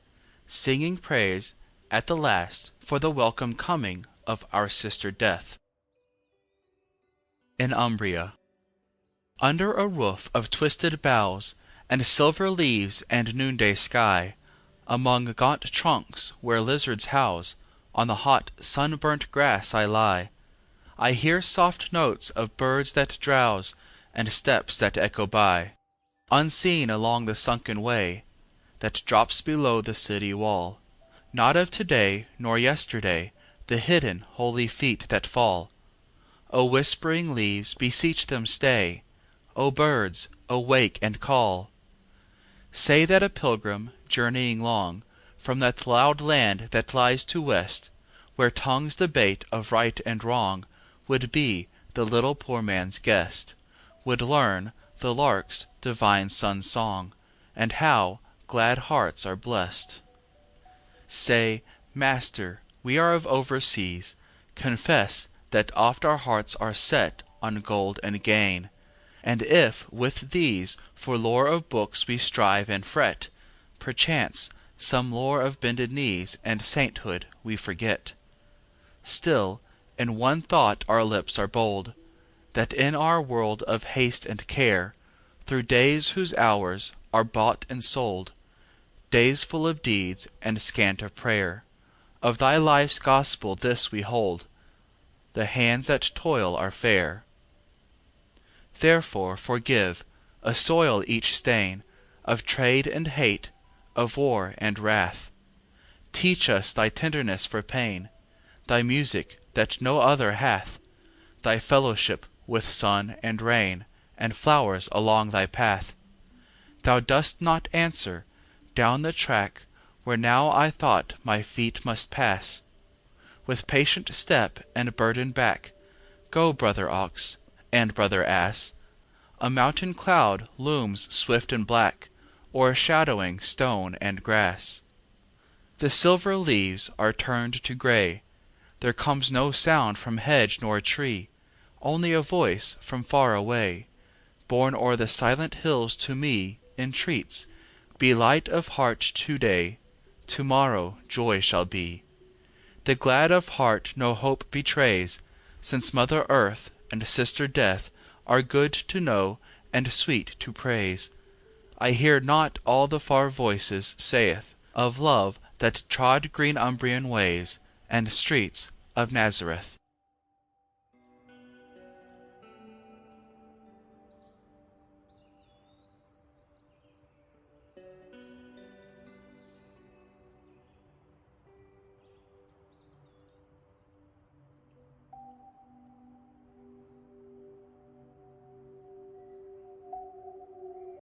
singing praise at the last for the welcome coming of our sister Death. In Umbria. Under a roof of twisted boughs and silver leaves and noonday sky, among gaunt trunks where lizards house, on the hot sunburnt grass I lie. I hear soft notes of birds that drowse, and steps that echo by, unseen along the sunken way that drops below the city wall. Not of today nor yesterday, the hidden holy feet that fall. O whispering leaves, beseech them stay. O birds, awake and call. Say that a pilgrim, journeying long From that loud land that lies to west, Where tongues debate of right and wrong, Would be the little poor man's guest, Would learn the lark's divine sun song, And how glad hearts are blest. Say, Master, we are of overseas, confess that oft our hearts are set On gold and gain, and if with these For lore of books we strive and fret, Perchance some lore of bended knees And sainthood we forget. Still, in one thought our lips are bold, That in our world of haste and care, Through days whose hours are bought and sold, Days full of deeds and scant of prayer, Of thy life's gospel this we hold: The hands that toil are fair. Therefore forgive, assoil each stain Of trade and hate, of war and wrath. Teach us thy tenderness for pain, Thy music that no other hath, Thy fellowship with sun and rain, And flowers along thy path. Thou dost not answer, down the track Where now I thought my feet must pass. With patient step and burden back, Go, brother ox, and brother ass. A mountain cloud looms swift and black, O'ershadowing stone and grass. The silver leaves are turned to gray, There comes no sound from hedge nor tree, Only a voice from far away, Borne o'er the silent hills to me, Entreats, be light of heart to day, To morrow joy shall be. The glad of heart no hope betrays, Since Mother Earth and Sister Death Are good to know and sweet to praise. I hear not all the far voices saith Of love that trod green Umbrian ways, And streets of Nazareth.